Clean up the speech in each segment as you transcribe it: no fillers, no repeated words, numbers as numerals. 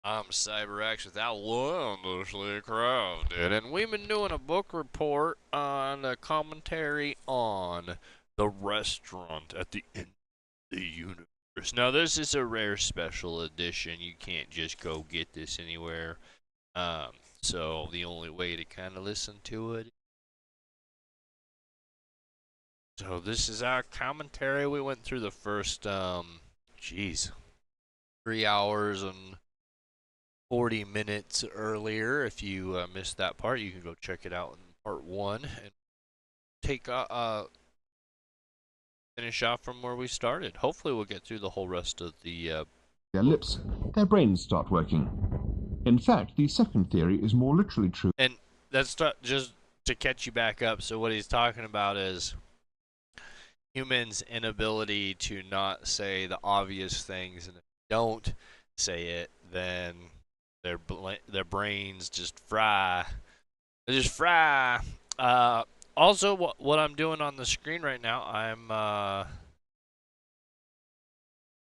I'm CyberX with Outlandishly Crowded, and we've been doing a book report on a commentary on The Restaurant at the End of the Universe. Now, this is a rare special edition. You can't just go get this anywhere. Um, so the only way to kind of listen to it. So this is our commentary. We went through the first, geez, 3 hours and 40 minutes earlier. If you missed that part, you can go check it out in part one and take finish off from where we started. Hopefully, we'll get through the whole rest of the their lips, their brains start working. In fact, the second theory is more literally true. And that's just to catch you back up. So what he's talking about is humans' inability to not say the obvious things, and if they don't say it, then their brains just fry. They just fry. Also, what I'm doing on the screen right now, I'm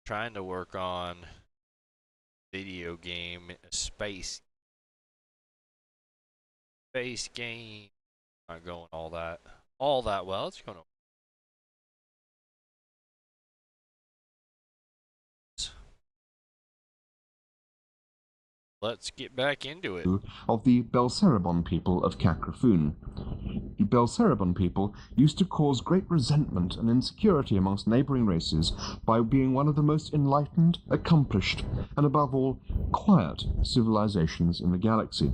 trying to work on video game space game. Not going all that well. It's going to. Let's get back into it. Of the Belcerabon people of Kakrafoon. The Belcerabon people used to cause great resentment and insecurity amongst neighbouring races by being one of the most enlightened, accomplished, and above all, quiet civilizations in the galaxy.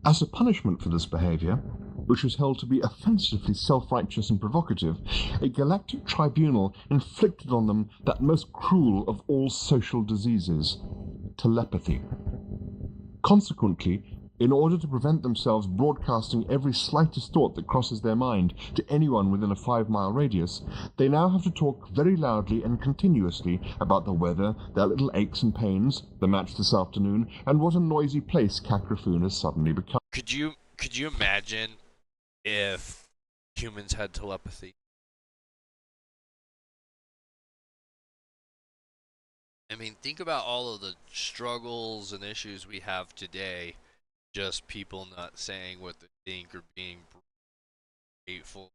As a punishment for this behaviour, which was held to be offensively self-righteous and provocative, a galactic tribunal inflicted on them that most cruel of all social diseases, telepathy. Consequently, in order to prevent themselves broadcasting every slightest thought that crosses their mind to anyone within a 5-mile radius, they now have to talk very loudly and continuously about the weather, their little aches and pains, the match this afternoon, and what a noisy place Kakrafoon has suddenly become. Could you imagine if humans had telepathy? I mean, think about all of the struggles and issues we have today. Just people not saying what they think or being grateful.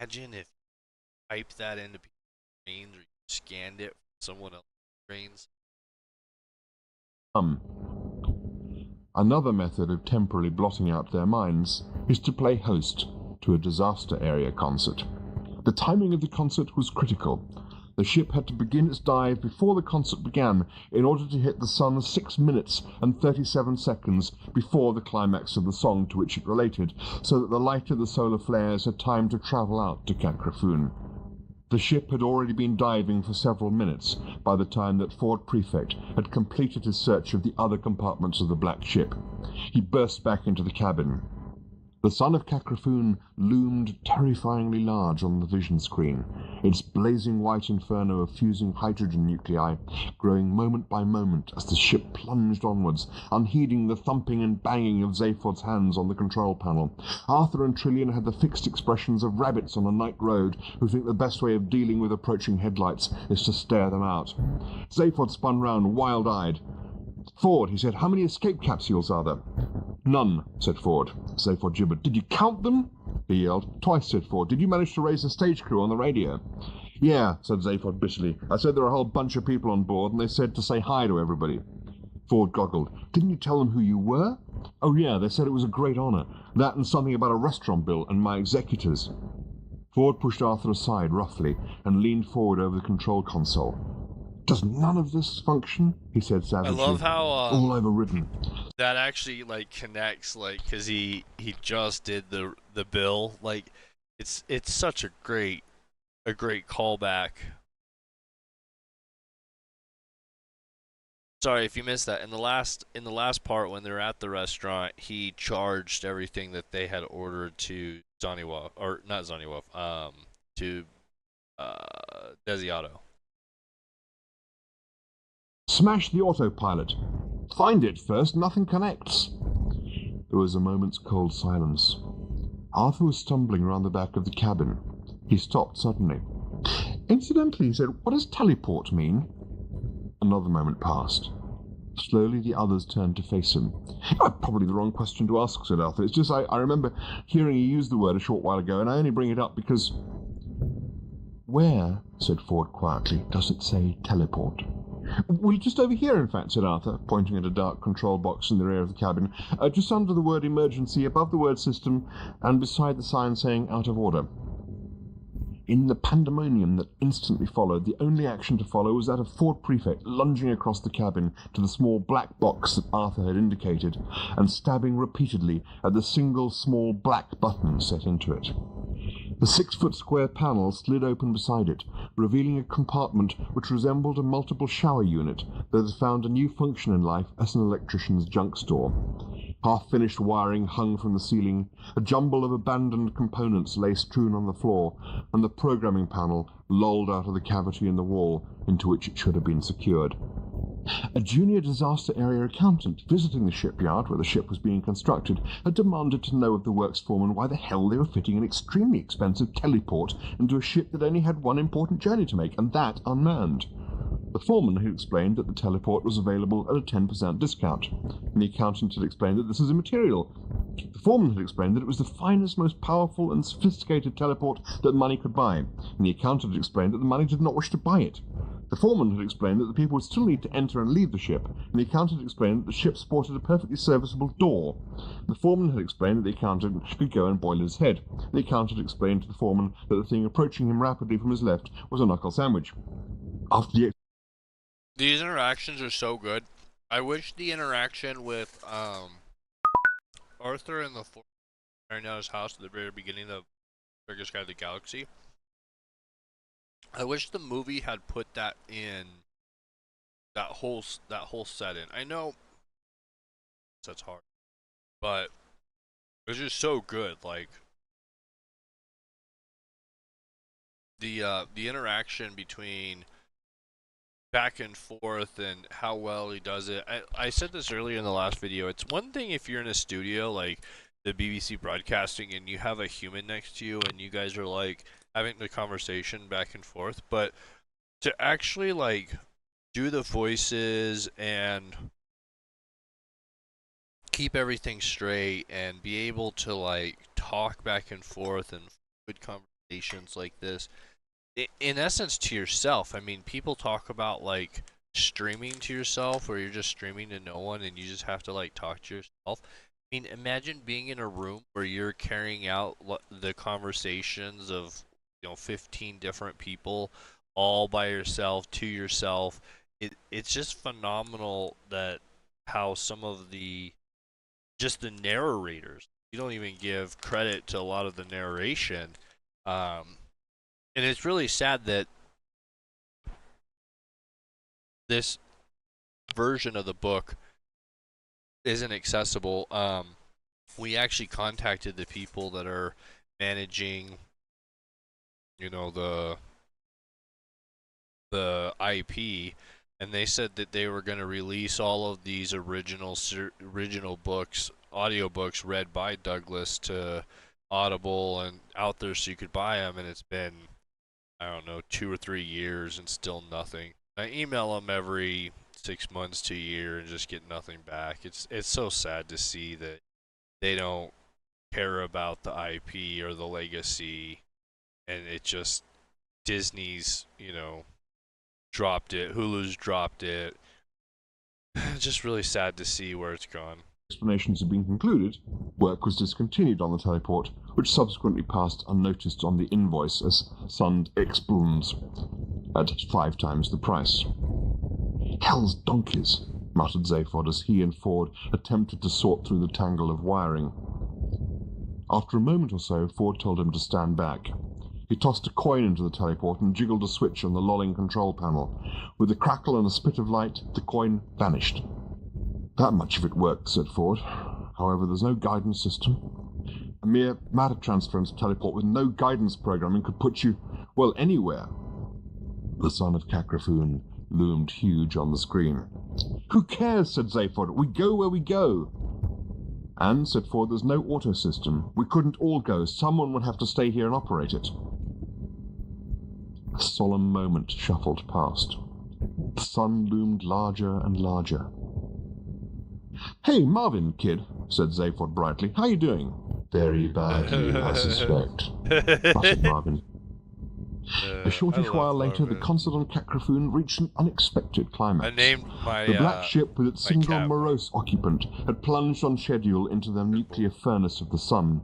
Imagine if you typed that into people's brains or you scanned it from someone else's brains. Another method of temporarily blotting out their minds is to play host to a disaster area concert. The timing of the concert was critical. The ship had to begin its dive before the concert began in order to hit the sun 6 minutes and 37 seconds before the climax of the song to which it related, so that the light of the solar flares had time to travel out to Kakrafoon. The ship had already been diving for several minutes by the time that Ford Prefect had completed his search of the other compartments of the black ship. He burst back into the cabin. The sun of Kakrafoon loomed terrifyingly large on the vision screen, its blazing white inferno of fusing hydrogen nuclei growing moment by moment as the ship plunged onwards, unheeding the thumping and banging of Zaphod's hands on the control panel. Arthur and Trillian had the fixed expressions of rabbits on a night road who think the best way of dealing with approaching headlights is to stare them out. Zaphod spun round, wild-eyed. "Ford," he said, "how many escape capsules are there?" "None," said Ford. Zaphod gibbered. "Did you count them?" he yelled. "Twice," said Ford. "Did you manage to raise the stage crew on the radio?" "Yeah," said Zaphod bitterly. "I said there were a whole bunch of people on board, and they said to say hi to everybody." Ford goggled. "Didn't you tell them who you were?" "Oh, yeah, they said it was a great honour. That and something about a restaurant bill and my executors." Ford pushed Arthur aside roughly and leaned forward over the control console. "Does none of this function?" he said savagely. I love how "All overridden." that actually like connects, like, because he just did the bill. Like, it's such a great callback. Sorry if you missed that. In the last part, when they're at the restaurant, he charged everything that they had ordered to Zaniwaf, or not Zaniwaf, to Desiato. "Smash the autopilot. Find it first, nothing connects." There was a moment's cold silence. Arthur was stumbling around the back of the cabin. He stopped suddenly. "Incidentally," he said, "what does teleport mean?" Another moment passed. Slowly the others turned to face him. Probably the wrong question to ask, said Arthur. It's just I remember hearing you use the word a short while ago, and I only bring it up because... Where, said Ford quietly, does it say teleport? Well, just over here, in fact, said Arthur, pointing at a dark control box in the rear of the cabin, just under the word emergency, above the word system, and beside the sign saying out of order. In the pandemonium that instantly followed, the only action to follow was that of Ford Prefect lunging across the cabin to the small black box that Arthur had indicated, and stabbing repeatedly at the single small black button set into it. The 6-foot square panel slid open beside it, revealing a compartment which resembled a multiple shower unit that had found a new function in life as an electrician's junk store. Half-finished wiring hung from the ceiling, a jumble of abandoned components lay strewn on the floor, and the programming panel lolled out of the cavity in the wall into which it should have been secured. A junior disaster area accountant visiting the shipyard where the ship was being constructed had demanded to know of the works foreman why the hell they were fitting an extremely expensive teleport into a ship that only had one important journey to make, and that unmanned. The foreman had explained that the teleport was available at a 10% discount, and the accountant had explained that this was immaterial. The foreman had explained that it was the finest, most powerful and sophisticated teleport that money could buy, and the accountant had explained that the money did not wish to buy it. The foreman had explained that the people would still need to enter and leave the ship, and the accountant had explained that the ship sported a perfectly serviceable door. The foreman had explained that the accountant could go and boil his head. The accountant explained to the foreman that the thing approaching him rapidly from his left was a knuckle sandwich. After the These interactions are so good. I wish the interaction with Arthur and the Ford tearing down his house at the very beginning of Biggest Guy of the Galaxy. I wish the movie had put that in that whole set in. I know that's hard, but it's just so good. Like the interaction between back and forth and how well he does it. I said this earlier in the last video. It's one thing if you're in a studio like the BBC Broadcasting and you have a human next to you and you guys are like having the conversation back and forth, but to actually like do the voices and keep everything straight and be able to like talk back and forth and good conversations like this, in essence, to yourself. I mean, people talk about like streaming to yourself where you're just streaming to no one and you just have to like talk to yourself. I mean, imagine being in a room where you're carrying out the conversations of 15 different people all by yourself, to yourself. It's just phenomenal that how some of the narrators, you don't even give credit to a lot of the narration, and it's really sad that this version of the book isn't accessible. We actually contacted the people that are managing the IP, and they said that they were going to release all of these original books, audiobooks read by Douglas to Audible and out there so you could buy them, and it's been, I don't know, 2 or 3 years and still nothing. I email them every 6 months to a year and just get nothing back. It's so sad to see that they don't care about the IP or the legacy, and it just Disney's, dropped it, Hulu's dropped it. Just really sad to see where it's gone. Explanations had been concluded, work was discontinued on the teleport, which subsequently passed unnoticed on the invoice as Sund Explons at 5 times the price. Hell's donkeys, muttered Zaphod as he and Ford attempted to sort through the tangle of wiring. After a moment or so, Ford told him to stand back. He tossed a coin into the teleport and jiggled a switch on the lolling control panel. With a crackle and a spit of light, the coin vanished. That much of it worked, said Ford. However, there's no guidance system. A mere matter transference teleport with no guidance programming could put you, well, anywhere. The son of Kakrafoon loomed huge on the screen. Who cares, said Zaphod. We go where we go. And, said Ford, there's no auto system. We couldn't all go. Someone would have to stay here and operate it. A solemn moment shuffled past. The sun loomed larger and larger. "Hey, Marvin, kid," said Zaphod brightly. "How you doing?" "Very badly, I suspect," muttered Marvin. A I shortish love while later, the Marvin. concert on Kakrafoon reached an unexpected climax. I named my The black ship with its my single cat. morose occupant had plunged on schedule into the nuclear furnace of the sun.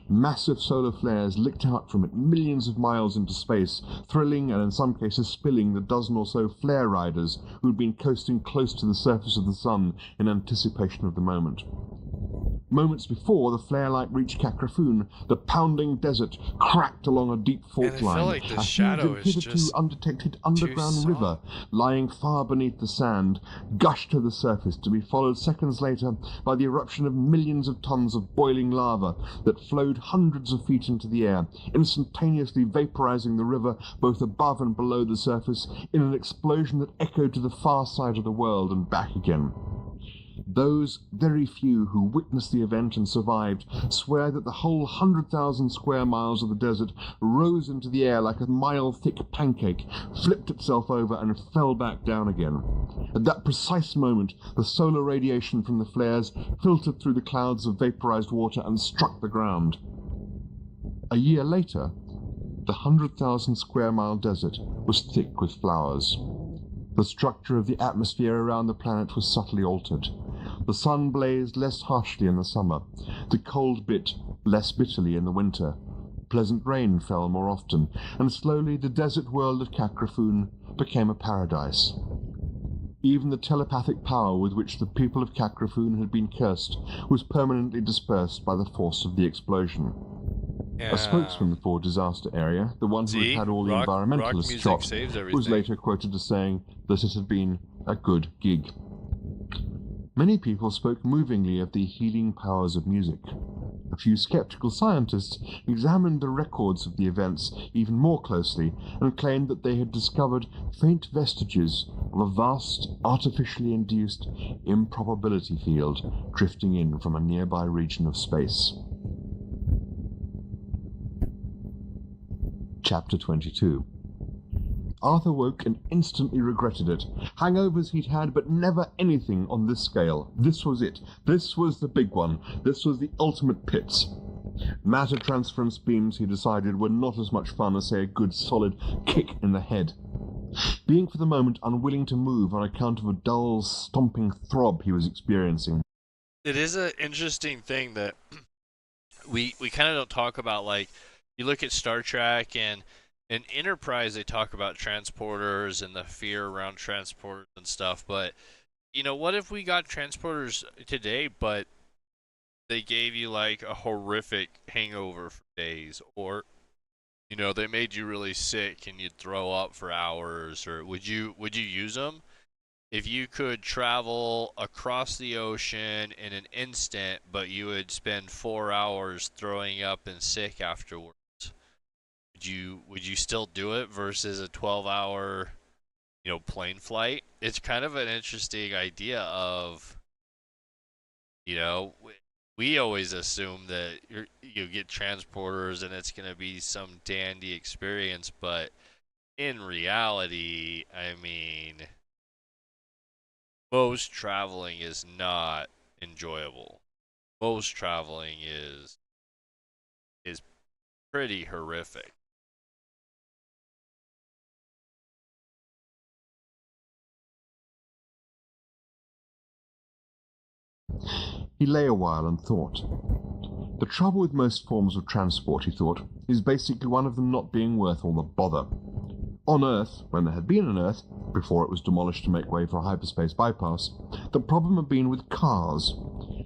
Massive solar flares licked out from it millions of miles into space, thrilling and in some cases spilling the dozen or so flare riders who had been coasting close to the surface of the sun in anticipation of the moment. Moments before the flare light reached Kakrafoon, the pounding desert cracked along a deep fault And I feel line. like the A huge shadow and is hitherto just undetected underground soft. river, lying far beneath the sand, gushed to the surface to be followed seconds later by the eruption of millions of tons of boiling lava that flowed hundreds of feet into the air, instantaneously vaporizing the river both above and below the surface in an explosion that echoed to the far side of the world and back again. Those very few who witnessed the event and survived swear that the whole 100,000 square miles of the desert rose into the air like a mile-thick pancake, flipped itself over and fell back down again. At that precise moment, the solar radiation from the flares filtered through the clouds of vaporized water and struck the ground. A year later, the 100,000 square mile desert was thick with flowers. The structure of the atmosphere around the planet was subtly altered. The sun blazed less harshly in the summer, the cold bit less bitterly in the winter. Pleasant rain fell more often, and slowly the desert world of Kakrafoon became a paradise. Even the telepathic power with which the people of Kakrafoon had been cursed was permanently dispersed by the force of the explosion. Yeah. A spokesman for Disaster Area, the one who had had all the rock environmentalists music shot, saves everything. was later quoted as saying that it had been a good gig. Many people spoke movingly of the healing powers of music. A few skeptical scientists examined the records of the events even more closely and claimed that they had discovered faint vestiges of a vast, artificially induced improbability field drifting in from a nearby region of space. Chapter 22. Arthur woke and instantly regretted it. Hangovers he'd had, but never anything on this scale. This was it. This was the big one. This was the ultimate pits. Matter transference beams, he decided, were not as much fun as, say, a good solid kick in the head. Being for the moment unwilling to move on account of a dull, stomping throb he was experiencing. It is an interesting thing that we kind of don't talk about. Like, you look at Star Trek and in Enterprise, they talk about transporters and the fear around transporters and stuff. But you know, what if we got transporters today, but they gave you like a horrific hangover for days, or you know, they made you really sick and you'd throw up for hours? Or would you use them? If you could travel across the ocean in an instant, but you would spend 4 hours throwing up and sick afterwards, would you still do it versus a 12-hour, you know, plane flight? It's kind of an interesting idea of, you know, we always assume that you get transporters and it's going to be some dandy experience, but in reality, I mean, most traveling is not enjoyable. Most traveling is pretty horrific. He lay a while and thought. The trouble with most forms of transport, he thought, is basically one of them not being worth all the bother. On Earth, when there had been an Earth, before it was demolished to make way for a hyperspace bypass, the problem had been with cars.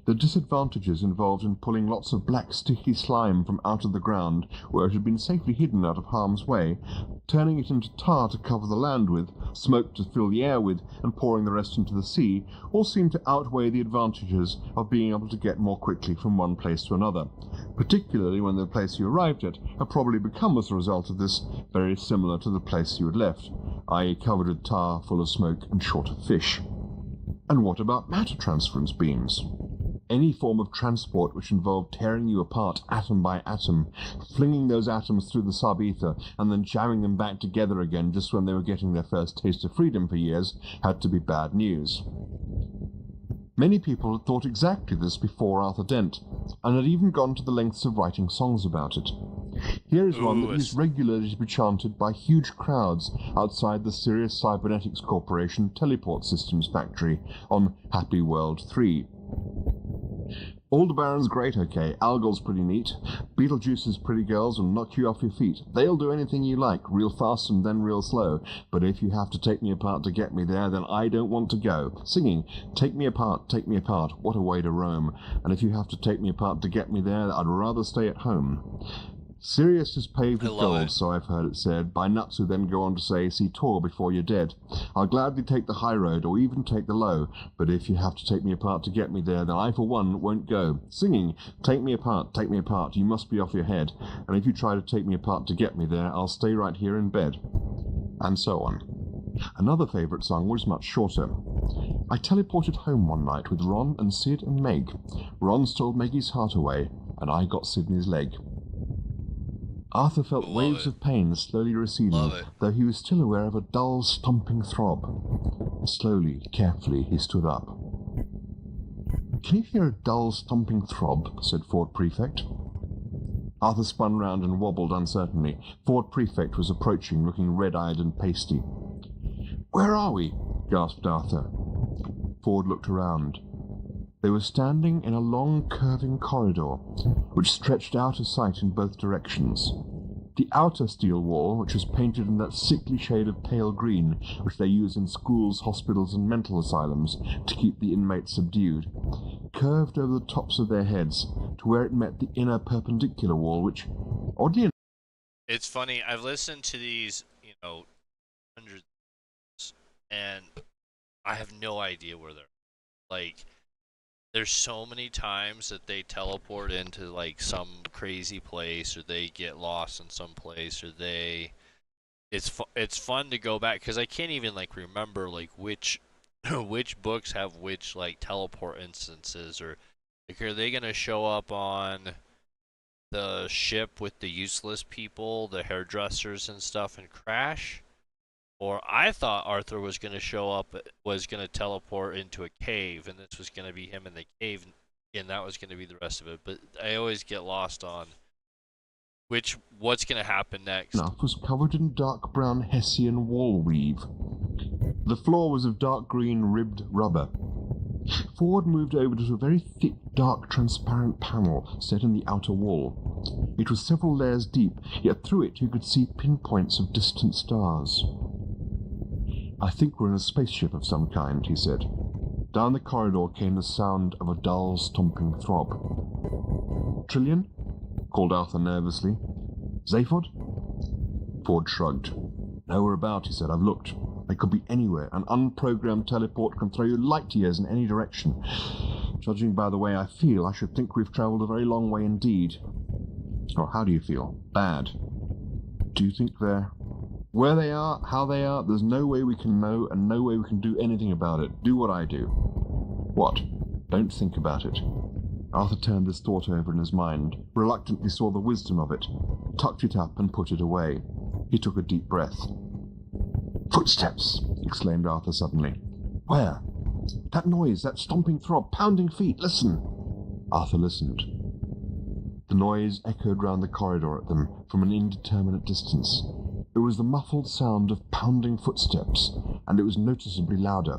The disadvantages involved in pulling lots of black sticky slime from out of the ground, where it had been safely hidden out of harm's way, turning it into tar to cover the land with, smoke to fill the air with, and pouring the rest into the sea, all seemed to outweigh the advantages of being able to get more quickly from one place to another, particularly when the place you arrived at had probably become, as a result of this, very similar to the place you had left, i.e. covered with tar, full of smoke, and short of fish. And what about matter transference beams? Any form of transport which involved tearing you apart atom by atom, flinging those atoms through the sub-ether, and then jamming them back together again just when they were getting their first taste of freedom for years, had to be bad news. Many people had thought exactly this before Arthur Dent, and had even gone to the lengths of writing songs about it. Here is one that used regularly to be chanted by huge crowds outside the Sirius Cybernetics Corporation Teleport Systems factory on Happy World 3. Aldebaran's great, okay. Algol's pretty neat. Beetlejuice's pretty girls will knock you off your feet. They'll do anything you like, real fast and then real slow. But if you have to take me apart to get me there, then I don't want to go. Singing, take me apart, what a way to roam. And if you have to take me apart to get me there, I'd rather stay at home. Sirius is paved with gold, so I've heard it said, by nuts who then go on to say, see Tor before you're dead. I'll gladly take the high road, or even take the low, but if you have to take me apart to get me there, then I, for one, won't go. Singing, take me apart, you must be off your head, and if you try to take me apart to get me there, I'll stay right here in bed. And so on. Another favourite song was much shorter. I teleported home one night with Ron and Sid and Meg. Ron stole Maggie's heart away, and I got Sydney's leg. Arthur felt waves of pain slowly receding, though he was still aware of a dull, stomping throb. Slowly, carefully, he stood up. Can you hear a dull, stomping throb? Said Fort Prefect. Arthur spun round and wobbled uncertainly. Fort Prefect was approaching, looking red-eyed and pasty. Where are we? Gasped Arthur. Ford looked around. They were standing in a long, curving corridor, which stretched out of sight in both directions. The outer steel wall, which was painted in that sickly shade of pale green which they use in schools, hospitals, and mental asylums to keep the inmates subdued, curved over the tops of their heads to where it met the inner perpendicular wall, which, oddly enough... It's funny, I've listened to these, hundreds, and I have no idea where they're. Like, there's so many times that they teleport into like some crazy place, or they get lost in some place, or it's fun to go back because I can't even like remember like which which books have which like teleport instances, or like are they gonna show up on the ship with the useless people, the hairdressers and stuff, and crash? Or I thought Arthur was going to show up, was going to teleport into a cave, and this was going to be him in the cave, and that was going to be the rest of it. But I always get lost on what's going to happen next. Enough was covered in dark brown Hessian wall weave. The floor was of dark green ribbed rubber. Ford moved over to a very thick, dark, transparent panel set in the outer wall. It was several layers deep, yet through it you could see pinpoints of distant stars. I think we're in a spaceship of some kind, he said. Down the corridor came the sound of a dull, stomping throb. Trillion? Called Arthur nervously. Zaphod? Ford shrugged. Nowhere about, he said. I've looked. They could be anywhere. An unprogrammed teleport can throw you light years in any direction. Judging by the way I feel, I should think we've travelled a very long way indeed. Or how do you feel? Bad. Do you think they're... Where they are, how they are, there's no way we can know, and no way we can do anything about it. Do what I do. What? Don't think about it. Arthur turned this thought over in his mind, reluctantly saw the wisdom of it, tucked it up and put it away. He took a deep breath. Footsteps! Exclaimed Arthur suddenly. Where? That noise, that stomping throb, pounding feet, listen! Arthur listened. The noise echoed round the corridor at them from an indeterminate distance. It was the muffled sound of pounding footsteps, and it was noticeably louder.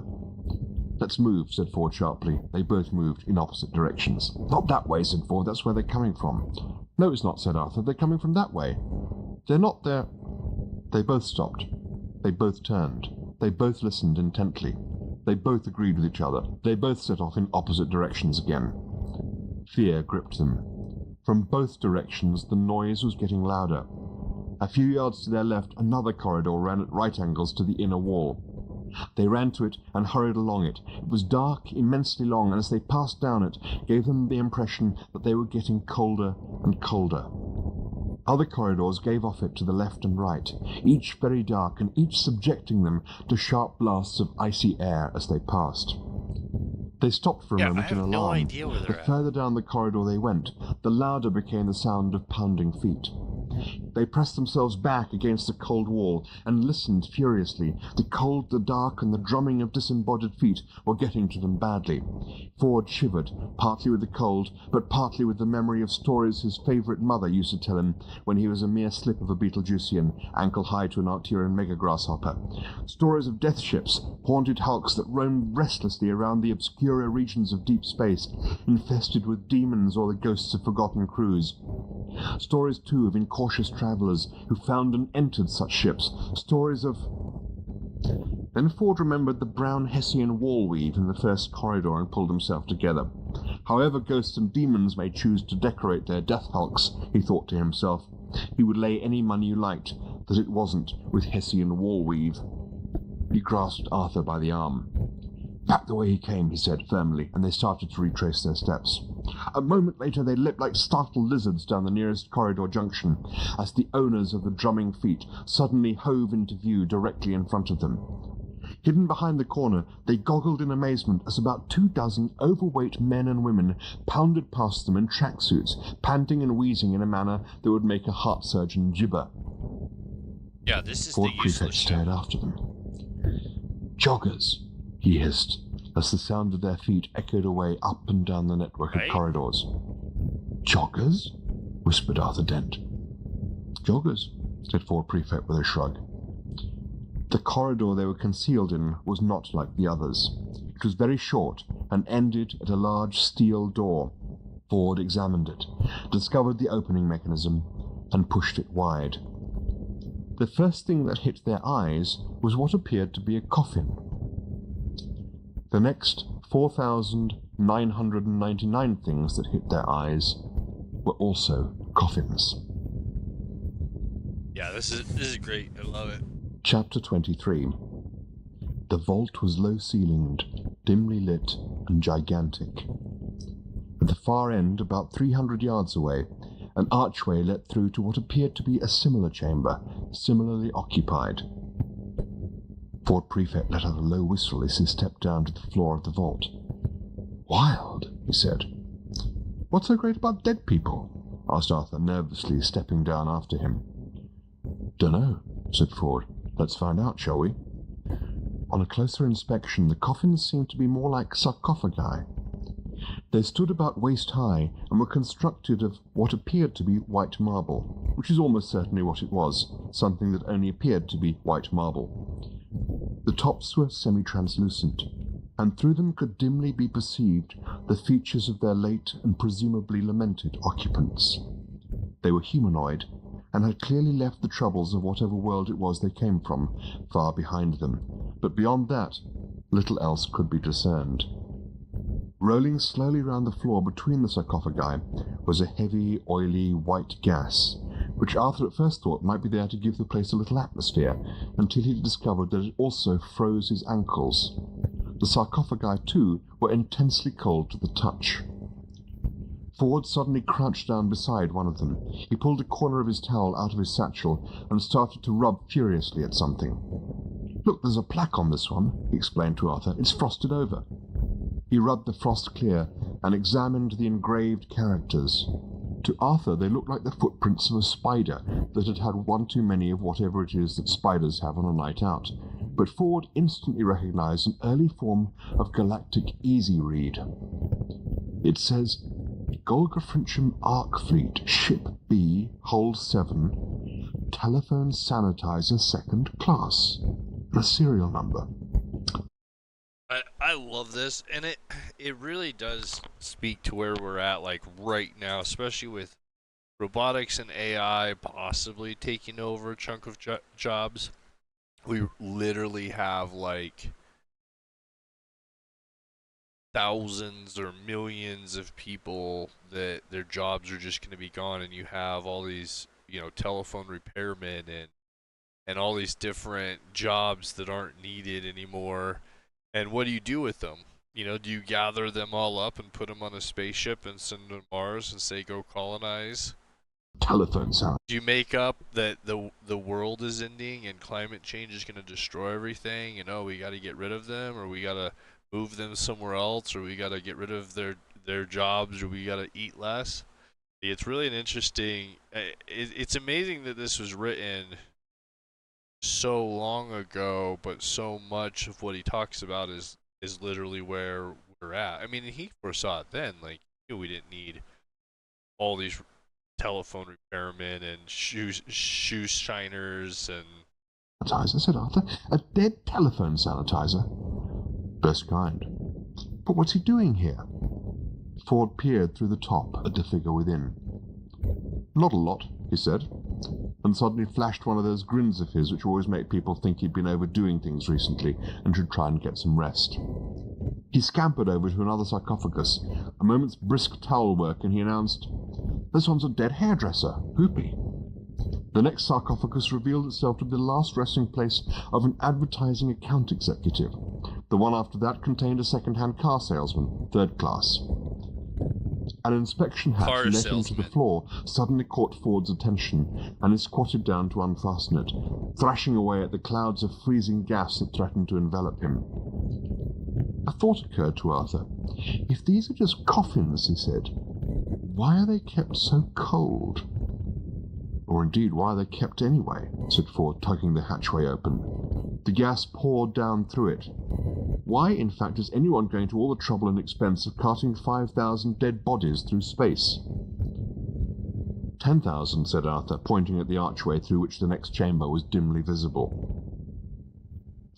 Let's move, said Ford sharply. They both moved in opposite directions. Not that way, said Ford. That's where they're coming from. No, it's not, said Arthur. They're coming from that way. They're not there. They both stopped. They both turned. They both listened intently. They both agreed with each other. They both set off in opposite directions again. Fear gripped them. From both directions, the noise was getting louder. A few yards to their left, another corridor ran at right angles to the inner wall. They ran to it and hurried along it. It was dark, immensely long, and as they passed down it, gave them the impression that they were getting colder and colder. Other corridors gave off it to the left and right, each very dark, and each subjecting them to sharp blasts of icy air as they passed. They stopped for a moment in alarm. No idea where they're The further down the corridor they went, the louder became the sound of pounding feet. They pressed themselves back against the cold wall and listened furiously. The cold, the dark, and the drumming of disembodied feet were getting to them badly. Ford shivered, partly with the cold, but partly with the memory of stories his favourite mother used to tell him when he was a mere slip of a Betelgeusian, ankle-high to an Arcturian mega-grasshopper. Stories of death ships, haunted hulks that roamed restlessly around the obscurer regions of deep space, infested with demons or the ghosts of forgotten crews. Stories, too, of incautious travellers who found and entered such ships. Stories of... Then Ford remembered the brown Hessian wall weave in the first corridor and pulled himself together. However ghosts and demons may choose to decorate their death hulks, he thought to himself, he would lay any money you liked that it wasn't with Hessian wall weave. He grasped Arthur by the arm. "Back the way he came," he said firmly, and they started to retrace their steps. A moment later they leapt like startled lizards down the nearest corridor junction, as the owners of the drumming feet suddenly hove into view directly in front of them. Hidden behind the corner, they goggled in amazement as about 24 overweight men and women pounded past them in tracksuits, panting and wheezing in a manner that would make a heart surgeon gibber. Yeah, this is Ford the useless Prefect ship. stared after them. "Joggers," he hissed, as the sound of their feet echoed away up and down the network Right. of corridors. "Joggers?" whispered Arthur Dent. "Joggers," said Ford Prefect with a shrug. The corridor they were concealed in was not like the others. It was very short and ended at a large steel door. Ford examined it, discovered the opening mechanism, and pushed it wide. The first thing that hit their eyes was what appeared to be a coffin. The next 4,999 things that hit their eyes were also coffins. Yeah, this is great. I love it. Chapter 23. The vault was low-ceilinged, dimly lit, and gigantic. At the far end, about 300 yards away, an archway led through to what appeared to be a similar chamber, similarly occupied. Ford Prefect let out a low whistle as he stepped down to the floor of the vault. "Wild," he said. "What's so great about dead people?" asked Arthur, nervously stepping down after him. "Dunno," said Ford. "Let's find out, shall we?" On a closer inspection, the coffins seemed to be more like sarcophagi. They stood about waist-high and were constructed of what appeared to be white marble, which is almost certainly what it was, something that only appeared to be white marble. The tops were semi-translucent, and through them could dimly be perceived the features of their late and presumably lamented occupants. They were humanoid, and had clearly left the troubles of whatever world it was they came from far behind them, but beyond that, little else could be discerned. Rolling slowly round the floor between the sarcophagi was a heavy, oily, white gas, which Arthur at first thought might be there to give the place a little atmosphere, until he discovered that it also froze his ankles. The sarcophagi, too, were intensely cold to the touch. Ford suddenly crouched down beside one of them. He pulled a corner of his towel out of his satchel and started to rub furiously at something. "Look, there's a plaque on this one," he explained to Arthur. "It's frosted over." He rubbed the frost clear and examined the engraved characters. To Arthur they looked like the footprints of a spider that had had one too many of whatever it is that spiders have on a night out. But Ford instantly recognized an early form of galactic easy read. It says, "Golgafrincham Arc Fleet, Ship B, Hold 7, Telephone Sanitizer 2nd Class." A serial number. I love this, and it really does speak to where we're at, like right now, especially with robotics and AI possibly taking over a chunk of jobs. We literally have like thousands or millions of people that their jobs are just going to be gone, and you have all these, telephone repairmen and all these different jobs that aren't needed anymore. And what do you do with them? Do you gather them all up and put them on a spaceship and send them to Mars and say, go colonize? Telephone sound. Do you make up that the world is ending and climate change is going to destroy everything, and we got to get rid of them, or we got to move them somewhere else, or we got to get rid of their jobs, or we got to eat less? It's really an interesting. It's amazing that this was written so long ago, but so much of what he talks about is literally where we're at. I mean, he foresaw it then. Like, he knew we didn't need all these telephone repairmen and shoe shiners and. Sanitizer, said Arthur. A dead telephone sanitizer. Best kind. But what's he doing here? Ford peered through the top at the figure within. Not a lot, he said, and suddenly flashed one of those grins of his which always make people think he'd been overdoing things recently and should try and get some rest. He scampered over to another sarcophagus, a moment's brisk towel work, and he announced, "This one's a dead hairdresser, Hoopy." The next sarcophagus revealed itself to be the last resting place of an advertising account executive. The one after that contained a second-hand car salesman, third class. An inspection hat Car let salesman. into the floor suddenly caught Ford's attention, and he squatted down to unfasten it, thrashing away at the clouds of freezing gas that threatened to envelop him. A thought occurred to Arthur. If these are just coffins, he said, why are they kept so cold? Or indeed, why are they kept anyway? Said Ford, tugging the hatchway open. The gas poured down through it. Why, in fact, is anyone going to all the trouble and expense of carting 5,000 dead bodies through space? 10,000, said Arthur, pointing at the archway through which the next chamber was dimly visible.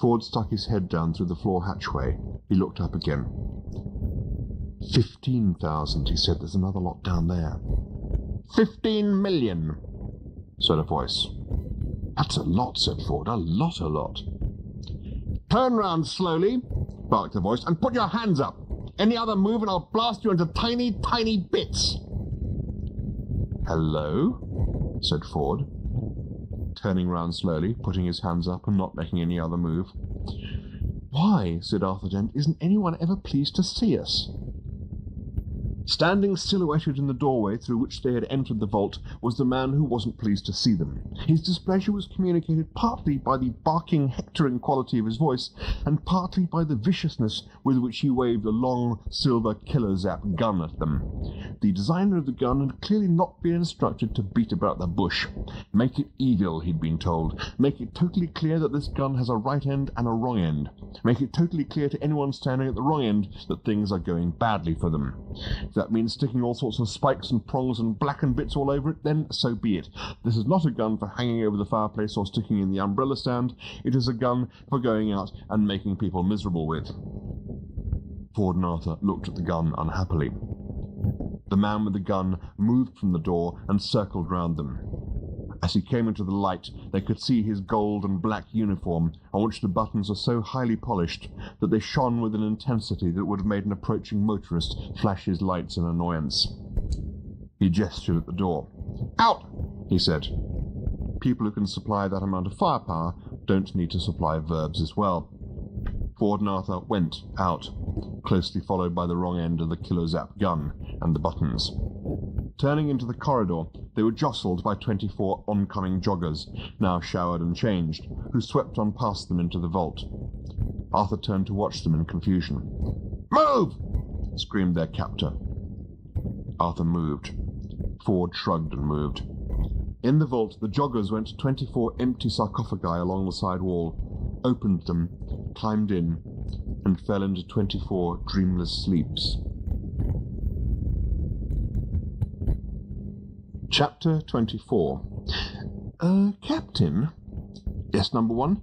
Ford stuck his head down through the floor hatchway. He looked up again. 15,000, he said. There's another lot down there. 15 million, said a voice. That's a lot, said Ford. A lot. Turn round slowly, barked the voice, and put your hands up. Any other move and I'll blast you into tiny, tiny bits. Hello, said Ford, turning round slowly, putting his hands up and not making any other move. Why, said Arthur Dent, isn't anyone ever pleased to see us? Standing silhouetted in the doorway through which they had entered the vault was the man who wasn't pleased to see them. His displeasure was communicated partly by the barking, hectoring quality of his voice, and partly by the viciousness with which he waved a long, silver Killer Zap gun at them. The designer of the gun had clearly not been instructed to beat about the bush. Make it evil, he'd been told. Make it totally clear that this gun has a right end and a wrong end. Make it totally clear to anyone standing at the wrong end that things are going badly for them. If that means sticking all sorts of spikes and prongs and blackened bits all over it, then so be it. This is not a gun for hanging over the fireplace or sticking in the umbrella stand. It is a gun for going out and making people miserable with. Ford and Arthur looked at the gun unhappily. The man with the gun moved from the door and circled round them. As he came into the light, they could see his gold and black uniform, on which the buttons were so highly polished that they shone with an intensity that would have made an approaching motorist flash his lights in annoyance. He gestured at the door. "Out!" he said. People who can supply that amount of firepower don't need to supply verbs as well. Ford and Arthur went out, closely followed by the wrong end of the Killer Zap gun and the buttons. Turning into the corridor, they were jostled by 24 oncoming joggers, now showered and changed, who swept on past them into the vault. Arthur turned to watch them in confusion. "Move!" screamed their captor. Arthur moved. Ford shrugged and moved. In the vault, the joggers went to 24 empty sarcophagi along the side wall, opened them, climbed in, and fell into 24 dreamless sleeps. Chapter 24. Captain? Yes, number one?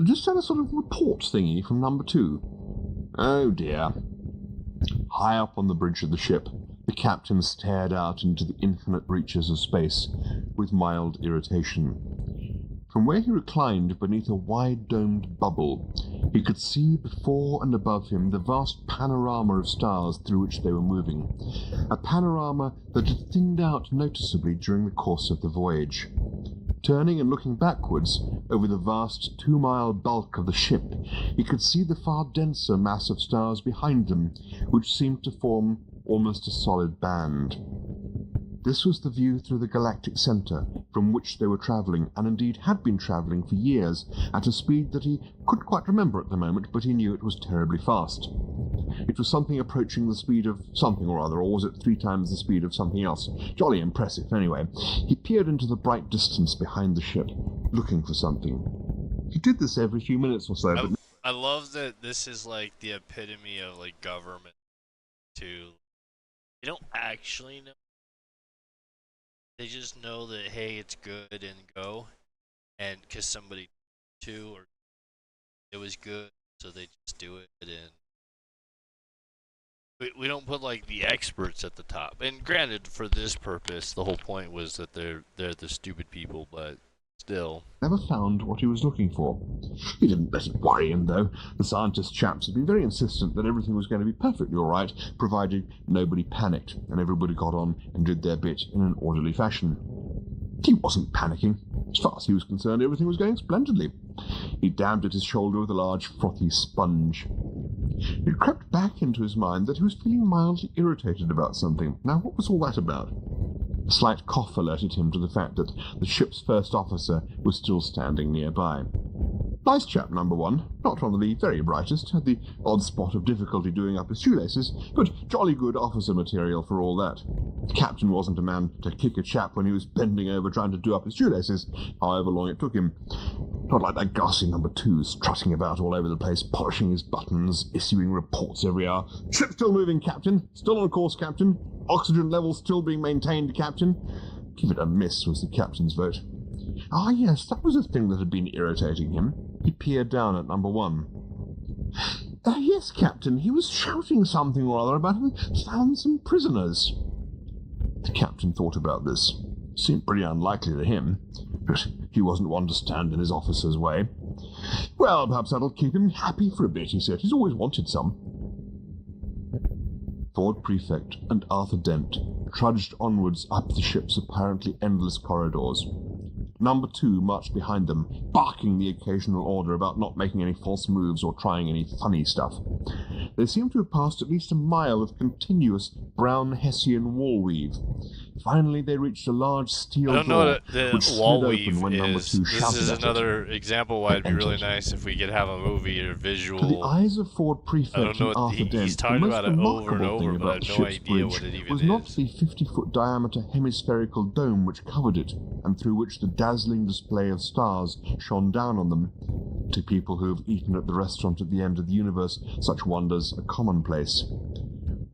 Just had a sort of report thingy from number two. Oh, dear. High up on the bridge of the ship, the captain stared out into the infinite reaches of space with mild irritation. From where he reclined beneath a wide-domed bubble, he could see before and above him the vast panorama of stars through which they were moving, a panorama that had thinned out noticeably during the course of the voyage. Turning and looking backwards over the vast 2-mile bulk of the ship, he could see the far denser mass of stars behind them, which seemed to form almost a solid band. This was the view through the galactic centre, from which they were travelling, and indeed had been travelling for years, at a speed that he couldn't quite remember at the moment, but he knew it was terribly fast. It was something approaching the speed of something or other, or was it 3 times the speed of something else? Jolly impressive, anyway. He peered into the bright distance behind the ship, looking for something. He did this every few minutes or so, but I love that this is like the epitome of like government too. They don't actually know. They just know that, hey, it's good and go, and because somebody to or it was good, so they just do it, and we don't put like the experts at the top. And granted, for this purpose, the whole point was that they're the stupid people, but still. never found what he was looking for. He didn't let it worry him, though. The scientist chaps had been very insistent that everything was going to be perfectly all right, provided nobody panicked, and everybody got on and did their bit in an orderly fashion. He wasn't panicking. As far as he was concerned, everything was going splendidly. He dabbed at his shoulder with a large frothy sponge. It crept back into his mind that he was feeling mildly irritated about something. Now, what was all that about? A slight cough alerted him to the fact that the ship's first officer was still standing nearby. Nice chap, number one. Not one of the very brightest, had the odd spot of difficulty doing up his shoelaces, but jolly good officer material for all that. The captain wasn't a man to kick a chap when he was bending over trying to do up his shoelaces, however long it took him. Not like that ghastly number two, strutting about all over the place, polishing his buttons, issuing reports every hour. Ship still moving, Captain. Still on course, Captain. Oxygen levels still being maintained, Captain. Give it a miss, was the captain's vote. Ah, yes, that was a thing that had been irritating him. He peered down at number one. Yes, Captain, he was shouting something or other about having found some prisoners. The captain thought about this. Seemed pretty unlikely to him, but he wasn't one to stand in his officer's way. Well, perhaps that'll keep him happy for a bit, he said. He's always wanted some. Ford Prefect and Arthur Dent trudged onwards up the ship's apparently endless corridors. Number two marched behind them, barking the occasional order about not making any false moves or trying any funny stuff. They seemed to have passed at least a mile of continuous brown Hessian wall weave. Finally, they reached a large steel door, I don't know what the which wall slid weave open when number is. two This shouted is at it. another example why it'd be really entered. nice if we could have a movie or To the visual. eyes of Ford I Prefect don't know and what Arthur Dent, he's the talking most about it over and remarkable over, thing but I about have the no ship's idea bridge what it even was not is. the 50-foot diameter hemispherical dome which covered it, and through which the dazzling display of stars shone down on them. To people who have eaten at the restaurant at the end of the universe, such wonders are commonplace.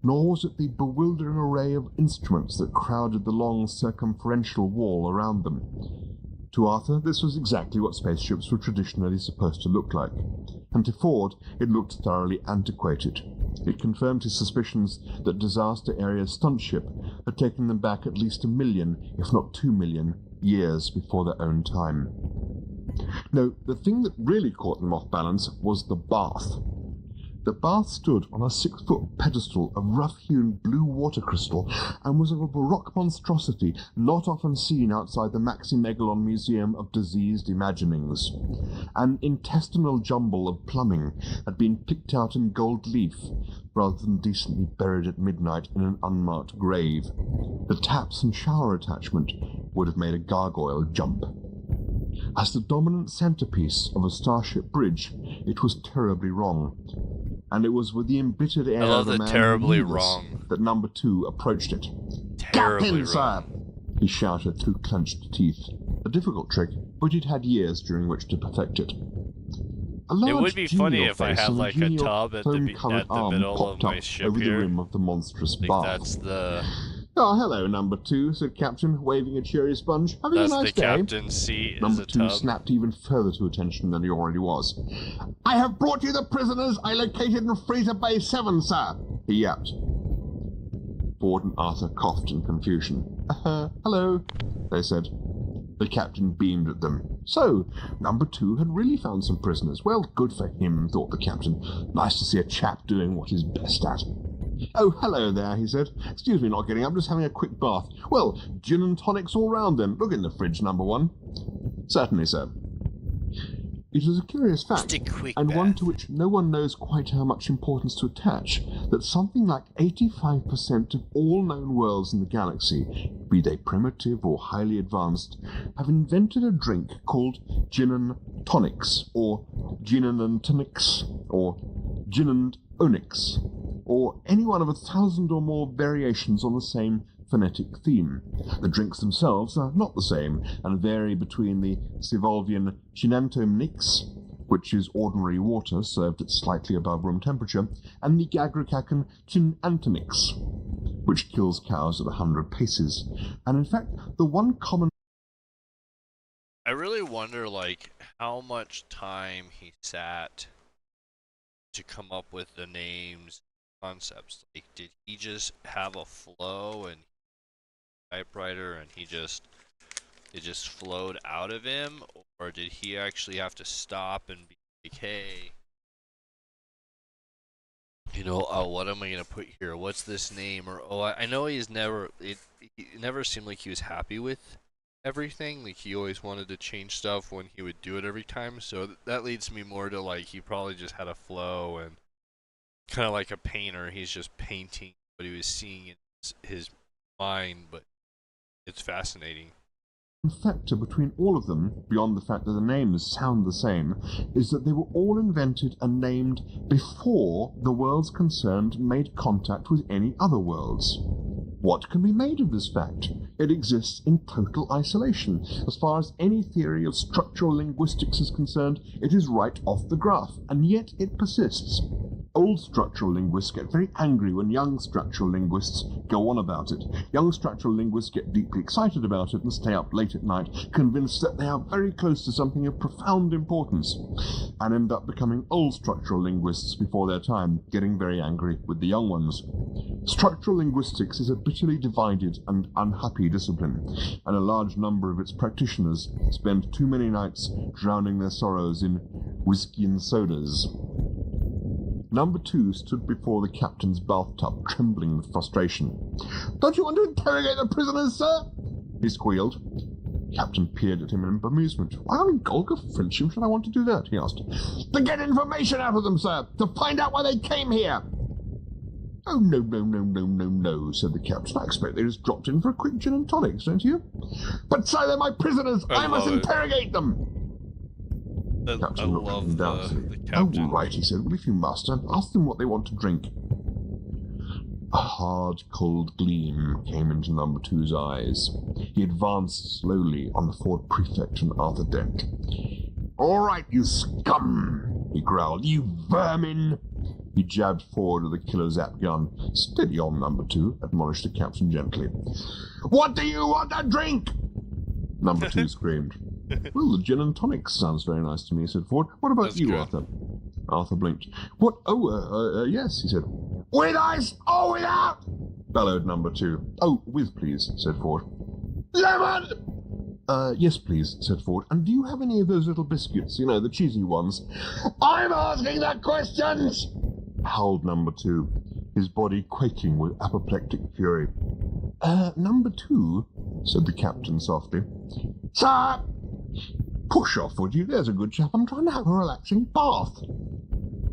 Nor was it the bewildering array of instruments that crowded the long circumferential wall around them. To Arthur, this was exactly what spaceships were traditionally supposed to look like, and to Ford it looked thoroughly antiquated. It confirmed his suspicions that Disaster Area's stunt ship had taken them back at least 1 million, if not 2 million, years before their own time. No, the thing that really caught them off balance was the bath. The bath stood on a 6-foot pedestal of rough-hewn blue water crystal and was of a baroque monstrosity not often seen outside the Maximegalon Museum of Diseased Imaginings. An intestinal jumble of plumbing had been picked out in gold leaf, rather than decently buried at midnight in an unmarked grave. The taps and shower attachment would have made a gargoyle jump. As the dominant centerpiece of a starship bridge, it was terribly wrong. And it was with the embittered air love of a the man terribly who knew this wrong. that number two approached it. Terribly "Captain, sir!" wrong. he shouted through clenched teeth. A difficult trick, but he'd had years during which to perfect it. A large, It would be funny genial if I face had and like a genial tub at foam-coloured the arm middle of popped my up ship over the here. rim of the monstrous I think bath. that's the "Oh, hello, number two," said Captain, waving a cheery sponge. "Having a nice day." captain's seat is Number a two tub. snapped even further to attention than he already was. "I have brought you the prisoners I located in Freezer Bay 7, sir," he yapped. Ford and Arthur coughed in confusion. Hello," they said. The captain beamed at them. So, number two had really found some prisoners. Well, good for him, thought the captain. Nice to see a chap doing what he's best at. "Oh, hello there," he said. "Excuse me not getting up, just having a quick bath. Well, gin and tonics all round then. Look in the fridge, number one." "Certainly, sir." It is a curious fact, Just a quick and one bath. to which no one knows quite how much importance to attach, that something like 85% of all known worlds in the galaxy, be they primitive or highly advanced, have invented a drink called gin and tonics, or gin and tonics, or gin and onyx. or any one of 1,000 or more variations on the same phonetic theme. The drinks themselves are not the same, and vary between the Sivolvian Chinantomnix, which is ordinary water served at slightly above room temperature, and the Gagrakakan Chinantomix, which kills cows at 100 paces. And in fact, the one common... I really wonder, like, how much time he sat to come up with the names, concepts. Like, did he just have a flow and typewriter and it just flowed out of him, or did he actually have to stop and be like, hey, what am I gonna put here? What's this name? Or I know he never seemed like he was happy with everything. Like, he always wanted to change stuff when he would do it every time. So that leads me more to, like, he probably just had a flow, and kind of like a painter, he's just painting what he was seeing in his mind. But it's fascinating. factor between all of them, beyond the fact that the names sound the same, is that they were all invented and named before the worlds concerned made contact with any other worlds. What can be made of this fact? It exists in total isolation. As far as any theory of structural linguistics is concerned, it is right off the graph, and yet it persists. Old structural linguists get very angry when young structural linguists go on about it. Young structural linguists get deeply excited about it and stay up late at night, convinced that they are very close to something of profound importance, and end up becoming old structural linguists before their time, getting very angry with the young ones. Structural linguistics is a bitterly divided and unhappy discipline, and a large number of its practitioners spend too many nights drowning their sorrows in whiskey and sodas. Number 2 stood before the captain's bathtub, trembling with frustration. "Don't you want to interrogate the prisoners, sir?" he squealed. The captain peered at him in amusement. "Why in Golga Friendship should I want to do that?" he asked. "To get information out of them, sir! To find out why they came here!" "Oh, no," said the captain. "I expect they just dropped in for a quick gin and tonics, don't you?" "But, sir, they're my prisoners! I must interrogate them!" I love the captain. "Oh, right," he said. "Well, if you must, ask them what they want to drink." A hard, cold gleam came into number 2's eyes. He advanced slowly on the Ford Prefect and Arthur Dent. "All right, you scum!" he growled. "You vermin!" He jabbed forward with a killer zap gun. "Steady on, number 2, admonished the captain gently. "What do you want to drink?" Number 2 screamed. "Well, the gin and tonic sounds very nice to me," said Ford. "What about That's you, good. Arthur?" Arthur blinked. "What? Oh, yes," he said. "With ice or without?" bellowed number 2. "Oh, with, please," said Ford. "Lemon?" Yes, please," said Ford. "And do you have any of those little biscuits, you know, the cheesy ones?" "I'm asking the questions!" howled number 2, his body quaking with apoplectic fury. Number 2, said the captain softly. "Sir!" "Push off, would you? There's a good chap. I'm trying to have a relaxing bath."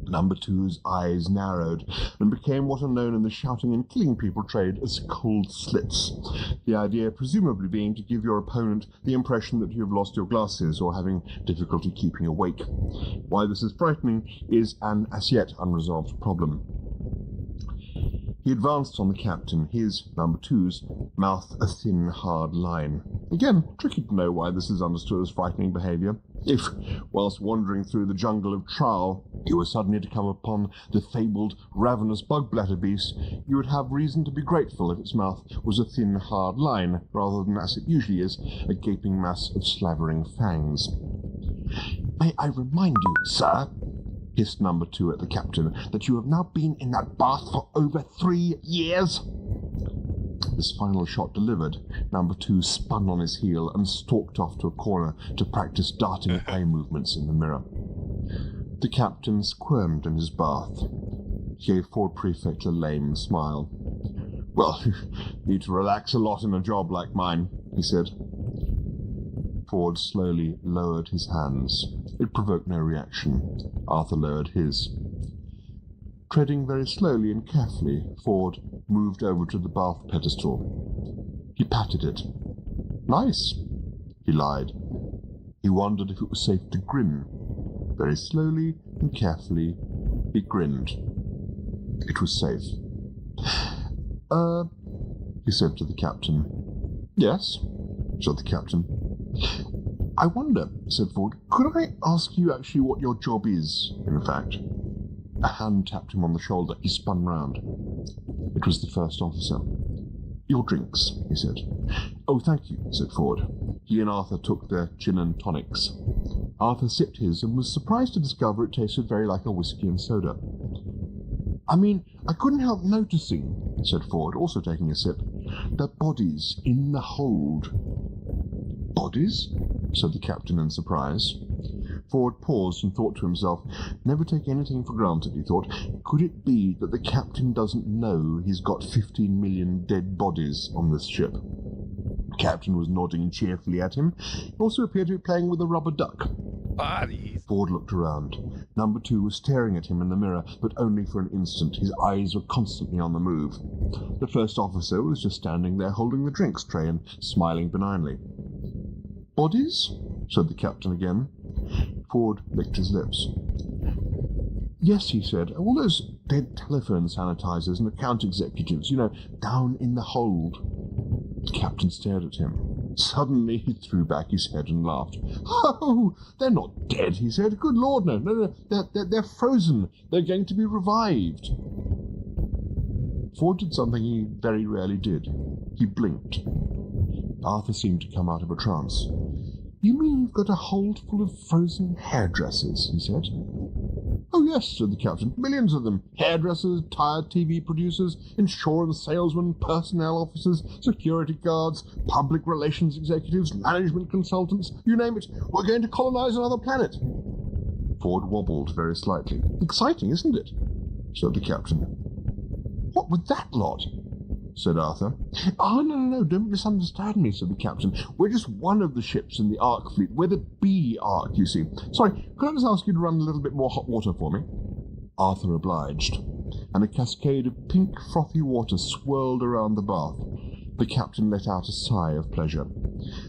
Number 2's eyes narrowed and became what are known in the shouting and killing people trade as cold slits, the idea presumably being to give your opponent the impression that you have lost your glasses or having difficulty keeping awake. Why this is frightening is an as yet unresolved problem. He advanced on the captain, his, number 2's, mouth a thin, hard line. Again, tricky to know why this is understood as frightening behaviour. If, whilst wandering through the jungle of Trowel, you were suddenly to come upon the fabled, ravenous bug-bladder beast, you would have reason to be grateful if its mouth was a thin, hard line, rather than, as it usually is, a gaping mass of slavering fangs. "May I remind you, sir," hissed number 2 at the captain, "that you have now been in that bath for over 3 years?" This final shot delivered, number 2 spun on his heel and stalked off to a corner to practice darting eye movements in the mirror. The captain squirmed in his bath. He gave Ford Prefect a lame smile. "Well, you need to relax a lot in a job like mine," he said. Ford slowly lowered his hands. It provoked no reaction. Arthur lowered his. Treading very slowly and carefully, Ford moved over to the bath pedestal. He patted it. "Nice," he lied. He wondered if it was safe to grin. Very slowly and carefully, he grinned. It was safe. He said to the captain. Yes, said the captain. I wonder, said Ford, could I ask you actually what your job is, in fact? A hand tapped him on the shoulder. He spun round. It was the first officer. Your drinks, he said. Oh, thank you, said Ford. He and Arthur took their gin and tonics. Arthur sipped his and was surprised to discover it tasted very like a whiskey and soda. I mean, I couldn't help noticing, said Ford, also taking a sip, the bodies in the hold. Bodies? Said the captain in surprise. Ford paused and thought to himself, never take anything for granted, he thought. Could it be that the captain doesn't know he's got 15 million dead bodies on this ship? The captain was nodding cheerfully at him. He also appeared to be playing with a rubber duck. Bodies. Ford looked around. Number 2 was staring at him in the mirror, but only for an instant. His eyes were constantly on the move. The first officer was just standing there holding the drinks tray and smiling benignly. Bodies? Said the captain again. Ford licked his lips. Yes, he said, all those dead telephone sanitizers and account executives, down in the hold. The captain stared at him. Suddenly he threw back his head and laughed. Oh, they're not dead, he said. Good Lord, no, they're frozen. They're going to be revived. Ford did something he very rarely did. He blinked. Arthur seemed to come out of a trance. You mean you've got a hold full of frozen hairdressers, he said. Oh, yes, said the captain. Millions of them. Hairdressers, tired TV producers, insurance salesmen, personnel officers, security guards, public relations executives, management consultants, you name it. We're going to colonize another planet. Ford wobbled very slightly. Exciting, isn't it? Said the captain. What with that lot? Said Arthur. Oh, no, don't misunderstand me, said the captain. We're just one of the ships in the Ark fleet. We're the B Ark, you see. Sorry, could I just ask you to run a little bit more hot water for me? Arthur obliged, and a cascade of pink, frothy water swirled around the bath. The captain let out a sigh of pleasure.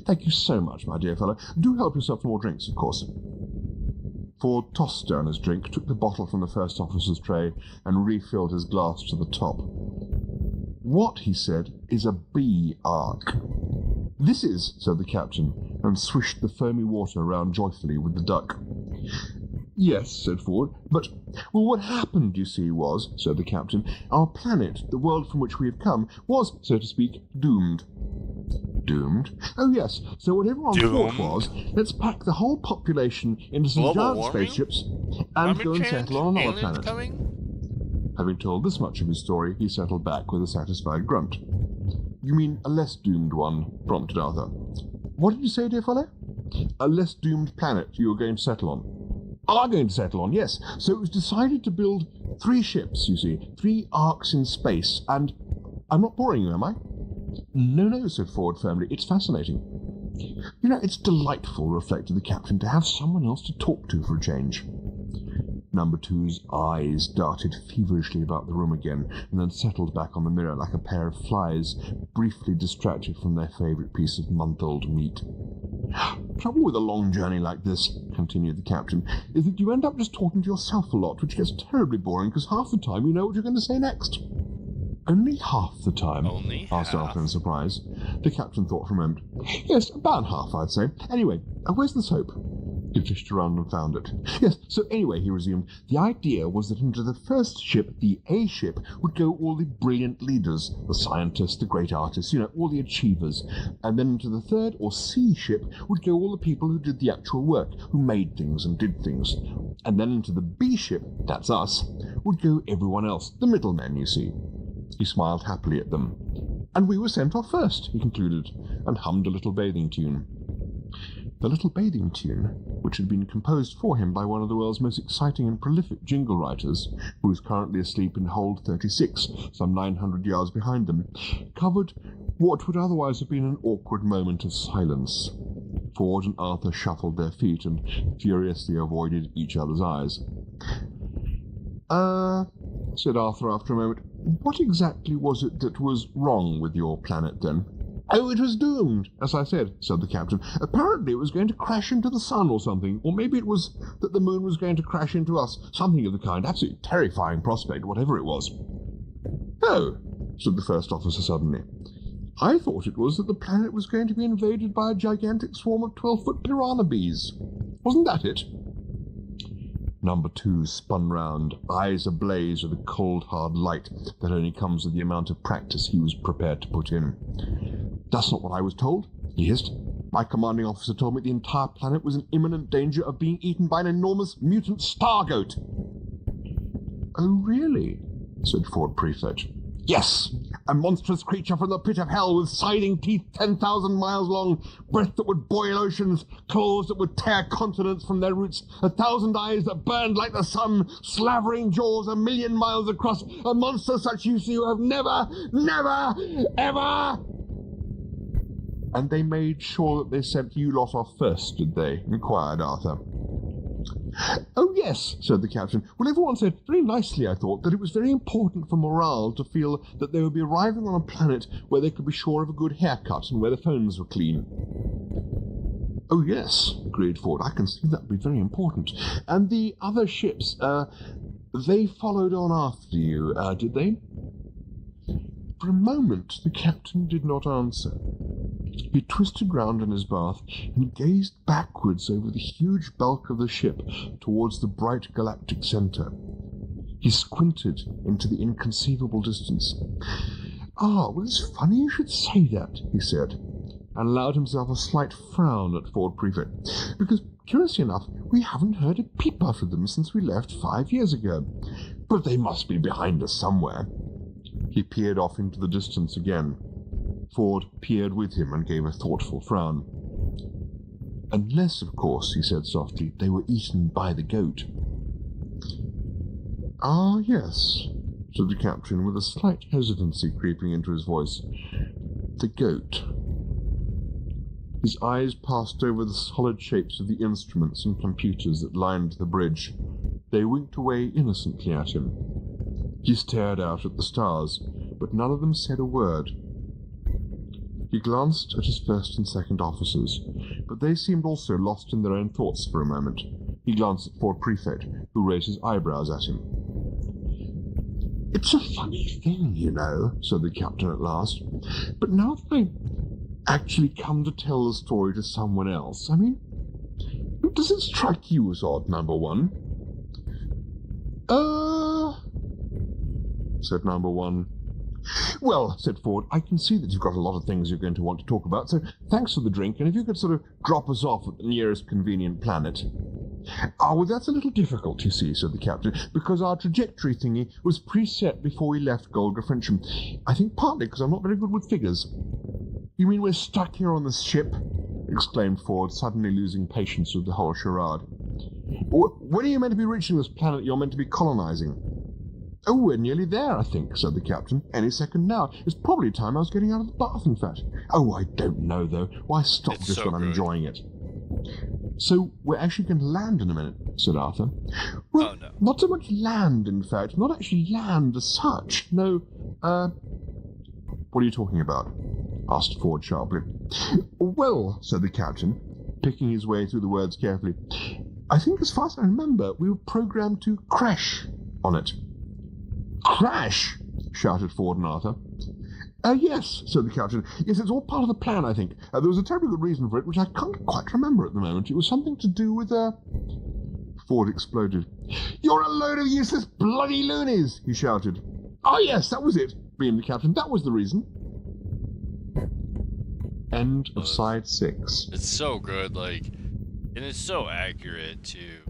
Thank you so much, my dear fellow. Do help yourself to more drinks, of course. Ford tossed down his drink, took the bottle from the first officer's tray, and refilled his glass to the top. What, he said, is a B Ark? This is, said the captain, and swished the foamy water around joyfully with the duck. Yes, said Ford, but, well, what happened, you see, was, said the captain, our planet, the world from which we have come, was, so to speak, doomed. Doomed? Oh, yes, so what everyone thought was, let's pack the whole population into some giant spaceships and go and settle on another planet. Coming? Having told this much of his story, he settled back with a satisfied grunt. You mean a less doomed one? Prompted Arthur. What did you say, dear fellow? A less doomed planet you were going to settle on. Are going to settle on, yes. So it was decided to build 3 ships, you see, 3 arcs in space, and... I'm not boring you, am I? No, said Ford firmly. It's fascinating. It's delightful, reflected the captain, to have someone else to talk to for a change. Number 2's eyes darted feverishly about the room again, and then settled back on the mirror like a pair of flies, briefly distracted from their favourite piece of month-old meat. Trouble with a long journey like this, continued the captain, is that you end up just talking to yourself a lot, which gets terribly boring, because half the time you know what you're going to say next. Only half the time? Asked Arthur in surprise. The captain thought for a moment. Yes, about half, I'd say. Anyway, where's the soap? He fished around and found it. Yes, so anyway, he resumed, the idea was that into the first ship, the A ship, would go all the brilliant leaders, the scientists, the great artists, all the achievers. And then into the third, or C ship, would go all the people who did the actual work, who made things and did things. And then into the B ship, that's us, would go everyone else, the middlemen, you see. He smiled happily at them. And we were sent off first, he concluded, and hummed a little bathing tune. The little bathing tune, which had been composed for him by one of the world's most exciting and prolific jingle writers, who is currently asleep in Hold 36, some 900 yards behind them, covered what would otherwise have been an awkward moment of silence. Ford and Arthur shuffled their feet and furiously avoided each other's eyes. Said Arthur after a moment, what exactly was it that was wrong with your planet, then? Oh, it was doomed, as I said the captain. Apparently it was going to crash into the sun or something, or maybe it was that the moon was going to crash into us, something of the kind. Absolutely terrifying prospect, whatever it was. Oh, said the first officer suddenly. I thought it was that the planet was going to be invaded by a gigantic swarm of 12-foot piranha bees. Wasn't that it? Number 2 spun round, eyes ablaze with a cold, hard light that only comes with the amount of practice he was prepared to put in. That's not what I was told, he hissed. My commanding officer told me the entire planet was in imminent danger of being eaten by an enormous mutant star goat. Oh, really? Said Ford Prefect. Yes, a monstrous creature from the pit of hell with siding teeth 10,000 miles long, breath that would boil oceans, claws that would tear continents from their roots, 1,000 eyes that burned like the sun, slavering jaws 1,000,000 miles across, a monster such you have never, ever... And they made sure that they sent you lot off first, did they? Inquired Arthur. Oh, yes, said the captain. Well, everyone said, very nicely, I thought, that it was very important for morale to feel that they would be arriving on a planet where they could be sure of a good haircut and where the phones were clean. Oh, yes, agreed Ford. I can see that would be very important. And the other ships, they followed on after you, did they? For a moment, the captain did not answer. He twisted round in his bath and gazed backwards over the huge bulk of the ship towards the bright galactic centre. He squinted into the inconceivable distance. Ah, well, it's funny you should say that, he said, and allowed himself a slight frown at Ford Prefect, because, curiously enough, we haven't heard a peep out of them since we left 5 years ago. But they must be behind us somewhere. He peered off into the distance again. Ford peered with him and gave a thoughtful frown. Unless, of course, he said softly, they were eaten by the goat. Ah, yes, said the captain, with a slight hesitancy creeping into his voice. The goat. His eyes passed over the solid shapes of the instruments and computers that lined the bridge. They winked away innocently at him. He stared out at the stars, but none of them said a word. He glanced at his first and second officers, but they seemed also lost in their own thoughts for a moment. He glanced at Ford Prefect, who raised his eyebrows at him. It's a funny thing, you know, said the captain at last, but now that I actually come to tell the story to someone else, I mean, does it strike you as odd, number 1? Said number 1. Well, said Ford, I can see that you've got a lot of things you're going to want to talk about, so thanks for the drink, and if you could sort of drop us off at the nearest convenient planet. Ah, well, that's a little difficult, you see, said the captain, because our trajectory thingy was preset before we left Golga Frencham. I think partly because I'm not very good with figures. You mean we're stuck here on this ship? Exclaimed Ford, suddenly losing patience with the whole charade. When are you meant to be reaching this planet you're meant to be colonizing? Oh, we're nearly there, I think, said the captain. Any second now. It's probably time I was getting out of the bath, in fact. Oh, I don't know, though. Why stop just when I'm enjoying it? So, we're actually going to land in a minute, said Arthur. Well, no. Not so much land, in fact. Not actually land as such. No, what are you talking about? Asked Ford sharply. Well, said the captain, picking his way through the words carefully, I think as far as I remember, we were programmed to crash on it. Crash! Shouted Ford and Arthur. Yes, said the captain. Yes, it's all part of the plan, I think. There was a terribly good reason for it, which I can't quite remember at the moment. It was something to do with, Ford exploded. You're a load of useless bloody loonies, he shouted. Oh, yes, that was it, beamed the captain. That was the reason. End of side 6. It's so good, like, and it's so accurate, too.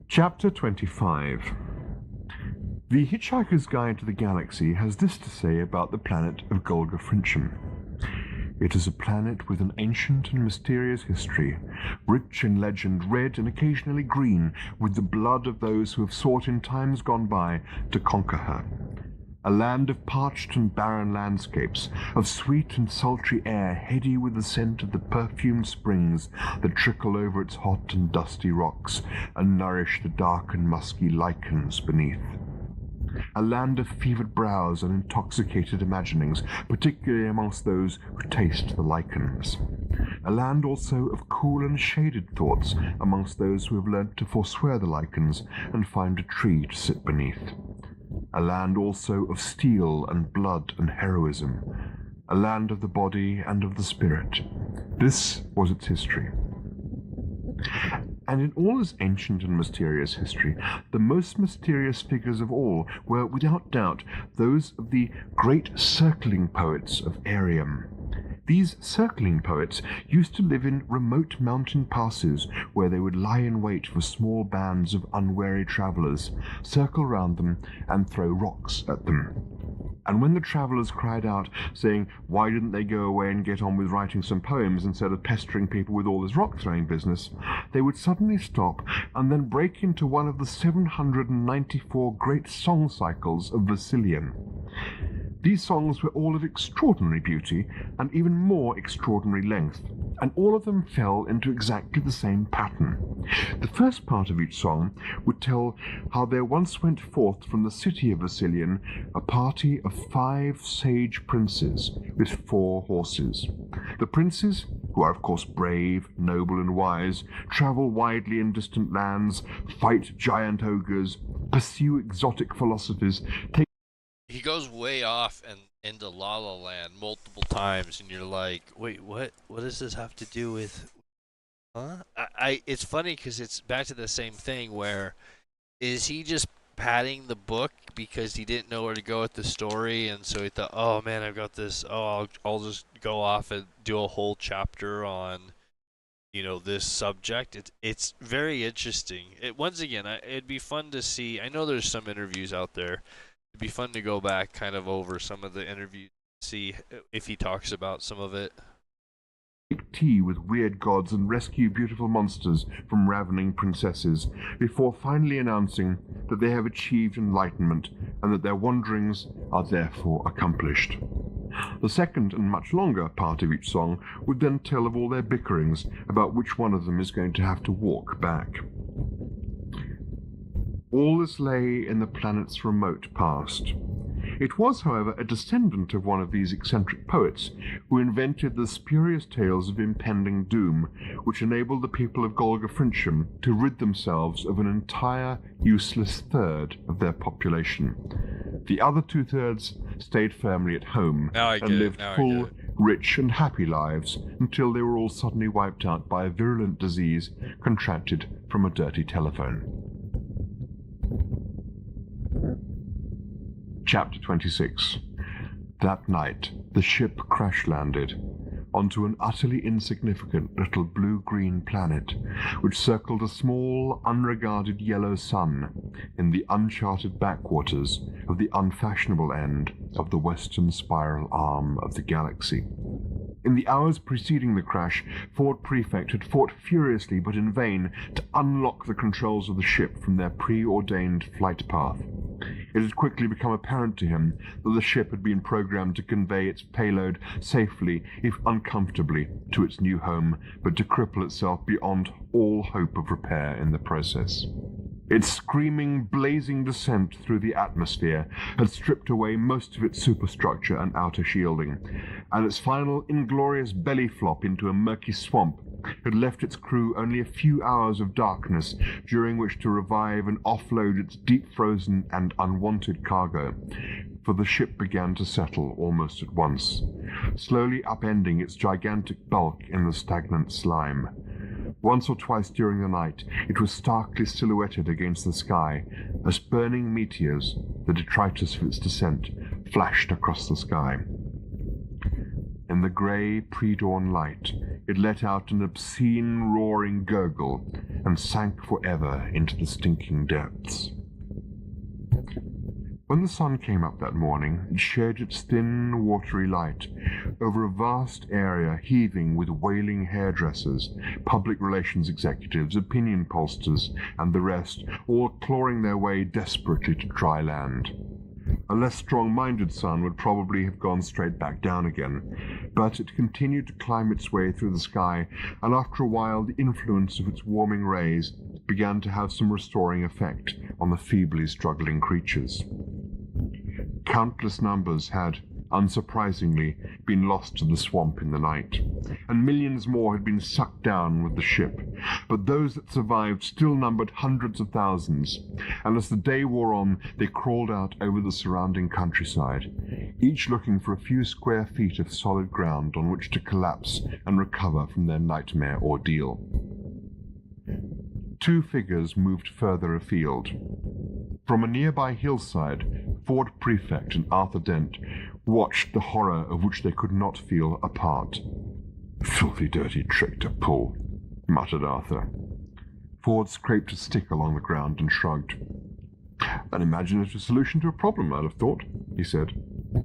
Chapter 25. The Hitchhiker's Guide to the Galaxy has this to say about the planet of Golga Frencham. It is a planet with an ancient and mysterious history, rich in legend, red and occasionally green, with the blood of those who have sought in times gone by to conquer her. A land of parched and barren landscapes, of sweet and sultry air heady with the scent of the perfumed springs that trickle over its hot and dusty rocks and nourish the dark and musky lichens beneath. A land of fevered brows and intoxicated imaginings, particularly amongst those who taste the lichens. A land also of cool and shaded thoughts amongst those who have learnt to forswear the lichens and find a tree to sit beneath. A land also of steel and blood and heroism. A land of the body and of the spirit. This was its history. And in all its ancient and mysterious history, the most mysterious figures of all were, without doubt, those of the great circling poets of Arium. These circling poets used to live in remote mountain passes where they would lie in wait for small bands of unwary travellers, circle round them, and throw rocks at them. And when the travellers cried out, saying, why didn't they go away and get on with writing some poems instead of pestering people with all this rock-throwing business, they would suddenly stop and then break into one of the 794 great song cycles of Vasilian. These songs were all of extraordinary beauty and even more extraordinary length, and all of them fell into exactly the same pattern. The first part of each song would tell how there once went forth from the city of Vasilian a party of 5 sage princes with 4 horses. The princes, who are of course brave, noble and wise, travel widely in distant lands, fight giant ogres, pursue exotic philosophies, He goes way off and into La La Land multiple times, and you're like, wait, what? What does this have to do with? Huh? It's funny because it's back to the same thing. Where is he just padding the book because he didn't know where to go with the story, and so he thought, oh man, I've got this. Oh, I'll just go off and do a whole chapter on, this subject. It's very interesting. Once again, it'd be fun to see. I know there's some interviews out there. It'd be fun to go back kind of over some of the interviews, see if he talks about some of it. Make tea with weird gods and rescue beautiful monsters from ravening princesses, before finally announcing that they have achieved enlightenment and that their wanderings are therefore accomplished. The second and much longer part of each song would then tell of all their bickerings about which one of them is going to have to walk back. All this lay in the planet's remote past. It was, however, a descendant of one of these eccentric poets who invented the spurious tales of impending doom, which enabled the people of Golga Frincham to rid themselves of an entire useless third of their population. The other 2/3 stayed firmly at home and lived full, rich and happy lives until they were all suddenly wiped out by a virulent disease contracted from a dirty telephone. Chapter 26. That night, the ship crash-landed onto an utterly insignificant little blue-green planet which circled a small, unregarded yellow sun in the uncharted backwaters of the unfashionable end of the western spiral arm of the galaxy. In the hours preceding the crash, Ford Prefect had fought furiously but in vain to unlock the controls of the ship from their preordained flight path. It had quickly become apparent to him that the ship had been programmed to convey its payload safely, if uncomfortably, to its new home, but to cripple itself beyond all hope of repair in the process. Its screaming, blazing descent through the atmosphere had stripped away most of its superstructure and outer shielding, and its final inglorious belly flop into a murky swamp had left its crew only a few hours of darkness during which to revive and offload its deep-frozen and unwanted cargo, for the ship began to settle almost at once, slowly upending its gigantic bulk in the stagnant slime. Once or twice during the night, it was starkly silhouetted against the sky as burning meteors, the detritus of its descent, flashed across the sky. In the grey pre-dawn light, it let out an obscene roaring gurgle and sank forever into the stinking depths. When the sun came up that morning, it shed its thin, watery light over a vast area heaving with wailing hairdressers, public relations executives, opinion pollsters, and the rest, all clawing their way desperately to dry land. A less strong-minded sun would probably have gone straight back down again, but it continued to climb its way through the sky, and after a while the influence of its warming rays began to have some restoring effect on the feebly struggling creatures. Countless numbers had, unsurprisingly, been lost to the swamp in the night, and millions more had been sucked down with the ship, but those that survived still numbered hundreds of thousands, and as the day wore on they crawled out over the surrounding countryside, each looking for a few square feet of solid ground on which to collapse and recover from their nightmare ordeal. Two figures moved further afield. From a nearby hillside, Ford Prefect and Arthur Dent watched the horror of which they could not feel a part. "Filthy dirty trick to pull," muttered Arthur. Ford scraped a stick along the ground and shrugged. "An imaginative solution to a problem, I'd have thought," he said.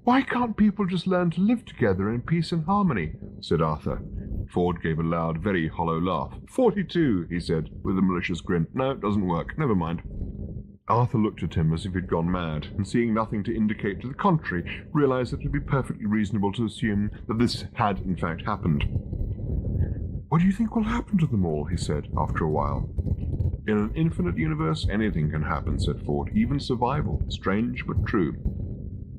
"Why can't people just learn to live together in peace and harmony?" said Arthur. Ford gave a loud, very hollow laugh. 42, he said, with a malicious grin. "No, it doesn't work. Never mind." Arthur looked at him as if he'd gone mad, and seeing nothing to indicate to the contrary, realized that it would be perfectly reasonable to assume that this had in fact happened. "What do you think will happen to them all?" he said, after a while. "In an infinite universe, anything can happen," said Ford, "even survival. Strange, but true."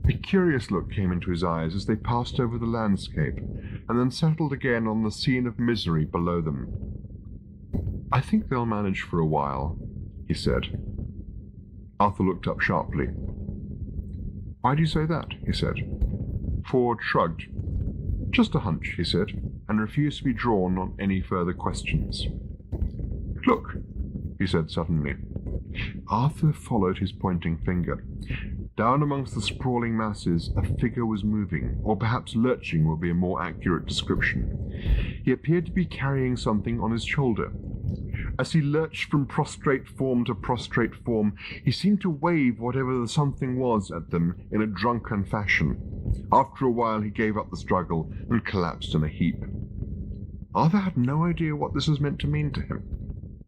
A curious look came into his eyes as they passed over the landscape, and then settled again on the scene of misery below them. "I think they'll manage for a while," he said. Arthur looked up sharply. "Why do you say that?" he said. Ford shrugged. "Just a hunch," he said, and refused to be drawn on any further questions. "Look," he said suddenly. Arthur followed his pointing finger. Down amongst the sprawling masses, a figure was moving, or perhaps lurching would be a more accurate description. He appeared to be carrying something on his shoulder. As he lurched from prostrate form to prostrate form, he seemed to wave whatever the something was at them in a drunken fashion. After a while he gave up the struggle and collapsed in a heap. Arthur had no idea what this was meant to mean to him.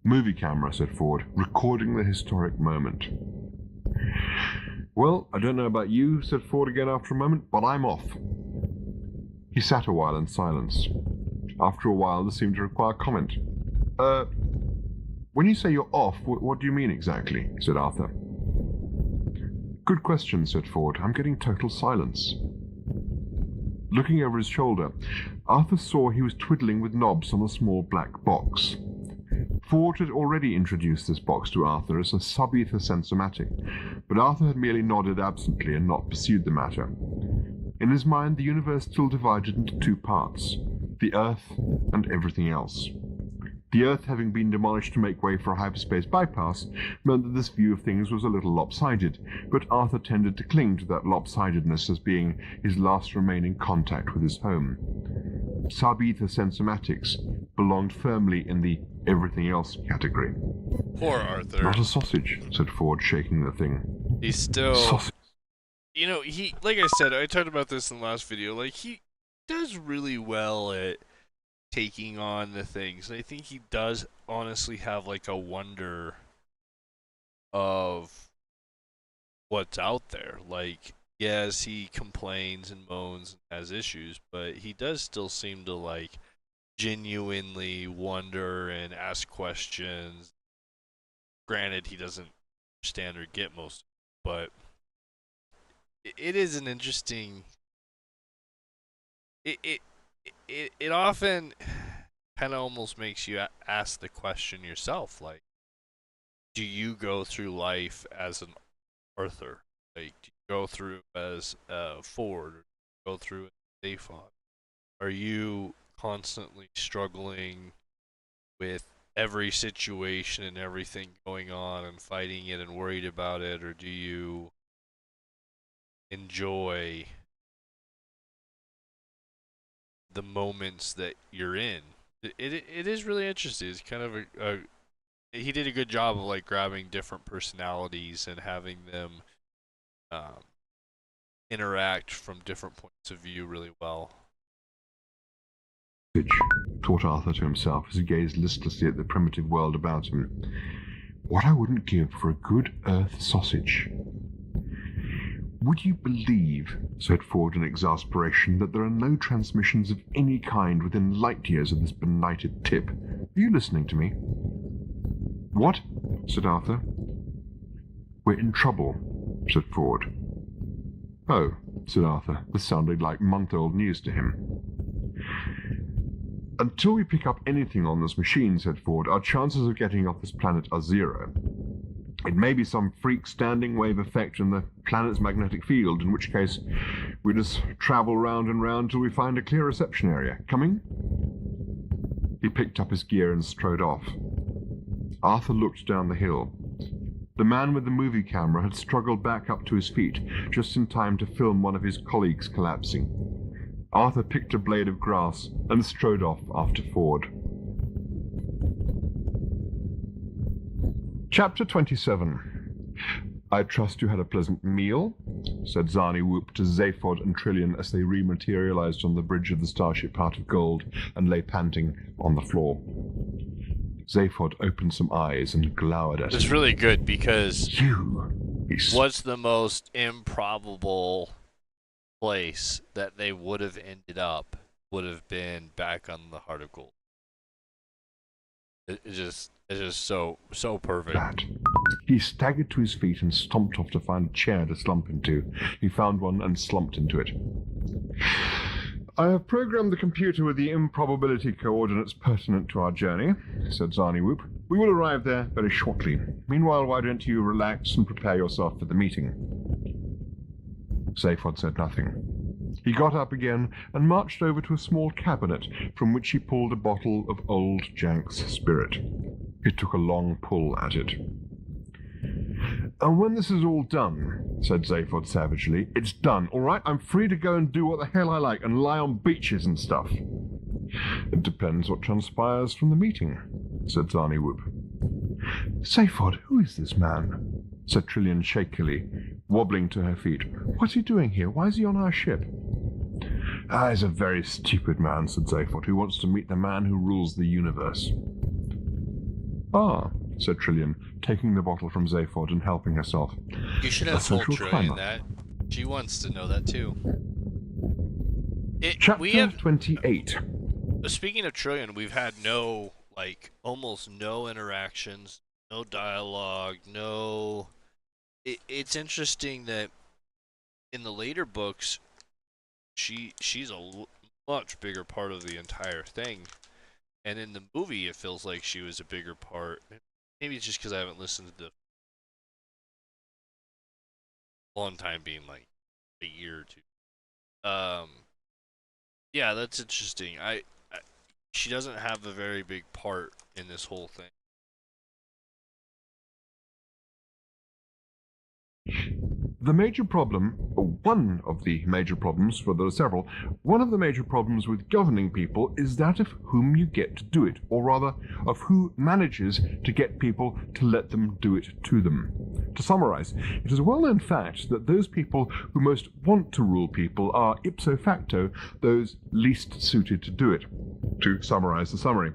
"Movie camera," said Ford, recording the historic moment. "Well, I don't know about you," said Ford again after a moment, "but I'm off." He sat a while in silence. After a while, this seemed to require comment. When you say you're off, what do you mean exactly?" said Arthur. "Good question," said Ford. "I'm getting total silence." Looking over his shoulder, Arthur saw he was twiddling with knobs on a small black box. Ford had already introduced this box to Arthur as a sub-ether sensomatic, but Arthur had merely nodded absently and not pursued the matter. In his mind, the universe still divided into two parts, the Earth and everything else. The Earth, having been demolished to make way for a hyperspace bypass, meant that this view of things was a little lopsided, but Arthur tended to cling to that lopsidedness as being his last remaining contact with his home. Sub-ether sensomatics belonged firmly in the everything else category. Poor Arthur. "Not a sausage," said Ford, shaking the thing. He's still... Sausage. You know, he, like I said, I talked about this in the last video, like, he does really well at taking on the things. I think he does honestly have, like, a wonder of what's out there. Like, yes, he complains and moans and has issues, but he does still seem to, like, genuinely wonder and ask questions. Granted, he doesn't understand or get most of it, but it is an interesting... It often kind of almost makes you ask the question yourself, like, do you go through life as an Arthur? Like, do you go through as a Ford? Or do you go through as a Zaphod? Are you constantly struggling with every situation and everything going on and fighting it and worried about it, or do you enjoy the moments that you're in? It is really interesting. It's kind of he did a good job of, like, grabbing different personalities and having them interact from different points of view really well. Thought Arthur to himself as he gazed listlessly at the primitive world about him. What I wouldn't give for a good Earth sausage. Would you believe, said Ford in exasperation, that there are no transmissions of any kind within light years of this benighted tip? Are you listening to me? What? Said Arthur. We're in trouble, said Ford. Oh, said Arthur. This sounded like month-old news to him. Until we pick up anything on this machine, said Ford, our chances of getting off this planet are zero. It may be some freak standing wave effect in the planet's magnetic field, in which case we just travel round and round till we find a clear reception area. Coming? He picked up his gear and strode off. Arthur looked down the hill. The man with the movie camera had struggled back up to his feet, just in time to film one of his colleagues collapsing. Arthur picked a blade of grass and strode off after Ford. Chapter 27. I trust you had a pleasant meal, said Zani Whoop to Zaphod and Trillian as they rematerialized on the bridge of the starship Heart of Gold and lay panting on the floor. Zaphod opened some eyes and glowered at him. It's really good because You, what's the most improbable place that they would have ended up would have been back on the Heart of Gold. It's just so perfect. That. He staggered to his feet and stomped off to find a chair to slump into. He found one and slumped into it. I have programmed the computer with the improbability coordinates pertinent to our journey, said Zani Whoop. We will arrive there very shortly. Meanwhile, why don't you relax and prepare yourself for the meeting? Zaphod said nothing. He got up again and marched over to a small cabinet from which he pulled a bottle of Old Jank's spirit. He took a long pull at it. And when this is all done, said Zaphod savagely, it's done, all right? I'm free to go and do what the hell I like and lie on beaches and stuff. It depends what transpires from the meeting, said Zani Whoop. Zaphod, who is this man? Said Trillian shakily, wobbling to her feet. What's he doing here? Why is he on our ship? He's a very stupid man, said Zaphod, who wants to meet the man who rules the universe. Ah, said Trillian, taking the bottle from Zaphod and helping herself. You should have told Trillian that. She wants to know that too. Chapter 28. Speaking of Trillian, we've had almost no interactions, no dialogue, no... It's interesting that in the later books, she's a much bigger part of the entire thing. And in the movie, it feels like she was a bigger part. Maybe it's just because I haven't listened to the long time, being like a year or two. Yeah, that's interesting. She doesn't have a very big part in this whole thing. The major problem, or one of the major problems, for there are several, one of the major problems with governing people is that of whom you get to do it, or rather, of who manages to get people to let them do it to them. To summarize, it is a well-known fact that those people who most want to rule people are ipso facto those least suited to do it. To summarize the summary.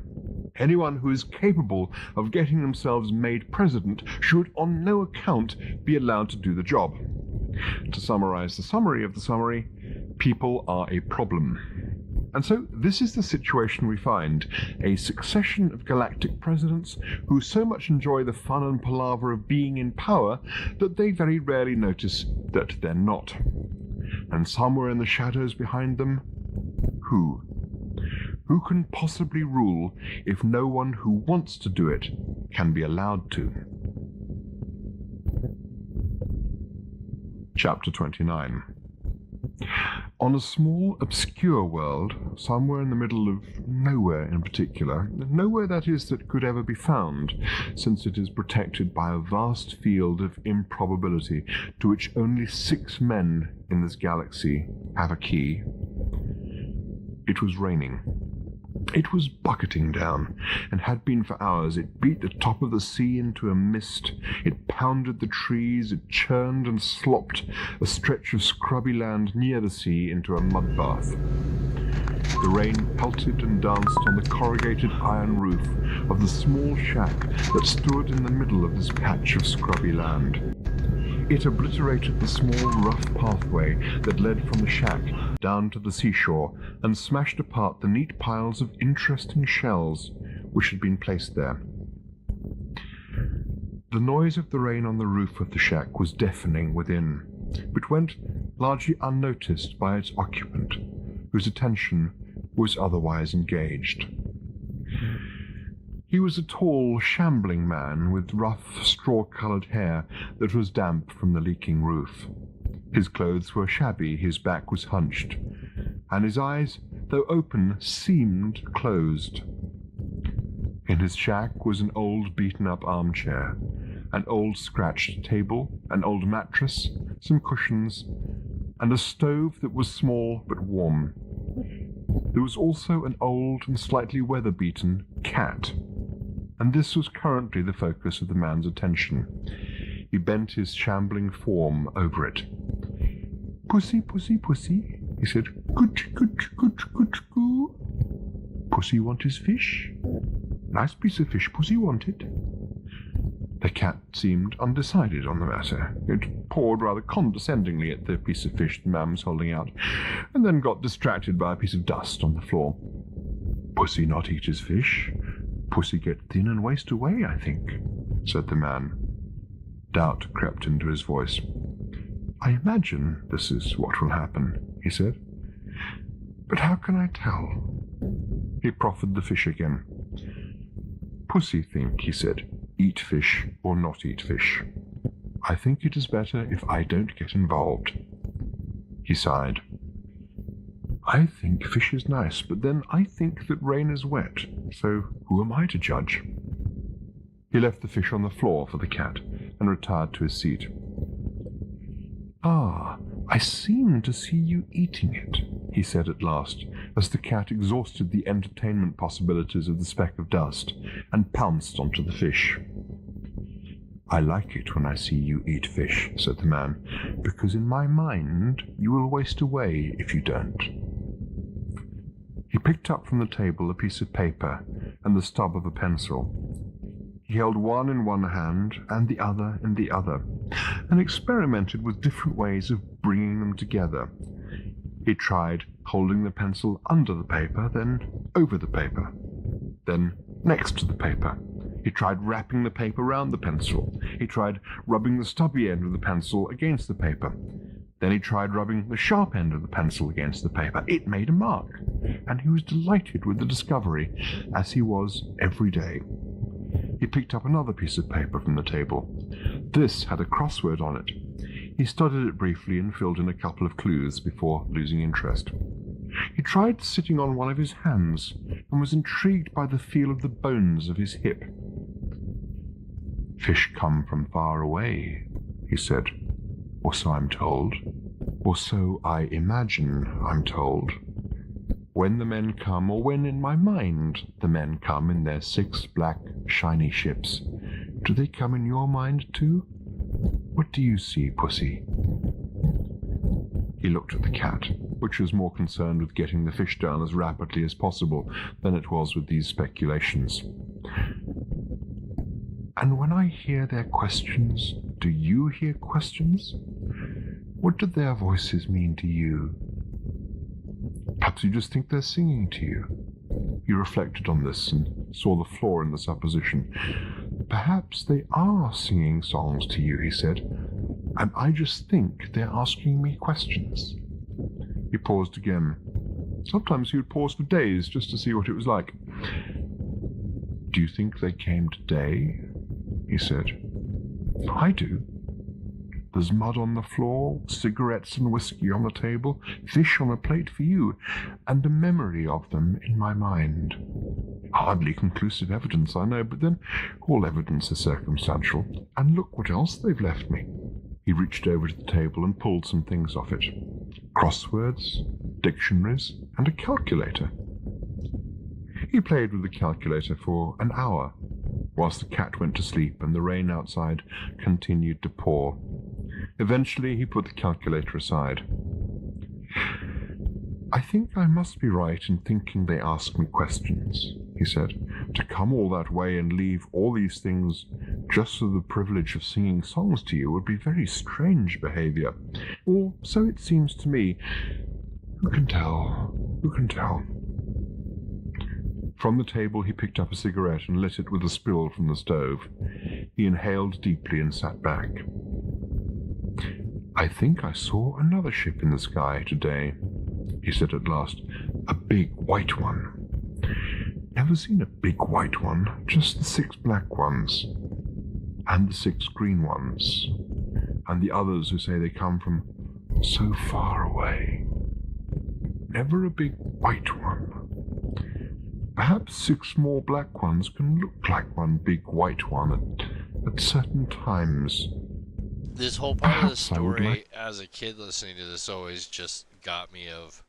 Anyone who is capable of getting themselves made president should on no account be allowed to do the job. To summarize the summary of the summary, people are a problem. And so this is the situation we find, a succession of galactic presidents who so much enjoy the fun and palaver of being in power that they very rarely notice that they're not. And somewhere in the shadows behind them, who? Who can possibly rule if no one who wants to do it can be allowed to? Chapter 29. On a small, obscure world, somewhere in the middle of nowhere in particular, nowhere that is that could ever be found, since it is protected by a vast field of improbability to which only 6 men in this galaxy have a key. It was raining. It was bucketing down, and had been for hours. It beat the top of the sea into a mist. It pounded the trees. It churned and slopped a stretch of scrubby land near the sea into a mud bath. The rain pelted and danced on the corrugated iron roof of the small shack that stood in the middle of this patch of scrubby land. It obliterated the small, rough pathway that led from the shack down to the seashore and smashed apart the neat piles of interesting shells which had been placed there. The noise of the rain on the roof of the shack was deafening within, but went largely unnoticed by its occupant, whose attention was otherwise engaged. He was a tall, shambling man with rough, straw-coloured hair that was damp from the leaking roof. His clothes were shabby, his back was hunched, and his eyes, though open, seemed closed. In his shack was an old beaten-up armchair, an old scratched table, an old mattress, some cushions, and a stove that was small but warm. There was also an old and slightly weather-beaten cat, and this was currently the focus of the man's attention. He bent his shambling form over it. "Pussy, pussy, pussy," he said. "Good, good, good, good, good. Pussy want his fish? Nice piece of fish pussy wanted." The cat seemed undecided on the matter. It pawed rather condescendingly at the piece of fish the man was holding out, and then got distracted by a piece of dust on the floor. "Pussy not eat his fish. Pussy get thin and waste away, I think," said the man. Doubt crept into his voice. "I imagine this is what will happen," he said. "But how can I tell?" He proffered the fish again. "Pussy think," he said, "eat fish or not eat fish. I think it is better if I don't get involved." He sighed. "I think fish is nice, but then I think that rain is wet, so who am I to judge?" He left the fish on the floor for the cat and retired to his seat. "Ah, I seem to see you eating it," he said at last, as the cat exhausted the entertainment possibilities of the speck of dust and pounced onto the fish. "I like it when I see you eat fish," said the man, "because in my mind you will waste away if you don't." He picked up from the table a piece of paper and the stub of a pencil. He held one in one hand and the other in the other, and experimented with different ways of bringing them together. He tried holding the pencil under the paper, then over the paper, then next to the paper. He tried wrapping the paper round the pencil. He tried rubbing the stubby end of the pencil against the paper. Then he tried rubbing the sharp end of the pencil against the paper. It made a mark, and he was delighted with the discovery, as he was every day. He picked up another piece of paper from the table. This had a crossword on it. He studied it briefly and filled in a couple of clues before losing interest. He tried sitting on one of his hands and was intrigued by the feel of the bones of his hip. "Fish come from far away," he said, "or so I'm told, or so I imagine I'm told. When the men come, or when in my mind the men come in their 6 black, shiny ships, do they come in your mind too? What do you see, pussy?" He looked at the cat, which was more concerned with getting the fish down as rapidly as possible than it was with these speculations. "And when I hear their questions, do you hear questions? What do their voices mean to you? Perhaps you just think they're singing to you." He reflected on this and saw the flaw in the supposition. "Perhaps they are singing songs to you," he said, "and I just think they're asking me questions." He paused again. Sometimes he would pause for days just to see what it was like. "Do you think they came today?" he said. "I do. There's mud on the floor, cigarettes and whiskey on the table, fish on a plate for you, and a memory of them in my mind. Hardly conclusive evidence, I know, but then all evidence is circumstantial. And look what else they've left me." He reached over to the table and pulled some things off it. Crosswords, dictionaries, and a calculator. He played with the calculator for an hour, whilst the cat went to sleep and the rain outside continued to pour. Eventually he put the calculator aside. "I think I must be right in thinking they ask me questions," he said. "To come all that way and leave all these things just for the privilege of singing songs to you would be very strange behavior. Or so it seems to me. Who can tell? Who can tell?" From the table he picked up a cigarette and lit it with a spill from the stove. He inhaled deeply and sat back. "I think I saw another ship in the sky today," he said at last. "A big white one. Never seen a big white one, just the 6 black ones, and the 6 green ones, and the others who say they come from so far away. Never a big white one. Perhaps 6 more black ones can look like one big white one at certain times." This whole part of the Perhaps I would story, like- as a kid listening to this, always just got me of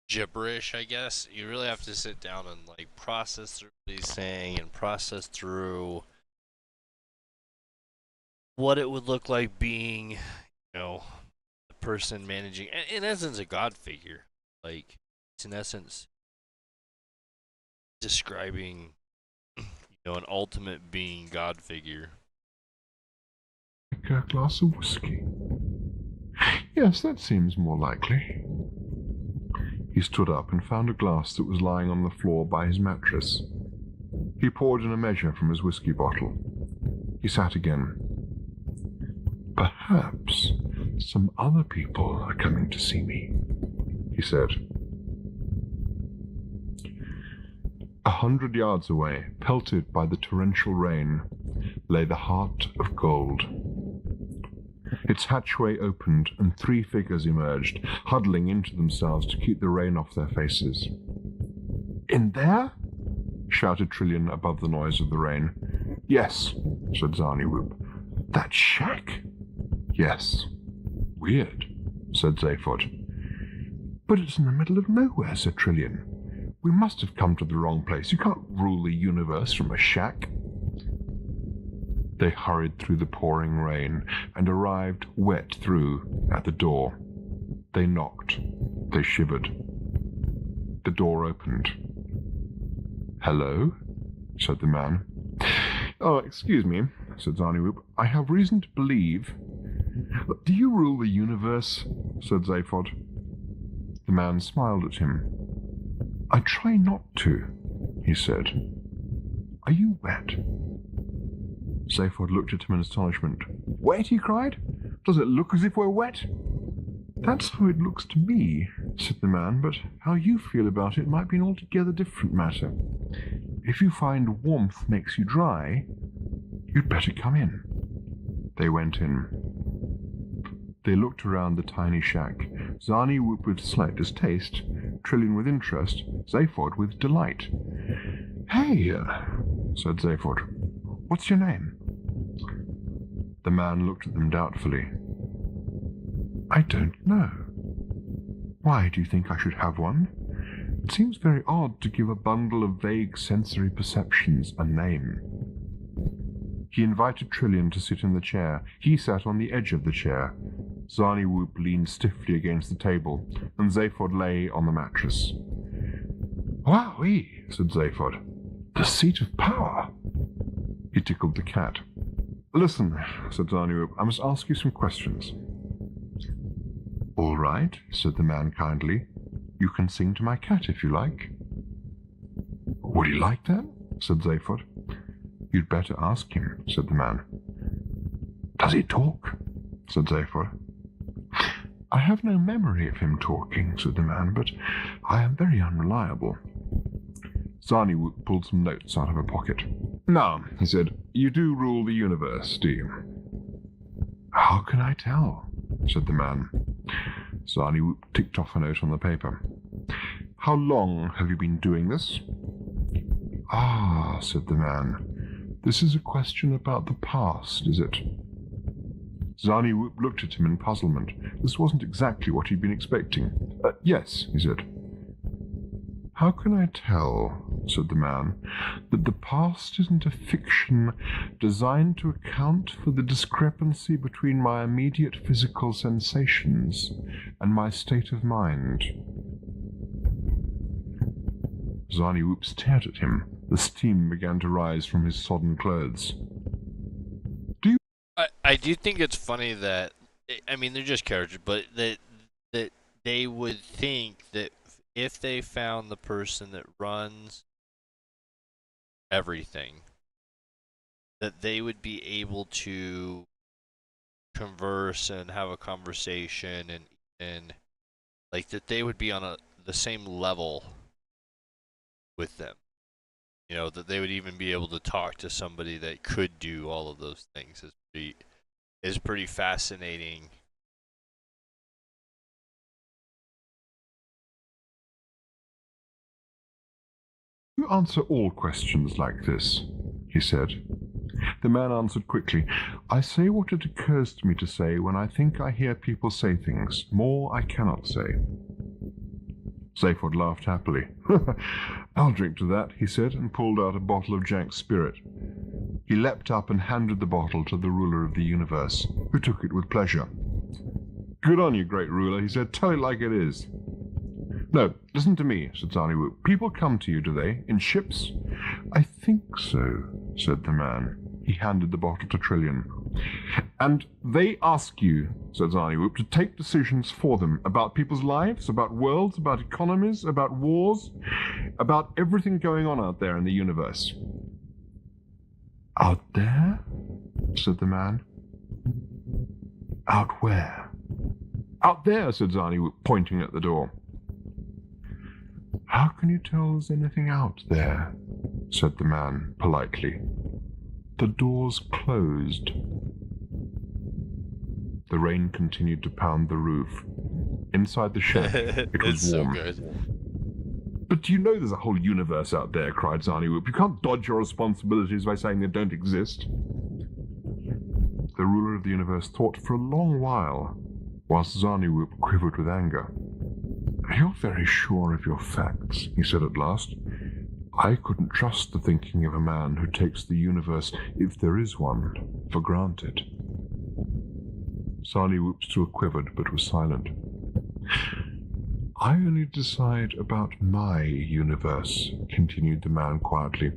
gibberish, I guess. You really have to sit down and like process through what he's saying and process through what it would look like being, the person managing, in essence, a god figure. Like, it's in essence describing, an ultimate being god figure. Like a glass of whiskey. Yes, that seems more likely. He stood up and found a glass that was lying on the floor by his mattress. He poured in a measure from his whiskey bottle. He sat again. "Perhaps some other people are coming to see me," he said. 100 yards away, pelted by the torrential rain, lay the Heart of Gold. Its hatchway opened, and 3 figures emerged, huddling into themselves to keep the rain off their faces. "In there?" shouted Trillian above the noise of the rain. "Yes," said Zarniwoop. "That shack?" "Yes." "Weird," said Zaphod. "But it's in the middle of nowhere," said Trillian. "We must have come to the wrong place. You can't rule the universe from a shack." They hurried through the pouring rain and arrived wet through at the door. They knocked. They shivered. The door opened. "Hello?" said the man. "Oh, excuse me," said Zarniwoop. "I have reason to believe—" "Do you rule the universe?" said Zaphod. The man smiled at him. "I try not to," he said. "Are you wet?" Zaphod looked at him in astonishment. "Wet?" he cried. "Does it look as if we're wet?" "That's how it looks to me," said the man, "but how you feel about it might be an altogether different matter. If you find warmth makes you dry, you'd better come in." They went in. They looked around the tiny shack, Zarniwoop with slight distaste, Trillian with interest, Zaphod with delight. "Hey," said Zaphod. "What's your name?" The man looked at them doubtfully. "I don't know." "Why, do you think I should have one? It seems very odd to give a bundle of vague sensory perceptions a name." He invited Trillian to sit in the chair. He sat on the edge of the chair. Zarniwoop leaned stiffly against the table, and Zaphod lay on the mattress. "Wowee," said Zaphod. "The seat of power." He tickled the cat. "Listen," said Zarniwoop, "I must ask you some questions." "All right," said the man kindly. "You can sing to my cat if you like." "Would he like that?" said Zaphod. "You'd better ask him," said the man. "Does he talk?" said Zaphod. "I have no memory of him talking," said the man, "but I am very unreliable." Zarniwoop pulled some notes out of a pocket. "Now," he said, "you do rule the universe, do you?" "How can I tell?" said the man. Zarniwoop ticked off a note on the paper. "How long have you been doing this?" "Ah," said the man. "This is a question about the past, is it?" Zarniwoop looked at him in puzzlement. This wasn't exactly what he'd been expecting. "Yes," he said. "How can I tell," said the man, "that the past isn't a fiction designed to account for the discrepancy between my immediate physical sensations and my state of mind?" Zarniwoop stared at him. The steam began to rise from his sodden clothes. I do think it's funny that, I mean, they're just characters, but that they would think that if they found the person that runs everything, that they would be able to converse and have a conversation, and like that they would be on the same level with them. You know, that they would even be able to talk to somebody that could do all of those things is pretty fascinating. You answer all questions like this, he said. The man answered quickly. I say what it occurs to me to say when I think I hear people say things. More I cannot say. Zaphod laughed happily. I'll drink to that, he said, and pulled out a bottle of Jank's spirit. He leapt up and handed the bottle to the ruler of the universe, who took it with pleasure. Good on you, great ruler, he said. Tell it like it is. No, listen to me, said Zarniwoop. People come to you, do they? In ships? I think so, said the man. He handed the bottle to Trillian. And they ask you, said Zarniwoop, to take decisions for them about people's lives, about worlds, about economies, about wars, about everything going on out there in the universe. Out there? Said the man. Out where? Out there, said Zarniwoop, pointing at the door. How can you tell there's anything out there? Said the man, politely. The door's closed. The rain continued to pound the roof. Inside the shed, it was warm. So good. But you know there's a whole universe out there, cried Zarniwoop. You can't dodge your responsibilities by saying they don't exist. The ruler of the universe thought for a long while, whilst Zarniwoop quivered with anger. You're very sure of your facts, he said at last. I couldn't trust the thinking of a man who takes the universe, if there is one, for granted. Zarniwoop still quivered, but was silent. I only decide about my universe, continued the man quietly.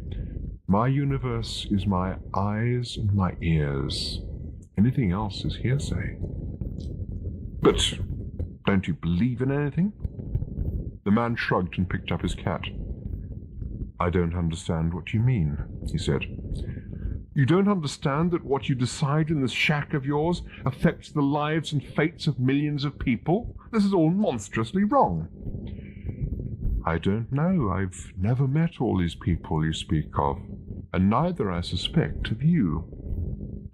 My universe is my eyes and my ears. Anything else is hearsay. But don't you believe in anything? The man shrugged and picked up his cat. I don't understand what you mean, he said. You don't understand that what you decide in this shack of yours affects the lives and fates of millions of people? This is all monstrously wrong. I don't know. I've never met all these people you speak of, and neither, I suspect, have you.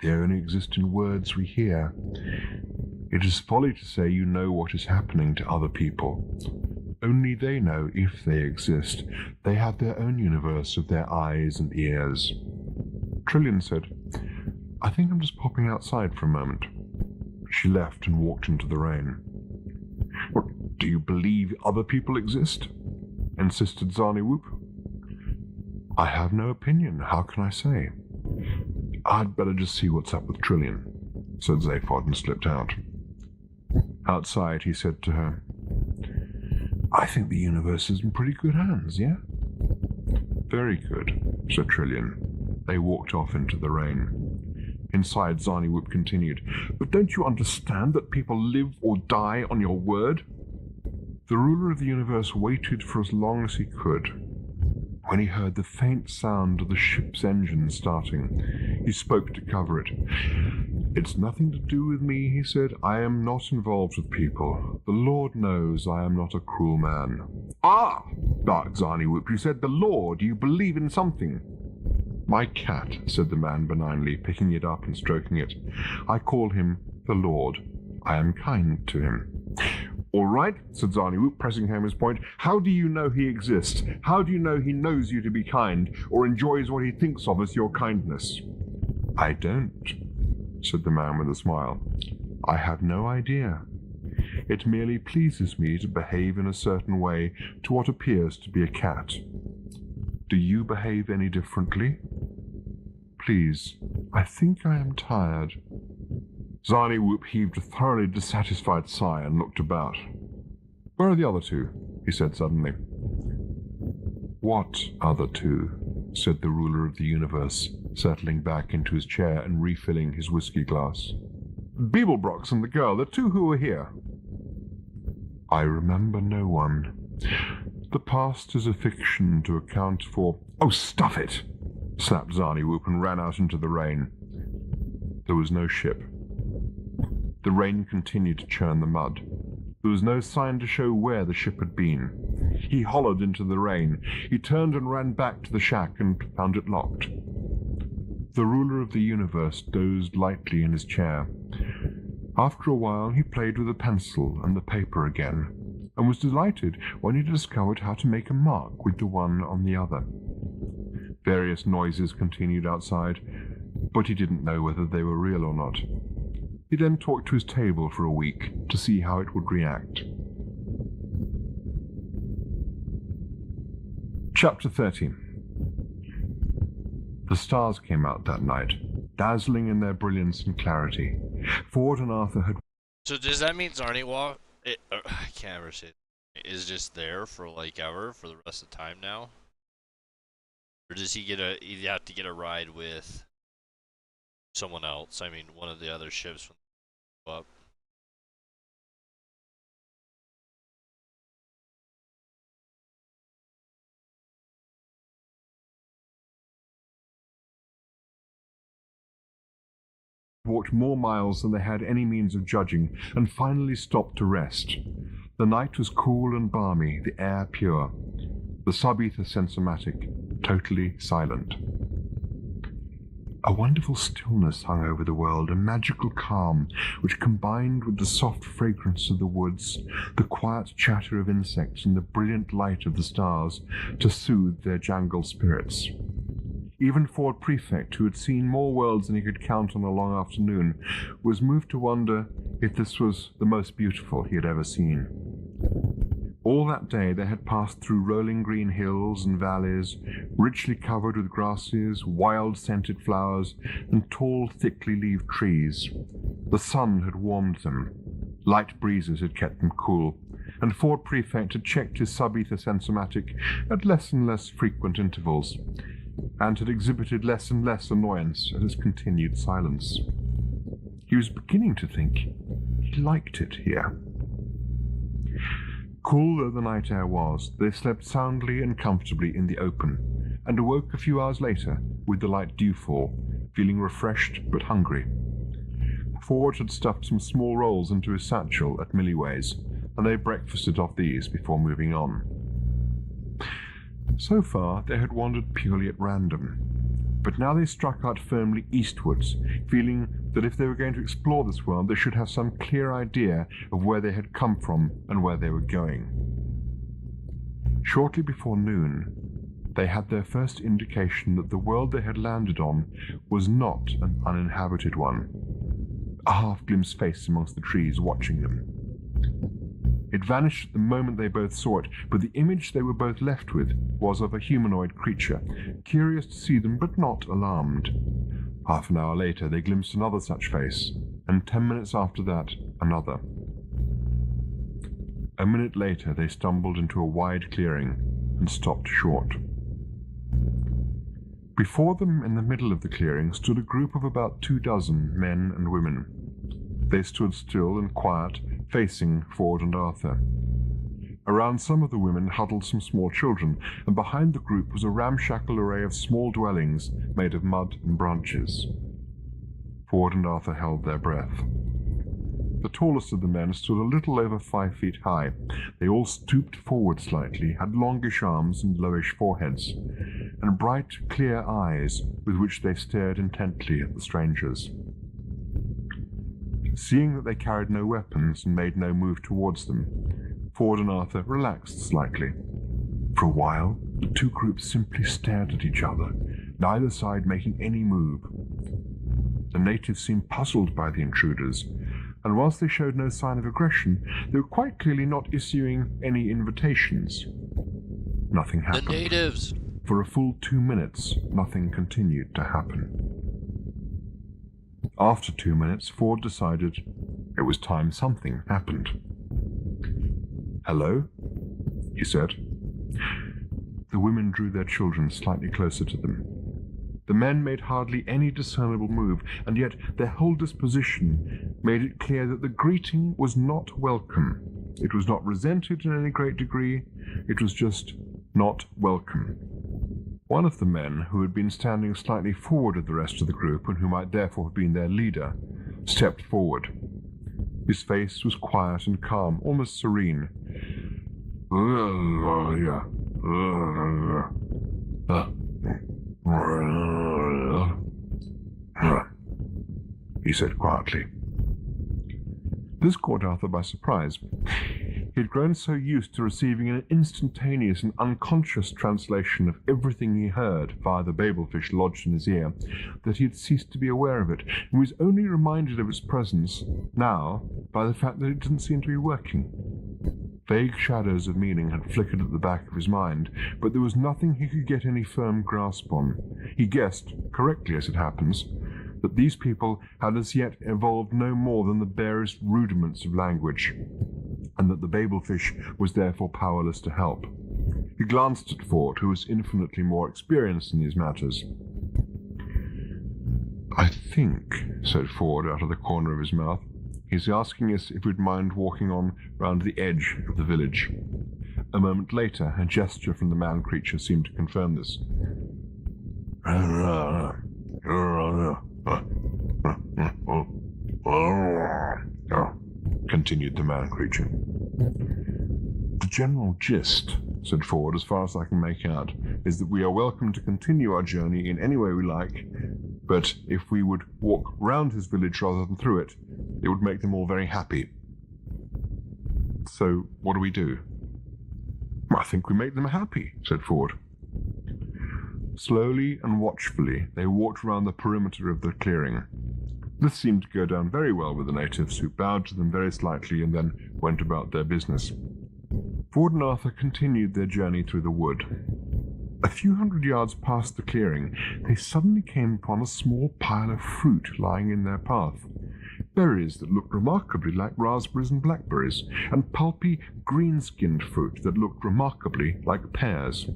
They only exist in words we hear. It is folly to say you know what is happening to other people. Only they know if they exist. They have their own universe of their eyes and ears. Trillian said, I think I'm just popping outside for a moment. She left and walked into the rain. What, do you believe other people exist? Insisted Zarniwoop. I have no opinion. How can I say? I'd better just see what's up with Trillian, said Zaphod and slipped out. Outside, he said to her, I think the universe is in pretty good hands, yeah? Very good, said Trillian. They walked off into the rain. Inside, Zarniwoop continued, But don't you understand that people live or die on your word? The ruler of the universe waited for as long as he could. When he heard the faint sound of the ship's engine starting, he spoke to cover it. It's nothing to do with me, he said. I am not involved with people. The Lord knows I am not a cruel man. Ah, barked Zarniwoop, you said the Lord. You believe in something. My cat, said the man benignly, picking it up and stroking it. I call him the Lord. I am kind to him. All right, said Zarniwoop, pressing home his point. How do you know he exists? How do you know he knows you to be kind, or enjoys what he thinks of as your kindness? I don't, said the man with a smile. I have no idea. It merely pleases me to behave in a certain way to what appears to be a cat. Do you behave any differently? Please, I think I am tired. Zarniwoop heaved a thoroughly dissatisfied sigh and looked about. Where are the other two? He said suddenly. "What other two?" said the ruler of the universe, settling back into his chair and refilling his whiskey glass. "Beeblebrox and the girl, the two who were here." "I remember no one. The past is a fiction to account for—" "Oh, stuff it!" snapped Zarniwoop and ran out into the rain. There was no ship. The rain continued to churn the mud. There was no sign to show where the ship had been. He hollered into the rain. He turned and ran back to the shack and found it locked. The ruler of the universe dozed lightly in his chair. After a while he played with the pencil and the paper again, and was delighted when he discovered how to make a mark with the one on the other. Various noises continued outside, but he didn't know whether they were real or not. He then talked to his table for a week to see how it would react. Chapter 13. The stars came out that night, dazzling in their brilliance and clarity. Ford and Arthur had... So does that mean Zarniwoop, I can't ever say it, is just there for like ever, for the rest of the time now? Or does he have to get a ride with someone else? I mean, one of the other ships when they go up. walked more miles than they had any means of judging, and finally stopped to rest. The night was cool and balmy, the air pure, the sub-ether sensomatic totally silent. A wonderful stillness hung over the world, a magical calm, which combined with the soft fragrance of the woods, the quiet chatter of insects, and the brilliant light of the stars, to soothe their jangled spirits. Even Ford Prefect, who had seen more worlds than he could count on a long afternoon, was moved to wonder if this was the most beautiful he had ever seen. All that day they had passed through rolling green hills and valleys, richly covered with grasses, wild scented flowers, and tall, thickly leaved trees. The sun had warmed them. Light breezes had kept them cool, and Ford Prefect had checked his sub-ether sensomatic at less and less frequent intervals, and had exhibited less and less annoyance at his continued silence. He was beginning to think he liked it here. Cool though the night air was, they slept soundly and comfortably in the open, and awoke a few hours later with the light dewfall, feeling refreshed but hungry. Ford had stuffed some small rolls into his satchel at Milliway's, and they breakfasted off these before moving on. So far they had wandered purely at random, but now they struck out firmly eastwards, feeling that if they were going to explore this world, they should have some clear idea of where they had come from and where they were going. Shortly before noon, they had their first indication that the world they had landed on was not an uninhabited one. A half-glimpsed face amongst the trees watching them. It vanished at the moment they both saw it, but the image they were both left with was of a humanoid creature, curious to see them but not alarmed. Half an hour later they glimpsed another such face, and 10 minutes after that, another. A minute later they stumbled into a wide clearing and stopped short. Before them, in the middle of the clearing, stood a group of about 24 men and women. They stood still and quiet, facing Ford and Arthur. Around some of the women huddled some small children, and behind the group was a ramshackle array of small dwellings made of mud and branches. Ford and Arthur held their breath. The tallest of the men stood a little over 5 feet high. They all stooped forward slightly, had longish arms and lowish foreheads, and bright, clear eyes with which they stared intently at the strangers. Seeing that they carried no weapons and made no move towards them, Ford and Arthur relaxed slightly. For a while, the two groups simply stared at each other, neither side making any move. The natives seemed puzzled by the intruders, and whilst they showed no sign of aggression, they were quite clearly not issuing any invitations. Nothing happened. The natives! For a full 2 minutes, nothing continued to happen. After 2 minutes, Ford decided it was time something happened. "Hello?" he said. The women drew their children slightly closer to them. The men made hardly any discernible move, and yet their whole disposition made it clear that the greeting was not welcome. It was not resented in any great degree, it was just not welcome. One of the men, who had been standing slightly forward of the rest of the group, and who might therefore have been their leader, stepped forward. His face was quiet and calm, almost serene. He said quietly. This caught Arthur by surprise. He had grown so used to receiving an instantaneous and unconscious translation of everything he heard via the babelfish lodged in his ear that he had ceased to be aware of it, and was only reminded of its presence now by the fact that it didn't seem to be working. Vague shadows of meaning had flickered at the back of his mind, but there was nothing he could get any firm grasp on. He guessed, correctly as it happens, that these people had as yet evolved no more than the barest rudiments of language, and that the babelfish was therefore powerless to help. He glanced at Ford, who was infinitely more experienced in these matters. "I think," said Ford out of the corner of his mouth, "he's asking us if we'd mind walking on round the edge of the village." A moment later, a gesture from the man-creature seemed to confirm this. Continued the man-creature. "The general gist," said Ford, "as far as I can make out, is that we are welcome to continue our journey in any way we like, but if we would walk round his village rather than through it, it would make them all very happy. So, what do? "I think we make them happy," said Ford. Slowly and watchfully, they walked round the perimeter of the clearing. This seemed to go down very well with the natives, who bowed to them very slightly and then went about their business. Ford and Arthur continued their journey through the wood. A few hundred yards past the clearing, they suddenly came upon a small pile of fruit lying in their path. Berries that looked remarkably like raspberries and blackberries, and pulpy, green-skinned fruit that looked remarkably like pears.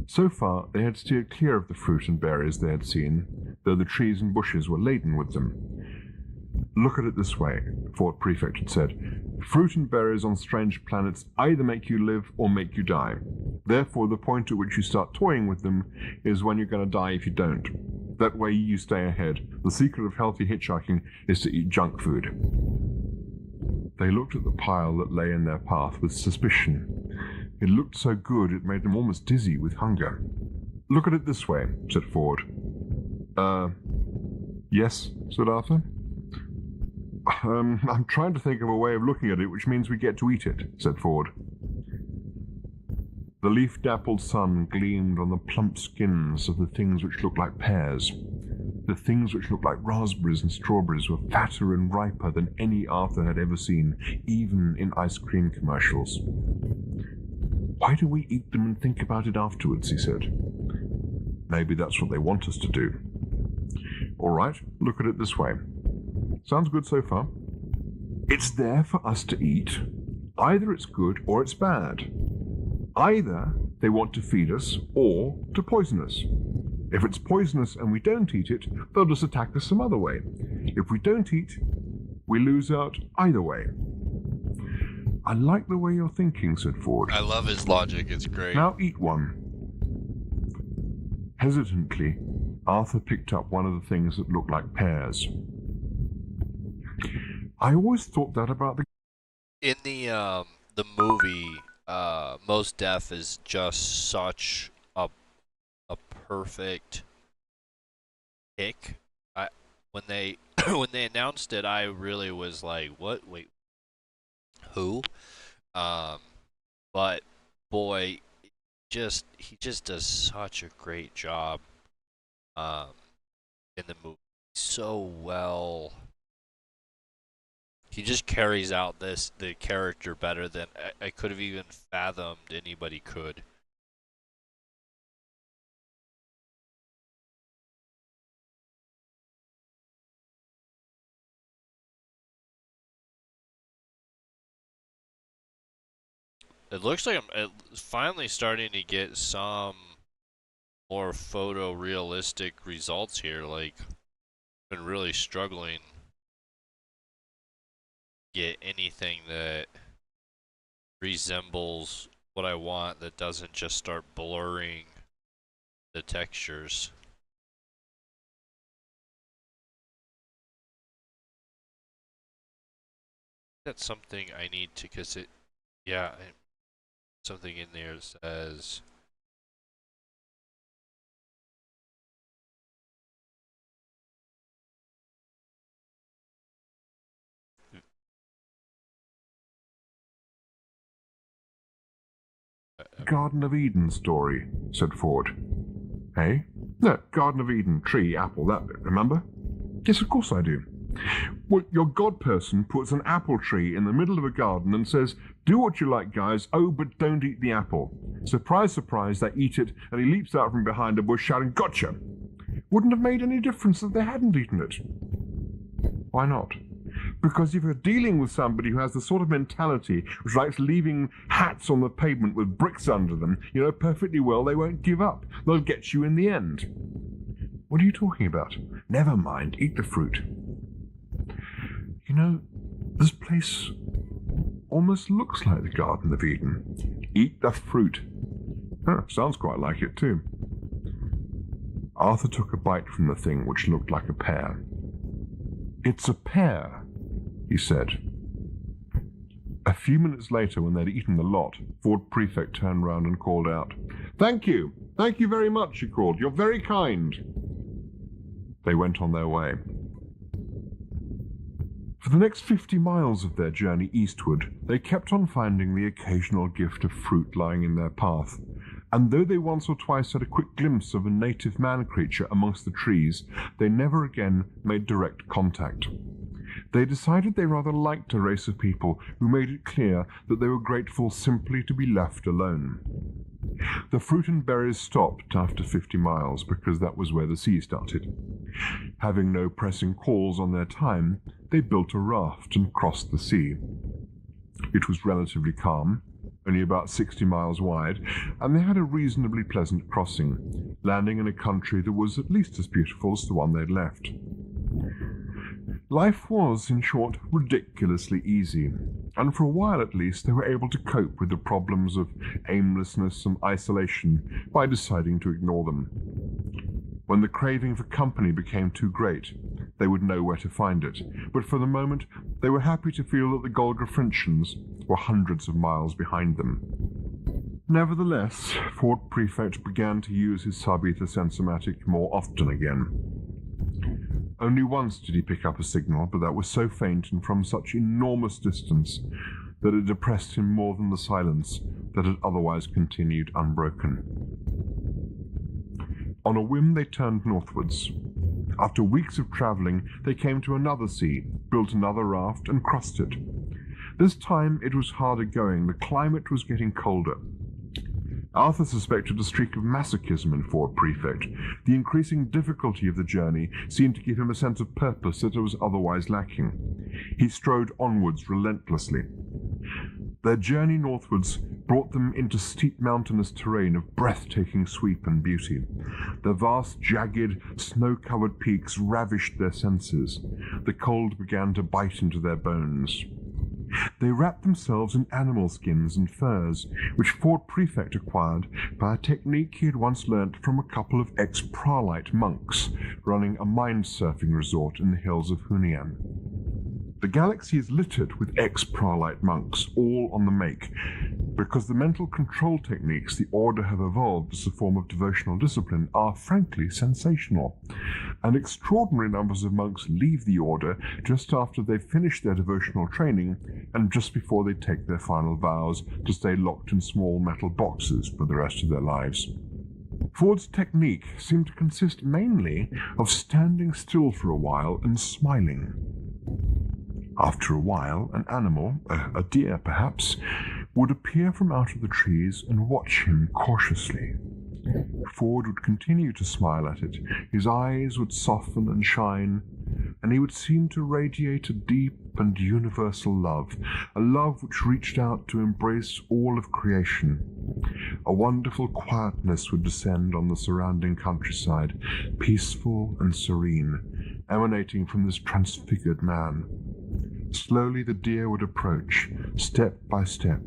So far, they had steered clear of the fruit and berries they had seen, though the trees and bushes were laden with them. "Look at it this way," Fort Prefect had said. "Fruit and berries on strange planets either make you live or make you die. Therefore, the point at which you start toying with them is when you're going to die if you don't. That way you stay ahead. The secret of healthy hitchhiking is to eat junk food." They looked at the pile that lay in their path with suspicion. It looked so good it made them almost dizzy with hunger. "Look at it this way," said Ford. Yes," said Arthur. I'm trying to think of a way of looking at it which means we get to eat it," said Ford. The leaf-dappled sun gleamed on the plump skins of the things which looked like pears. The things which looked like raspberries and strawberries were fatter and riper than any Arthur had ever seen, even in ice cream commercials. "Why do we eat them and think about it afterwards?" he said. "Maybe that's what they want us to do." "All right, look at it this way. Sounds good so far. It's there for us to eat. Either it's good or it's bad. Either they want to feed us or to poison us. If it's poisonous and we don't eat it, they'll just attack us some other way. If we don't eat, we lose out either way." "I like the way you're thinking," said Ford. I love his logic, it's great. "Now eat one." Hesitantly, Arthur picked up one of the things that looked like pears. "I always thought that about the..." In the movie, Mos Def is just such a perfect pick. When they when they announced it, I really was like, "What? Wait, who?" But boy, he just does such a great job in the movie. So well. He just carries out the character better than I could have even fathomed anybody could. It looks like I'm finally starting to get some more photorealistic results here. Like, I've been really struggling to get anything that resembles what I want that doesn't just start blurring the textures. That's something I need to, cause it, yeah, something in there says. Garden of Eden story, said Ford. Eh? No, Garden of Eden, tree, apple, that bit, remember? Yes, of course I do. Well, your god person puts an apple tree in the middle of a garden and says, "Do what you like, guys, oh, but don't eat the apple." Surprise, surprise, they eat it, and he leaps out from behind a bush shouting, "Gotcha!" Wouldn't have made any difference if they hadn't eaten it. Why not? Because if you're dealing with somebody who has the sort of mentality which likes leaving hats on the pavement with bricks under them, you know perfectly well they won't give up. They'll get you in the end. What are you talking about? Never mind, eat the fruit. You know, this place almost looks like the Garden of Eden. Eat the fruit. Huh, sounds quite like it too. Arthur took a bite from the thing which looked like a pear. "It's a pear," he said. A few minutes later, when they'd eaten the lot, Ford Prefect turned round and called out, "Thank you! Thank you very much," he called. "You're very kind." They went on their way. For the next 50 miles of their journey eastward, they kept on finding the occasional gift of fruit lying in their path, and though they once or twice had a quick glimpse of a native man-creature amongst the trees, they never again made direct contact. They decided they rather liked a race of people who made it clear that they were grateful simply to be left alone. The fruit and berries stopped after 50 miles because that was where the sea started. Having no pressing calls on their time, they built a raft and crossed the sea. It was relatively calm, only about 60 miles wide, and they had a reasonably pleasant crossing, landing in a country that was at least as beautiful as the one they'd left. Life was, in short, ridiculously easy, and for a while at least they were able to cope with the problems of aimlessness and isolation by deciding to ignore them. When the craving for company became too great, they would know where to find it, but for the moment they were happy to feel that the Golgafrintians were hundreds of miles behind them. Nevertheless, Ford Prefect began to use his sub-ether sensomatic more often again. Only once did he pick up a signal, but that was so faint and from such enormous distance that it depressed him more than the silence that had otherwise continued unbroken. On a whim they turned northwards. After weeks of travelling, they came to another sea, built another raft, and crossed it. This time it was harder going, the climate was getting colder. Arthur suspected a streak of masochism in Ford Prefect. The increasing difficulty of the journey seemed to give him a sense of purpose that was otherwise lacking. He strode onwards relentlessly. Their journey northwards brought them into steep mountainous terrain of breathtaking sweep and beauty. The vast, jagged, snow-covered peaks ravished their senses. The cold began to bite into their bones. They wrapped themselves in animal skins and furs, which Ford Prefect acquired by a technique he had once learnt from a couple of ex-Pralite monks running a mind-surfing resort in the hills of Hunayan. The galaxy is littered with ex-Pralite monks, all on the make, because the mental control techniques the Order have evolved as a form of devotional discipline are frankly sensational, and extraordinary numbers of monks leave the Order just after they've finished their devotional training and just before they take their final vows to stay locked in small metal boxes for the rest of their lives. Ford's technique seemed to consist mainly of standing still for a while and smiling. After a while, an animal, a deer perhaps, would appear from out of the trees and watch him cautiously. Ford would continue to smile at it. His eyes would soften and shine, and he would seem to radiate a deep and universal love, a love which reached out to embrace all of creation. A wonderful quietness would descend on the surrounding countryside, peaceful and serene, emanating from this transfigured man. Slowly the deer would approach, step by step,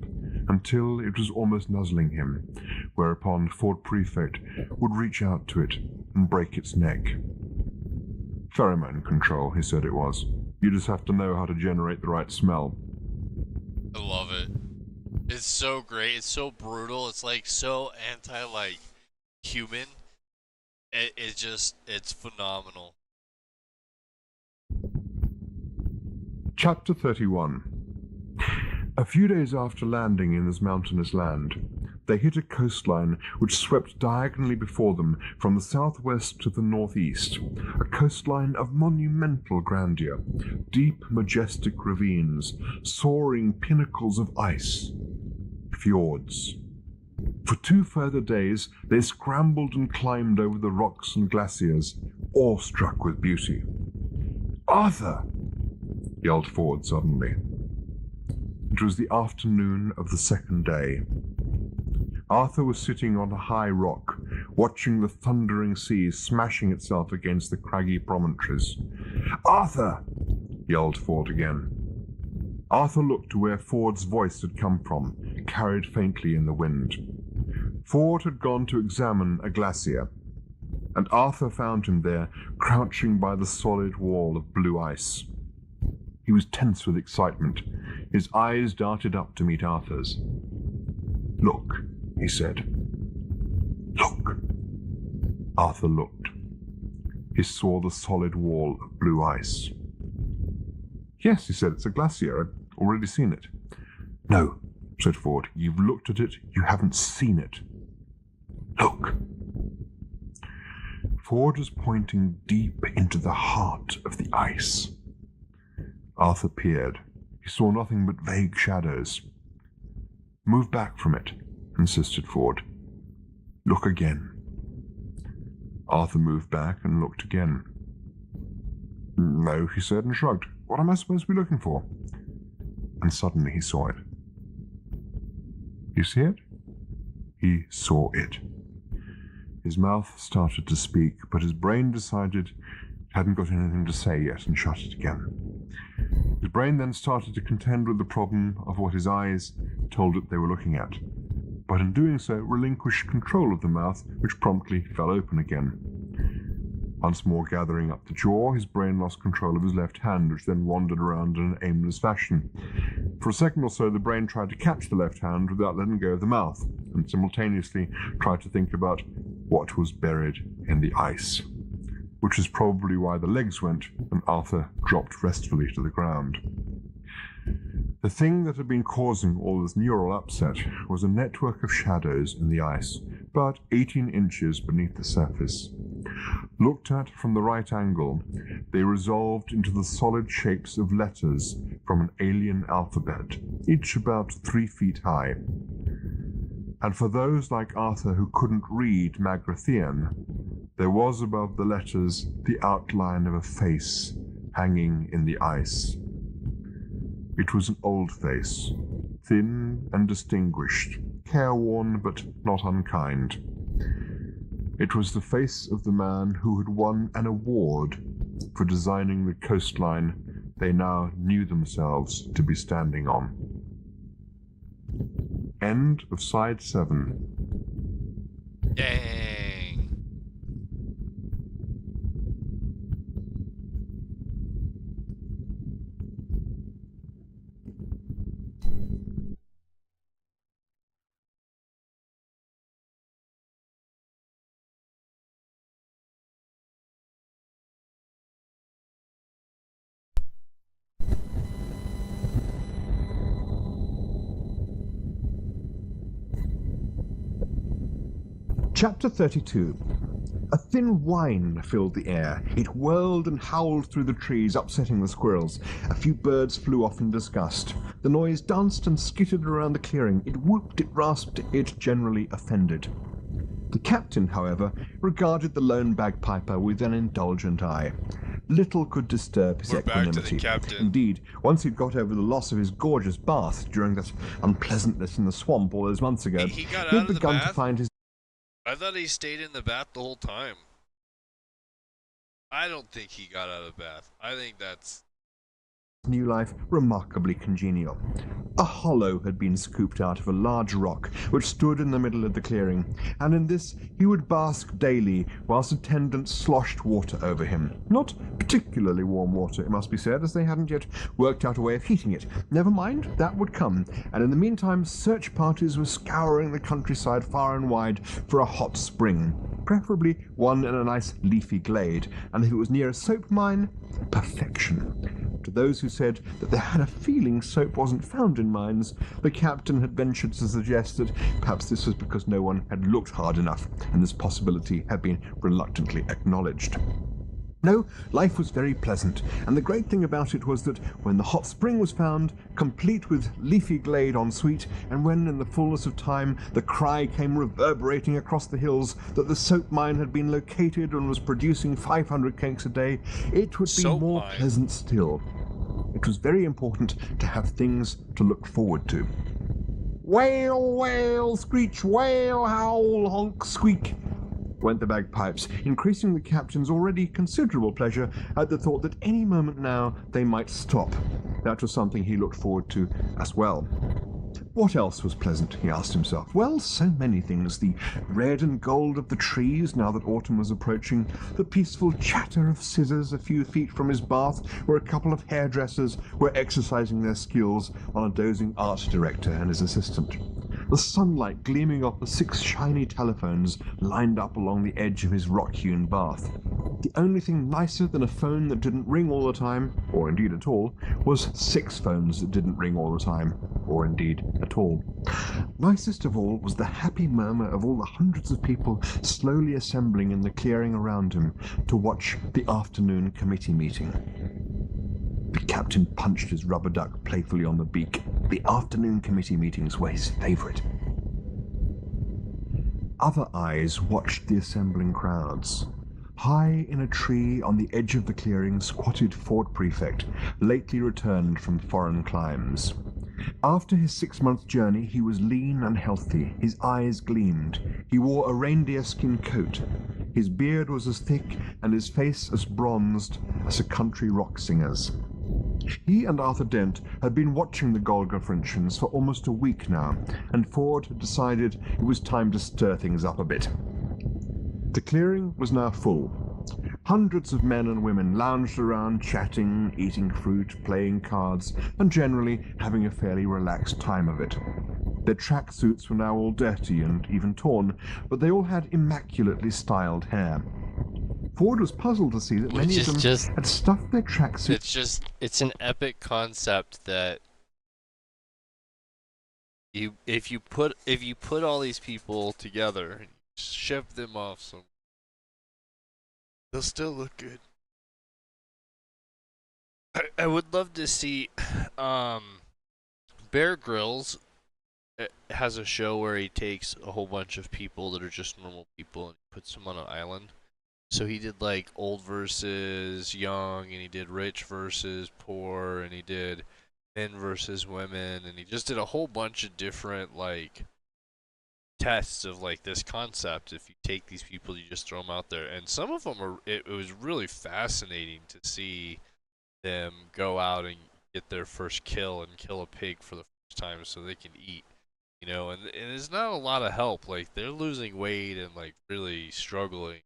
until it was almost nuzzling him, whereupon Ford Prefect would reach out to it and break its neck. Pheromone control, he said it was. You just have to know how to generate the right smell. I love it. It's so great. It's so brutal. It's like so human. It's phenomenal. Chapter 31. A few days after landing in this mountainous land, they hit a coastline which swept diagonally before them from the southwest to the northeast, a coastline of monumental grandeur, deep, majestic ravines, soaring pinnacles of ice, fjords. For 2 further days they scrambled and climbed over the rocks and glaciers, awestruck with beauty. "Arthur!" yelled Ford suddenly. It was the afternoon of the second day. Arthur was sitting on a high rock, watching the thundering sea smashing itself against the craggy promontories. "Arthur!" yelled Ford again. Arthur looked to where Ford's voice had come from, carried faintly in the wind. Ford had gone to examine a glacier, and Arthur found him there, crouching by the solid wall of blue ice. He was tense with excitement. His eyes darted up to meet Arthur's. "Look," he said. "Look." Arthur looked. He saw the solid wall of blue ice. "Yes," he said, "it's a glacier. I've already seen it." "No," said Ford. "You've looked at it. You haven't seen it. Look." Ford was pointing deep into the heart of the ice. Arthur peered. He saw nothing but vague shadows. "Move back from it," insisted Ford. "Look again." Arthur moved back and looked again. "No," he said, and shrugged. "What am I supposed to be looking for?" And suddenly he saw it. "You see it?" He saw it. His mouth started to speak, but his brain decided it hadn't got anything to say yet and shut it again. His brain then started to contend with the problem of what his eyes told it they were looking at, but in doing so relinquished control of the mouth, which promptly fell open again. Once more gathering up the jaw, his brain lost control of his left hand, which then wandered around in an aimless fashion. For a second or so, the brain tried to catch the left hand without letting go of the mouth, and simultaneously tried to think about what was buried in the ice, which is probably why the legs went and Arthur dropped restfully to the ground. The thing that had been causing all this neural upset was a network of shadows in the ice, about 18 inches beneath the surface. Looked at from the right angle, they resolved into the solid shapes of letters from an alien alphabet, each about 3 feet high. And for those like Arthur who couldn't read Magrathian, there was above the letters the outline of a face hanging in the ice. It was an old face, thin and distinguished, careworn but not unkind. It was the face of the man who had won an award for designing the coastline they now knew themselves to be standing on. End of Side 7. Dang. Chapter 32. A thin whine filled the air. It whirled and howled through the trees, upsetting the squirrels. A few birds flew off in disgust. The noise danced and skittered around the clearing. It whooped, it rasped, it generally offended. The captain, however, regarded the lone bagpiper with an indulgent eye. Little could disturb his We're back to the equanimity. captain. Indeed, once he'd got over the loss of his gorgeous bath during that unpleasantness in the swamp all those months ago, He got he out had of the begun to bath? find his I thought he stayed in the bath the whole time. I don't think he got out of the bath. I think that's... new life remarkably congenial. A hollow had been scooped out of a large rock which stood in the middle of the clearing, and in this he would bask daily whilst attendants sloshed water over him. Not particularly warm water, it must be said, as they hadn't yet worked out a way of heating it. Never mind, that would come, and in the meantime search parties were scouring the countryside far and wide for a hot spring, preferably one in a nice leafy glade, and if it was near a soap mine, perfection. To those who said that they had a feeling soap wasn't found in mines, the captain had ventured to suggest that perhaps this was because no one had looked hard enough, and this possibility had been reluctantly acknowledged. No, life was very pleasant, and the great thing about it was that when the hot spring was found, complete with leafy glade ensuite, and when in the fullness of time the cry came reverberating across the hills that the soap mine had been located and was producing 500 cakes a day, it would be Soap more mine? pleasant still. It was very important to have things to look forward to. Wail, wail, screech, wail, howl, honk, squeak, went the bagpipes, increasing the captain's already considerable pleasure at the thought that any moment now they might stop. That was something he looked forward to as well. What else was pleasant, he asked himself. Well, so many things. The red and gold of the trees, now that autumn was approaching, the peaceful chatter of scissors a few feet from his bath, where a couple of hairdressers were exercising their skills on a dozing art director and his assistant. The sunlight gleaming off the 6 shiny telephones lined up along the edge of his rock-hewn bath. The only thing nicer than a phone that didn't ring all the time, or indeed at all, was 6 phones that didn't ring all the time, or indeed at all. Nicest of all was the happy murmur of all the hundreds of people slowly assembling in the clearing around him to watch the afternoon committee meeting. The captain punched his rubber duck playfully on the beak. The afternoon committee meetings were his favourite. Other eyes watched the assembling crowds. High in a tree on the edge of the clearing squatted Ford Prefect, lately returned from foreign climes. After his 6-month journey he was lean and healthy, his eyes gleamed, he wore a reindeer-skin coat, his beard was as thick and his face as bronzed as a country rock singer's. He and Arthur Dent had been watching the Golgafrinchans for almost a week now, and Ford had decided it was time to stir things up a bit. The clearing was now full. Hundreds of men and women lounged around chatting, eating fruit, playing cards, and generally having a fairly relaxed time of it. Their tracksuits were now all dirty and even torn, but they all had immaculately styled hair. Ford was puzzled to see that many of them had stuffed their tracksuits. It's an epic concept that if you put all these people together and ship them off somewhere, they'll still look good. I would love to see Bear Grylls has a show where he takes a whole bunch of people that are just normal people and puts them on an island. So he did like old versus young, and he did rich versus poor, and he did men versus women, and he just did a whole bunch of different like tests of like this concept. If you take these people, you just throw them out there, and some of them are. It was really fascinating to see them go out and get their first kill and kill a pig for the first time, so they can eat. You know, and there's not a lot of help. Like they're losing weight and like really struggling.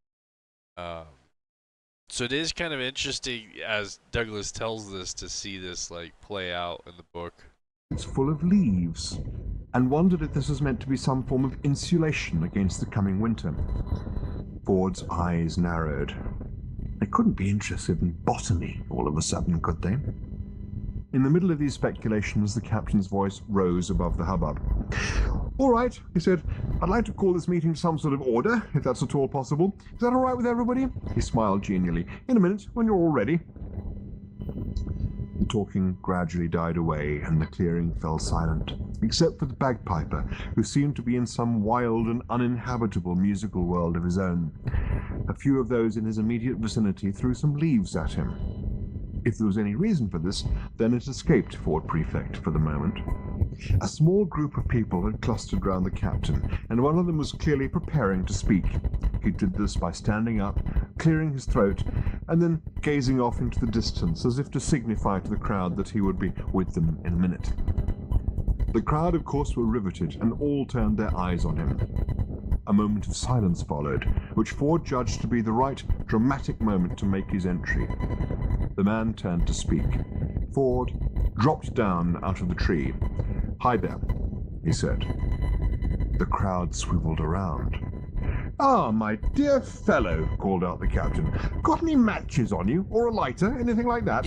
So it is kind of interesting, as Douglas tells this, to see this like play out in the book. It's full of leaves, and wondered if this was meant to be some form of insulation against the coming winter. Ford's eyes narrowed. They couldn't be interested in botany all of a sudden, could they? In the middle of these speculations, the captain's voice rose above the hubbub. "All right," he said. "I'd like to call this meeting to some sort of order, if that's at all possible. Is that all right with everybody?" He smiled genially. "In a minute, when you're all ready." The talking gradually died away, and the clearing fell silent. except for the bagpiper, who seemed to be in some wild and uninhabitable musical world of his own. A few of those in his immediate vicinity threw some leaves at him. If there was any reason for this, then it escaped Ford Prefect for the moment. A small group of people had clustered round the captain, and one of them was clearly preparing to speak. He did this by standing up, clearing his throat, and then gazing off into the distance as if to signify to the crowd that he would be with them in a minute. The crowd, of course, were riveted, and all turned their eyes on him. A moment of silence followed, which Ford judged to be the right dramatic moment to make his entry. The man turned to speak. Ford dropped down out of the tree. "Hi there," he said. The crowd swiveled around. "Ah, my dear fellow," called out the captain. "Got any matches on you, or a lighter, anything like that?"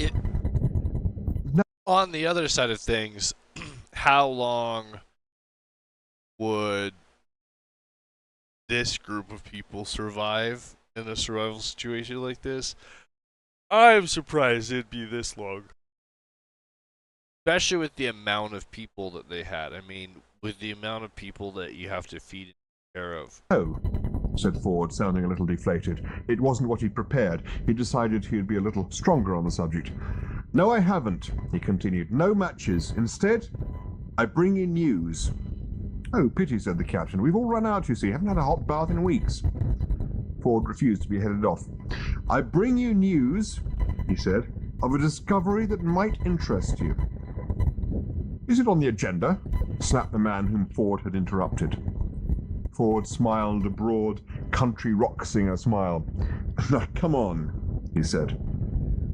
On the other side of things, how long would this group of people survive in a survival situation like this? I'm surprised it'd be this long. Especially with the amount of people that they had. I mean, with the amount of people that you have to feed and take care of. "Oh," said Ford, sounding a little deflated. It wasn't what he'd prepared. He decided he'd be a little stronger on the subject. "No, I haven't," he continued. "No matches. Instead, I bring you news." "Oh, pity," said the captain. "We've all run out, you see. Haven't had a hot bath in weeks." Ford refused to be headed off. "I bring you news," he said, "of a discovery that might interest you." "Is it on the agenda?" snapped the man whom Ford had interrupted. Ford smiled a broad, country rock singer smile. "Now, come on," he said.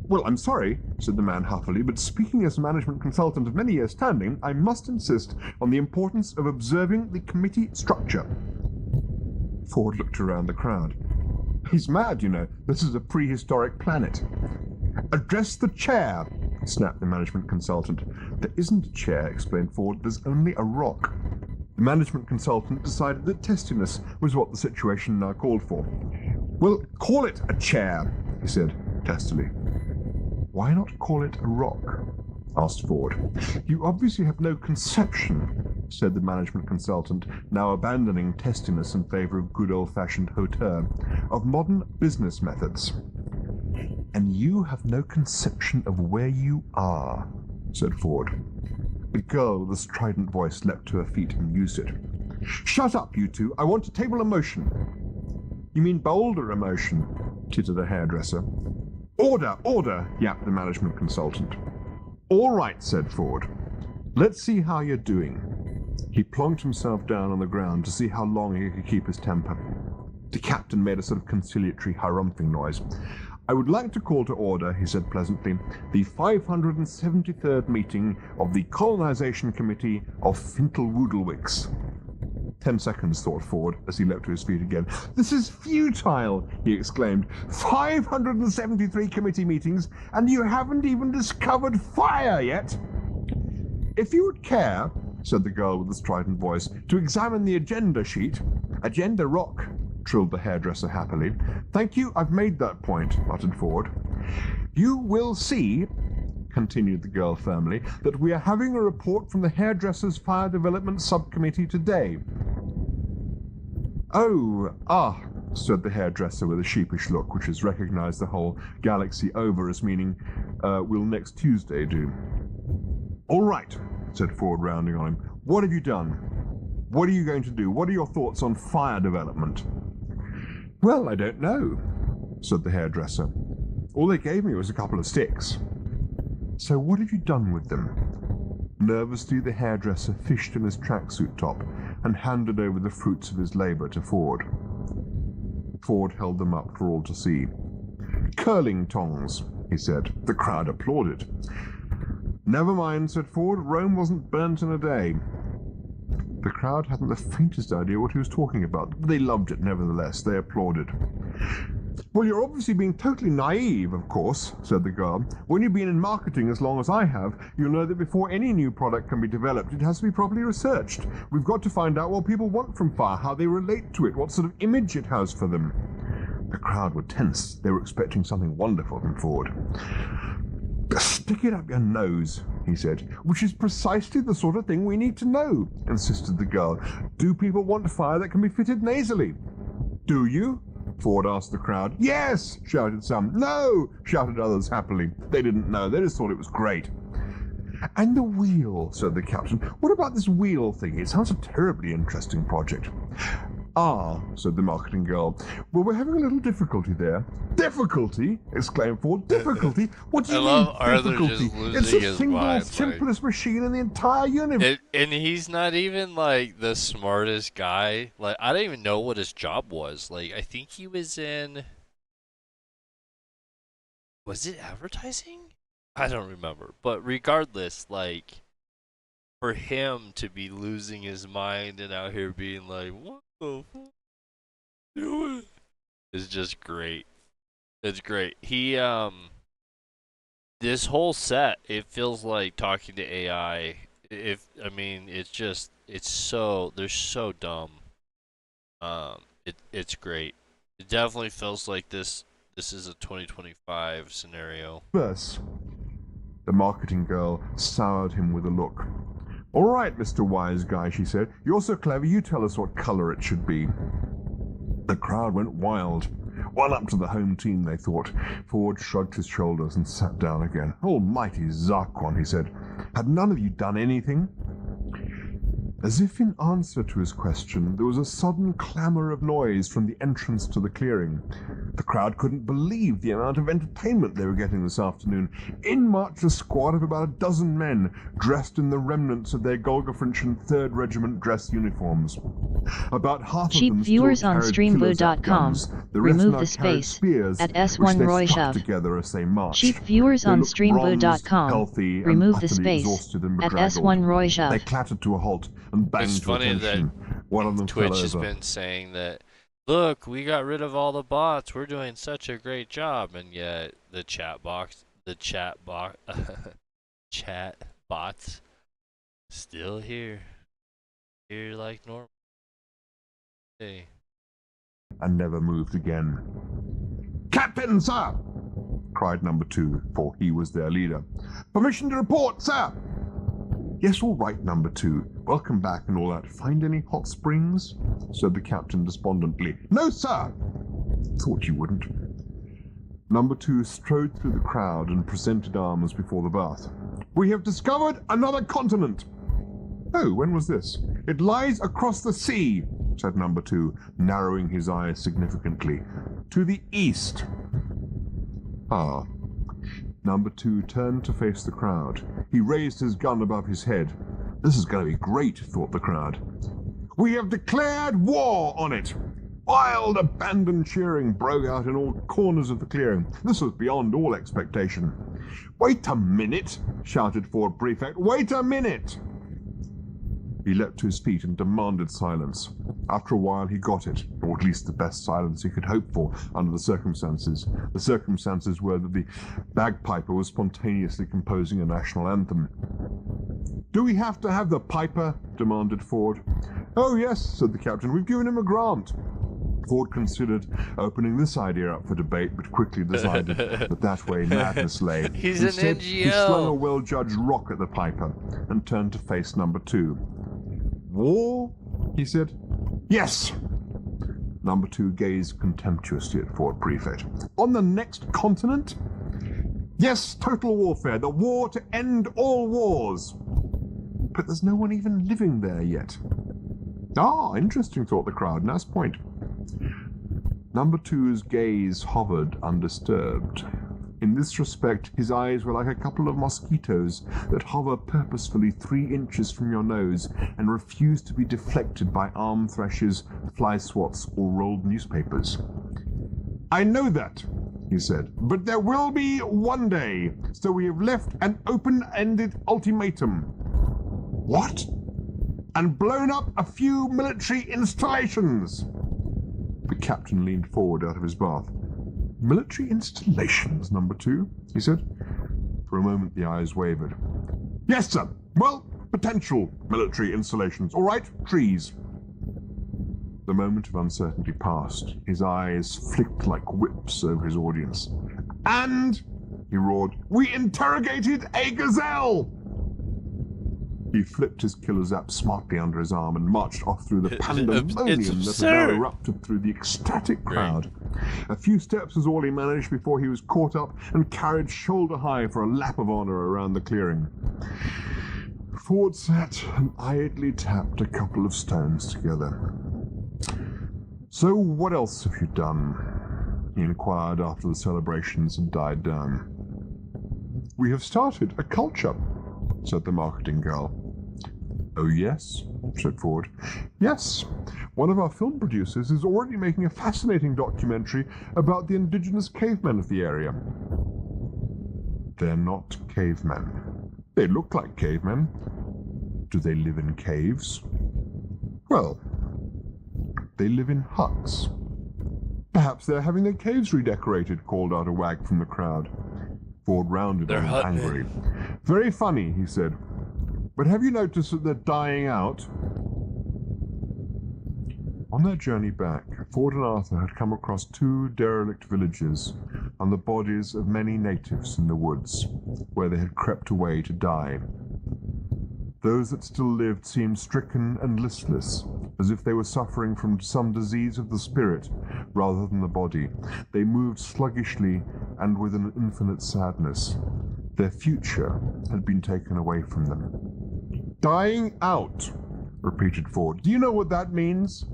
"Well, I'm sorry," said the man huffily, "but speaking as management consultant of many years standing, I must insist on the importance of observing the committee structure." Ford looked around the crowd. "He's mad, you know. This is a prehistoric planet." "Address the chair," snapped the management consultant. "There isn't a chair," explained Ford. "There's only a rock." The management consultant decided that testiness was what the situation now called for. "Well, call it a chair," he said testily. "Why not call it a rock?" asked Ford. "You obviously have no conception," said the management consultant, now abandoning testiness in favor of good old-fashioned hauteur, "of modern business methods." "And you have no conception of where you are," said Ford. The girl with the strident voice leapt to her feet and used it. "Shut up, you two. I want to table a motion." "You mean bolder emotion," tittered the hairdresser. "Order, order," yapped the management consultant. "All right," said Ford. "Let's see how you're doing." He plonked himself down on the ground to see how long he could keep his temper. The captain made a sort of conciliatory harumphing noise. "I would like to call to order," he said pleasantly, "the 573rd meeting of the Colonization Committee of Fintelwoodlewicks." 10 seconds, thought Ford, as he leapt to his feet again. "This is futile," he exclaimed. 573 committee meetings, and you haven't even discovered fire yet." "If you would care," said the girl with the strident voice, "to examine the agenda sheet." "Agenda rock," trilled the hairdresser happily. "Thank you, I've made that point," muttered Ford. "You will see," continued the girl firmly, "that we are having a report from the Hairdressers' Fire Development Subcommittee today." "Oh, said the hairdresser with a sheepish look, which has recognized the whole galaxy over as meaning, will next Tuesday do. "All right," said Ford, rounding on him. "What have you done? What are you going to do? What are your thoughts on fire development?" "Well, I don't know," said the hairdresser. "All they gave me was a couple of sticks." "So what have you done with them?" Nervously, the hairdresser fished in his tracksuit top and handed over the fruits of his labor to Ford. Ford held them up for all to see. "Curling tongs," he said. The crowd applauded. "Never mind," said Ford. "Rome wasn't burnt in a day." The crowd hadn't the faintest idea what he was talking about, but they loved it nevertheless. They applauded. "Well, you're obviously being totally naive, of course," said the girl. "When you've been in marketing as long as I have, you'll know that before any new product can be developed, it has to be properly researched. We've got to find out what people want from fire, how they relate to it, what sort of image it has for them." The crowd were tense. They were expecting something wonderful from Ford. Stick it up your nose, he said. Which is precisely the sort of thing we need to know, insisted the girl. Do people want fire that can be fitted nasally? Do you? Ford asked the crowd. Yes, shouted some. No, shouted others happily. They didn't know, they just thought it was great. And the wheel, said the captain. What about this wheel thing? It sounds a terribly interesting project. Ah, said the marketing girl. Well, we're having a little difficulty there. Difficulty? Exclaimed Ford. Difficulty? What do you mean, Arthur difficulty? just losing It's the his single mind, simplest machine in the entire universe. And he's not even like the smartest guy. Like, I don't even know what his job was. Like, I think he was in. Was it advertising? I don't remember. But regardless, like, for him to be losing his mind and out here being like, what the fuck? Do it. Is just great. It's great. This whole set, it feels like talking to AI. It's so, they're so dumb. It's great. It definitely feels like this is a 2025 scenario. Verse. The marketing girl soured him with a look. All right, Mr. Wise Guy, she said. You're so clever, you tell us what color it should be. The crowd went wild. Well up to the home team, they thought. Ford shrugged his shoulders and sat down again. Almighty Zarquan, he said. Had none of you done anything? As if in answer to his question, there was a sudden clamour of noise from the entrance to the clearing. The crowd couldn't believe the amount of entertainment they were getting this afternoon. In marched a squad of about a dozen men, dressed in the remnants of their Golgafrenchen 3rd Regiment dress uniforms. About half of Cheap them viewers still on carried streambo.com. guns. The rest Remove now the carried space spears, at which S1 they Roy stuck Shove. together as they marched. Cheap viewers They on looked bronzed, streambo.com. healthy, and Remove the utterly space exhausted and at bedraggled. S1 Roy Shove. They clattered to a halt and banged It's to funny attention. One of them Twitch fell has over. been saying that, look, we got rid of all the bots. We're doing such a great job, and yet the chat bots, still here like normal. Hey. And never moved again. Captain, sir! Cried number 2, for he was their leader. Permission to report, sir! Yes, all right, number 2. Welcome back and all that. Find any hot springs? Said the captain despondently. No, sir! Thought you wouldn't. Number 2 strode through the crowd and presented arms before the bath. We have discovered another continent! Oh, when was this? It lies across the sea, said number 2, narrowing his eyes significantly. To the east. Ah. Number 2 turned to face the crowd. He raised his gun above his head. This is going to be great, thought the crowd. We have declared war on it. Wild, abandoned cheering broke out in all corners of the clearing. This was beyond all expectation. Wait a minute, shouted Ford Prefect. Wait a minute! He leapt to his feet and demanded silence. After a while he got it, or at least the best silence he could hope for under the circumstances. The circumstances were that the bagpiper was spontaneously composing a national anthem. Do we have to have the piper? Demanded Ford. Oh yes, said the captain. We've given him a grant. Ford considered opening this idea up for debate, but quickly decided that way madness lay. He's Instead, an he slung a NGO. well-judged rock at the piper and turned to face number 2. War? He said. Yes! Number 2 gazed contemptuously at Ford Prefect. On the next continent? Yes, total warfare, the war to end all wars. But there's no one even living there yet. Ah, interesting, thought the crowd. Nice point. Number 2's gaze hovered undisturbed. In this respect, his eyes were like a couple of mosquitoes that hover purposefully 3 inches from your nose and refuse to be deflected by arm thrashes, fly swats, or rolled newspapers. I know that, he said, but there will be one day, so we have left an open-ended ultimatum. What? And blown up a few military installations. The captain leaned forward out of his bath. Military installations, number 2, he said. For a moment the eyes wavered. Yes, sir. Well, potential military installations. All right, trees. The moment of uncertainty passed. His eyes flicked like whips over his audience. And he roared. "We interrogated a gazelle!" He flipped his killer zap smartly under his arm and marched off through the pandemonium that had now erupted through the ecstatic crowd. A few steps was all he managed before he was caught up and carried shoulder high for a lap of honor around the clearing. Ford sat and idly tapped a couple of stones together. "So what else have you done?" he inquired after the celebrations had died down. "We have started a culture," said the marketing girl. "Oh, yes?" said Ford. "Yes. One of our film producers is already making a fascinating documentary about the indigenous cavemen of the area." "They're not cavemen." "They look like cavemen." "Do they live in caves?" "Well, they live in huts." "Perhaps they're having their caves redecorated," called out a wag from the crowd. Ford rounded on him angrily. "Very funny," he said. "But have you noticed that they're dying out?" On their journey back, Ford and Arthur had come across 2 derelict villages and the bodies of many natives in the woods, where they had crept away to die. Those that still lived seemed stricken and listless, as if they were suffering from some disease of the spirit rather than the body. They moved sluggishly and with an infinite sadness. Their future had been taken away from them. "Dying out," repeated Ford. "Do you know what that means?"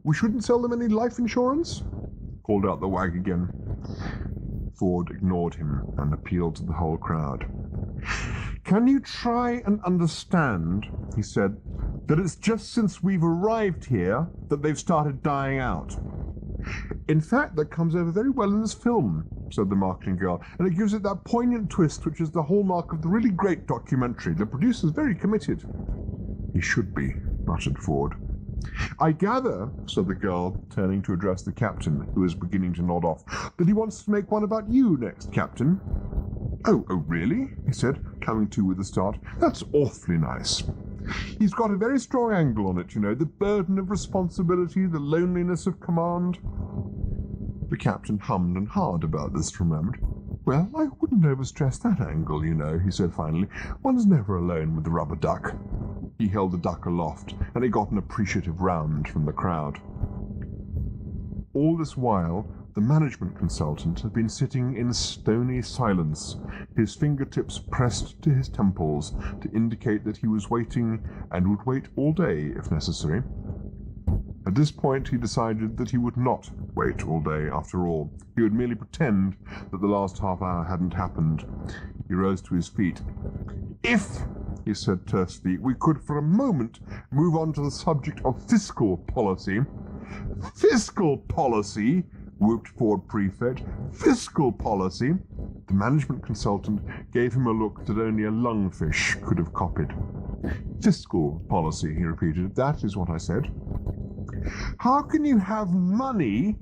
We shouldn't sell them any life insurance?" called out the wag again. Ford ignored him and appealed to the whole crowd. "Can you try and understand," he said, "that it's just since we've arrived here that they've started dying out?" "In fact, that comes over very well in this film," said the marketing girl, "and it gives it that poignant twist which is the hallmark of the really great documentary. The producer's very committed." "He should be," muttered Ford. "I gather," said the girl, turning to address the captain, who was beginning to nod off, "that he wants to make one about you next, Captain." Oh, really?" he said, coming to with a start. "That's awfully nice. He's got a very strong angle on it, you know, the burden of responsibility, the loneliness of command." The captain hummed and hawed about this for a moment. "Well, I wouldn't overstress that angle, you know," he said finally. "One's never alone with the rubber duck." He held the duck aloft, and it got an appreciative round from the crowd. All this while, the management consultant had been sitting in stony silence, his fingertips pressed to his temples to indicate that he was waiting and would wait all day if necessary. At this point he decided that he would not wait all day after all. He would merely pretend that the last half hour hadn't happened. He rose to his feet. "If," he said tersely, "we could for a moment move on to the subject of fiscal policy." "Fiscal policy?" whooped Ford Prefect. "Fiscal policy?" The management consultant gave him a look that only a lungfish could have copied. "Fiscal policy," he repeated. "That is what I said." "How can you have money,"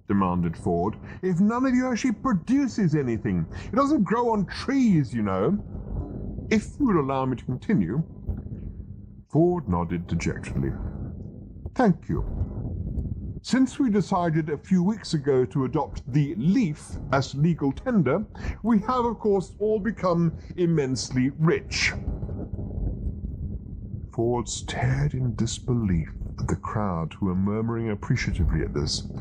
demanded Ford, "if none of you actually produces anything? It doesn't grow on trees, you know." "If you would allow me to continue." Ford nodded dejectedly. "Thank you. Since we decided a few weeks ago to adopt the leaf as legal tender, we have, of course, all become immensely rich." Ford stared in disbelief at the crowd who were murmuring appreciatively at this,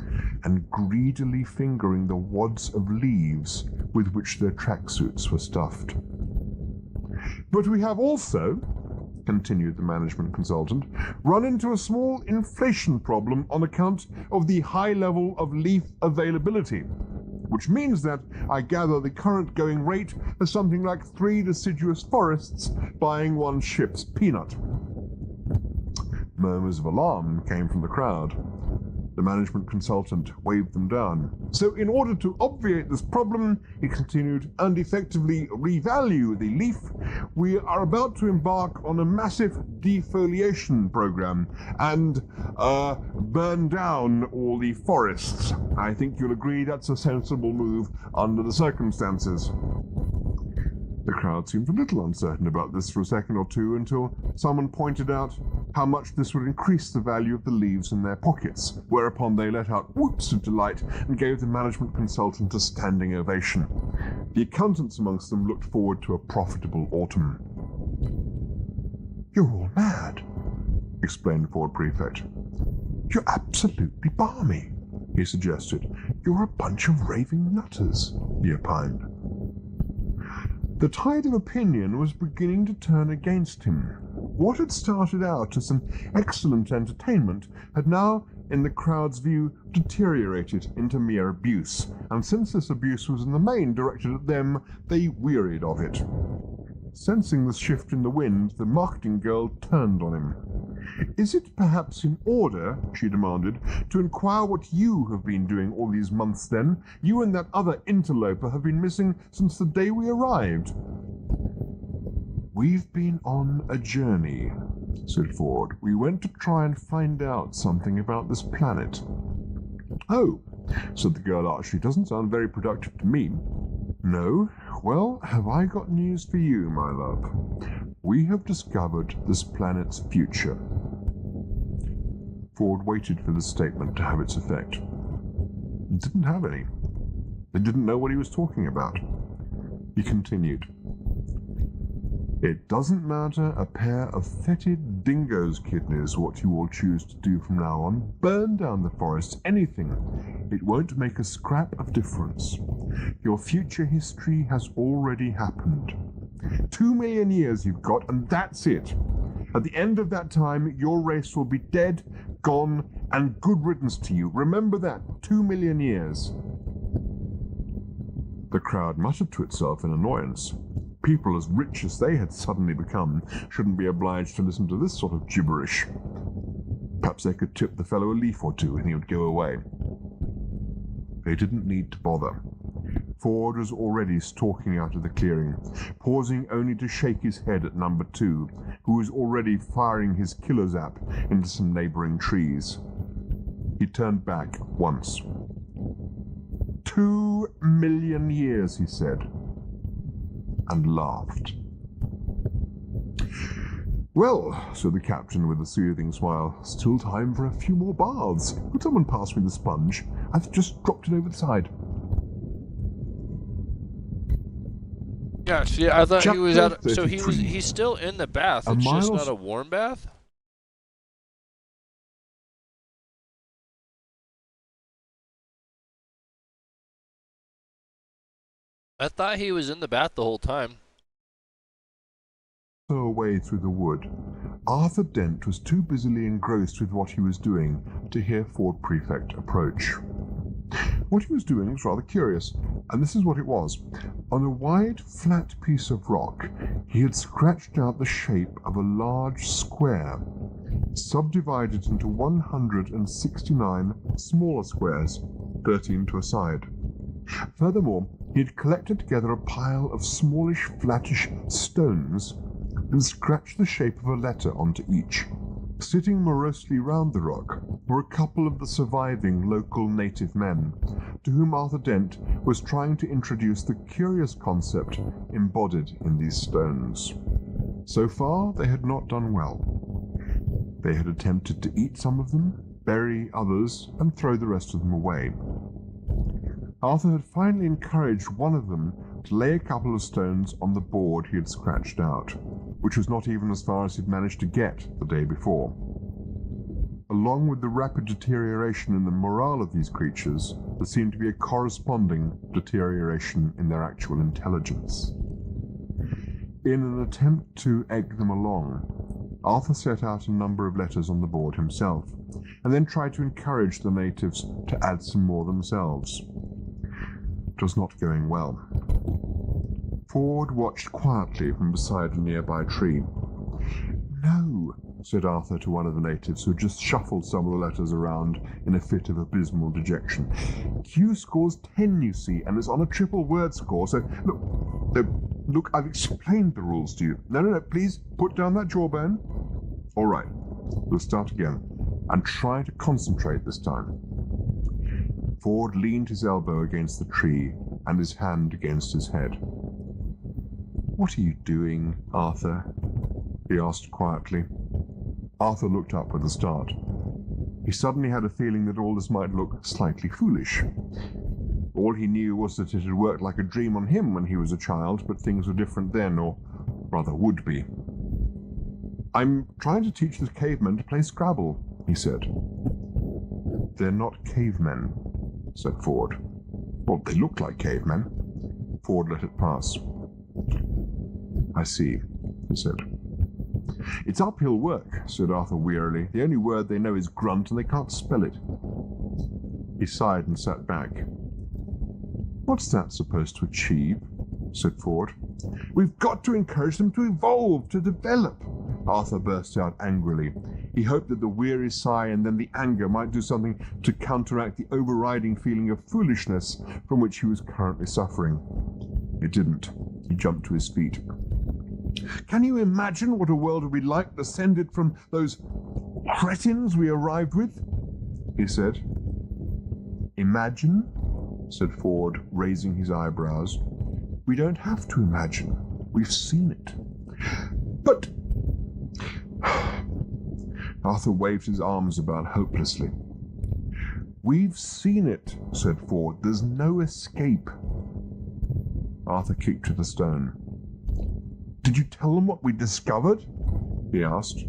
and greedily fingering the wads of leaves with which their tracksuits were stuffed. "But we have also," continued the management consultant, "run into a small inflation problem on account of the high level of leaf availability, which means that I gather the current going rate is something like 3 deciduous forests buying 1 ship's peanut." Murmurs of alarm came from the crowd. The management consultant waved them down. "So in order to obviate this problem," he continued, "and effectively revalue the leaf, we are about to embark on a massive defoliation program and, burn down all the forests. I think you'll agree that's a sensible move under the circumstances." The crowd seemed a little uncertain about this for a second or two until someone pointed out, how much this would increase the value of the leaves in their pockets, whereupon they let out whoops of delight and gave the management consultant a standing ovation. The accountants amongst them looked forward to a profitable autumn. "You're all mad," explained Ford Prefect. "You're absolutely balmy," he suggested. "You're a bunch of raving nutters," he opined. The tide of opinion was beginning to turn against him. What had started out as an excellent entertainment had now, in the crowd's view, deteriorated into mere abuse, and since this abuse was in the main directed at them, they wearied of it. Sensing the shift in the wind, the marketing girl turned on him. "Is it perhaps in order," she demanded, "to inquire what you have been doing all these months then? You and that other interloper have been missing since the day we arrived." "We've been on a journey," said Ford. "We went to try and find out something about this planet." "Oh," said the girl archly, "doesn't sound very productive to me." "No? Well, have I got news for you, my love. We have discovered this planet's future." Ford waited for this statement to have its effect. It didn't have any. They didn't know what he was talking about. He continued. "It doesn't matter a pair of fetid dingo's kidneys what you all choose to do from now on. Burn down the forests, anything. It won't make a scrap of difference. Your future history has already happened. 2 million years you've got, and that's it. At the end of that time, your race will be dead, gone, and good riddance to you. Remember that, 2 million years. The crowd muttered to itself in annoyance. People as rich as they had suddenly become shouldn't be obliged to listen to this sort of gibberish. Perhaps they could tip the fellow a leaf or two and he would go away. They didn't need to bother. Ford was already stalking out of the clearing, pausing only to shake his head at number 2, who was already firing his killer zap into some neighboring trees. He turned back once. 2 million years, he said, and laughed. "Well," said the captain with a soothing smile, "still time for a few more baths. Could someone pass me the sponge? I've just dropped it over the side." Yeah, see, I thought he was Chapter out. So 33. he's still in the bath. A It's just mile- not a warm bath. I thought he was in the bath the whole time. Away through the wood. Arthur Dent was too busily engrossed with what he was doing to hear Ford Prefect approach. What he was doing was rather curious, and this is what it was. On a wide, flat piece of rock, he had scratched out the shape of a large square, subdivided into 169 smaller squares, 13 to a side. Furthermore, he had collected together a pile of smallish, flattish stones and scratched the shape of a letter onto each. Sitting morosely round the rock were a couple of the surviving local native men, to whom Arthur Dent was trying to introduce the curious concept embodied in these stones. So far, they had not done well. They had attempted to eat some of them, bury others, and throw the rest of them away. Arthur had finally encouraged one of them to lay a couple of stones on the board he had scratched out, which was not even as far as he'd managed to get the day before. Along with the rapid deterioration in the morale of these creatures, there seemed to be a corresponding deterioration in their actual intelligence. In an attempt to egg them along, Arthur set out a number of letters on the board himself, and then tried to encourage the natives to add some more themselves. It was not going well. Ford watched quietly from beside a nearby tree. "No," said Arthur to one of the natives, who had just shuffled some of the letters around in a fit of abysmal dejection. "Q scores 10, you see, and it's on a triple word score, so look, I've explained the rules to you. No, please, put down that jawbone. All right, we'll start again, and try to concentrate this time." Ford leaned his elbow against the tree and his hand against his head. "What are you doing, Arthur?" he asked quietly. Arthur looked up with a start. He suddenly had a feeling that all this might look slightly foolish. All he knew was that it had worked like a dream on him when he was a child, but things were different then, or rather would be. "I'm trying to teach the cavemen to play Scrabble," he said. "They're not cavemen," said Ford. "Well, they look like cavemen." Ford let it pass. "I see," he said. "It's uphill work," said Arthur wearily. "The only word they know is grunt, and they can't spell it." He sighed and sat back. "What's that supposed to achieve?" said Ford. "We've got to encourage them to evolve, to develop," Arthur burst out angrily. He hoped that the weary sigh and then the anger might do something to counteract the overriding feeling of foolishness from which he was currently suffering. It didn't. He jumped to his feet. "Can you imagine what a world would be like descended from those cretins we arrived with?" he said. "Imagine?" said Ford, raising his eyebrows. "We don't have to imagine. We've seen it." "But—" Arthur waved his arms about hopelessly. "We've seen it," said Ford. "There's no escape." Arthur kicked at the stone. "Did you tell them what we discovered?" he asked.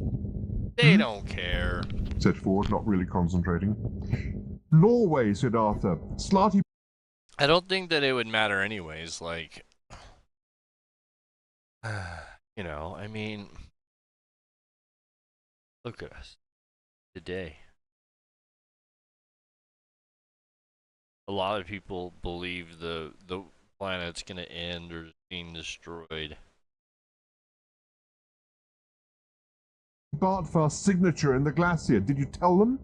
They don't care, said Ford, not really concentrating. "Norway," said Arthur. "Slarty..." I don't think that it would matter anyways, like, you know, I mean, look at us today. A lot of people believe the planet's gonna end or is being destroyed. Bartfast's signature in the glacier. Did you tell them?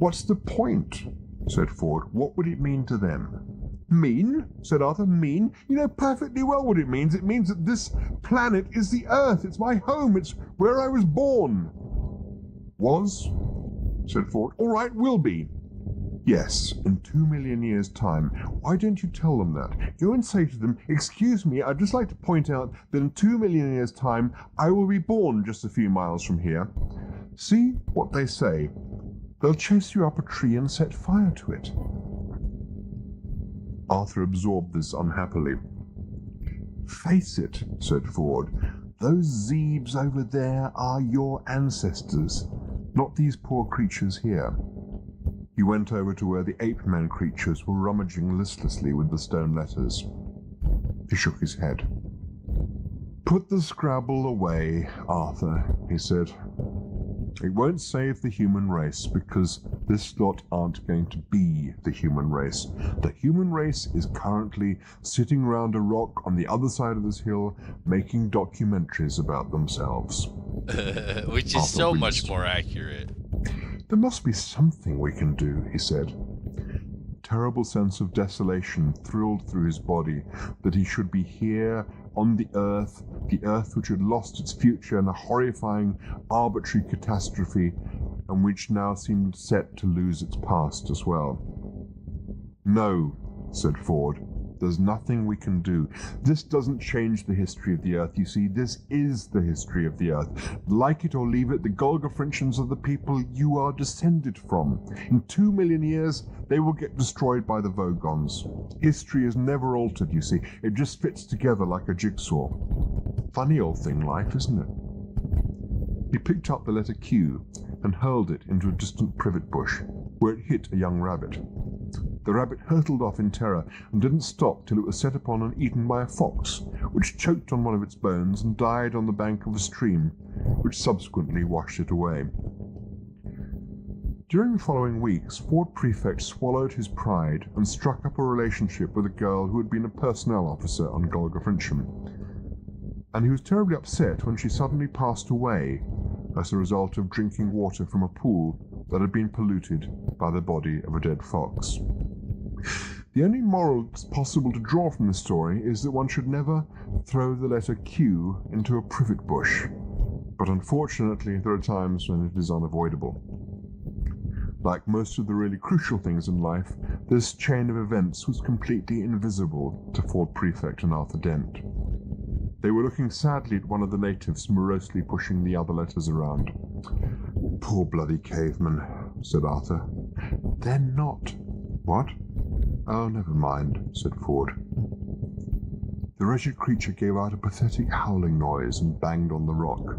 "What's the point?" said Ford. "What would it mean to them?" "Mean?" said Arthur. "Mean? You know perfectly well what it means. It means that this planet is the Earth. It's my home. It's where I was born." "Was?" said Ford. "All right, will be." "Yes, in 2 million years' time. Why don't you tell them that? Go and say to them, 'Excuse me, I'd just like to point out that in 2 million years' time I will be born just a few miles from here.' See what they say. They'll chase you up a tree and set fire to it." Arthur absorbed this unhappily. "Face it," said Ford. "Those Zeebs over there are your ancestors, not these poor creatures here." He went over to where the ape-man creatures were rummaging listlessly with the stone letters. He shook his head. "Put the Scrabble away, Arthur," he said. "It won't save the human race, because this lot aren't going to be the human race. The human race is currently sitting round a rock on the other side of this hill, making documentaries about themselves." Which is Arthur so winced. much more accurate. "There must be something we can do," he said. Terrible sense of desolation thrilled through his body, that he should be here on the Earth which had lost its future in a horrifying, arbitrary catastrophe, and which now seemed set to lose its past as well. "No," said Ford. "There's nothing we can do. This doesn't change the history of the Earth, you see. This is the history of the Earth. Like it or leave it, the Golgafrinchans are the people you are descended from. In 2 million years, they will get destroyed by the Vogons. History is never altered, you see. It just fits together like a jigsaw. Funny old thing, life, isn't it?" He picked up the letter Q and hurled it into a distant privet bush, where it hit a young rabbit. The rabbit hurtled off in terror and didn't stop till it was set upon and eaten by a fox, which choked on one of its bones and died on the bank of a stream, which subsequently washed it away. During the following weeks, Ford Prefect swallowed his pride and struck up a relationship with a girl who had been a personnel officer on Golgafrincham, and he was terribly upset when she suddenly passed away as a result of drinking water from a pool that had been polluted by the body of a dead fox. The only moral possible to draw from this story is that one should never throw the letter Q into a privet bush, but unfortunately there are times when it is unavoidable. Like most of the really crucial things in life, this chain of events was completely invisible to Ford Prefect and Arthur Dent. They were looking sadly at one of the natives, morosely pushing the other letters around. Poor bloody cavemen, said Arthur. They're not. What? Oh, never mind, said Ford. The wretched creature gave out a pathetic howling noise and banged on the rock.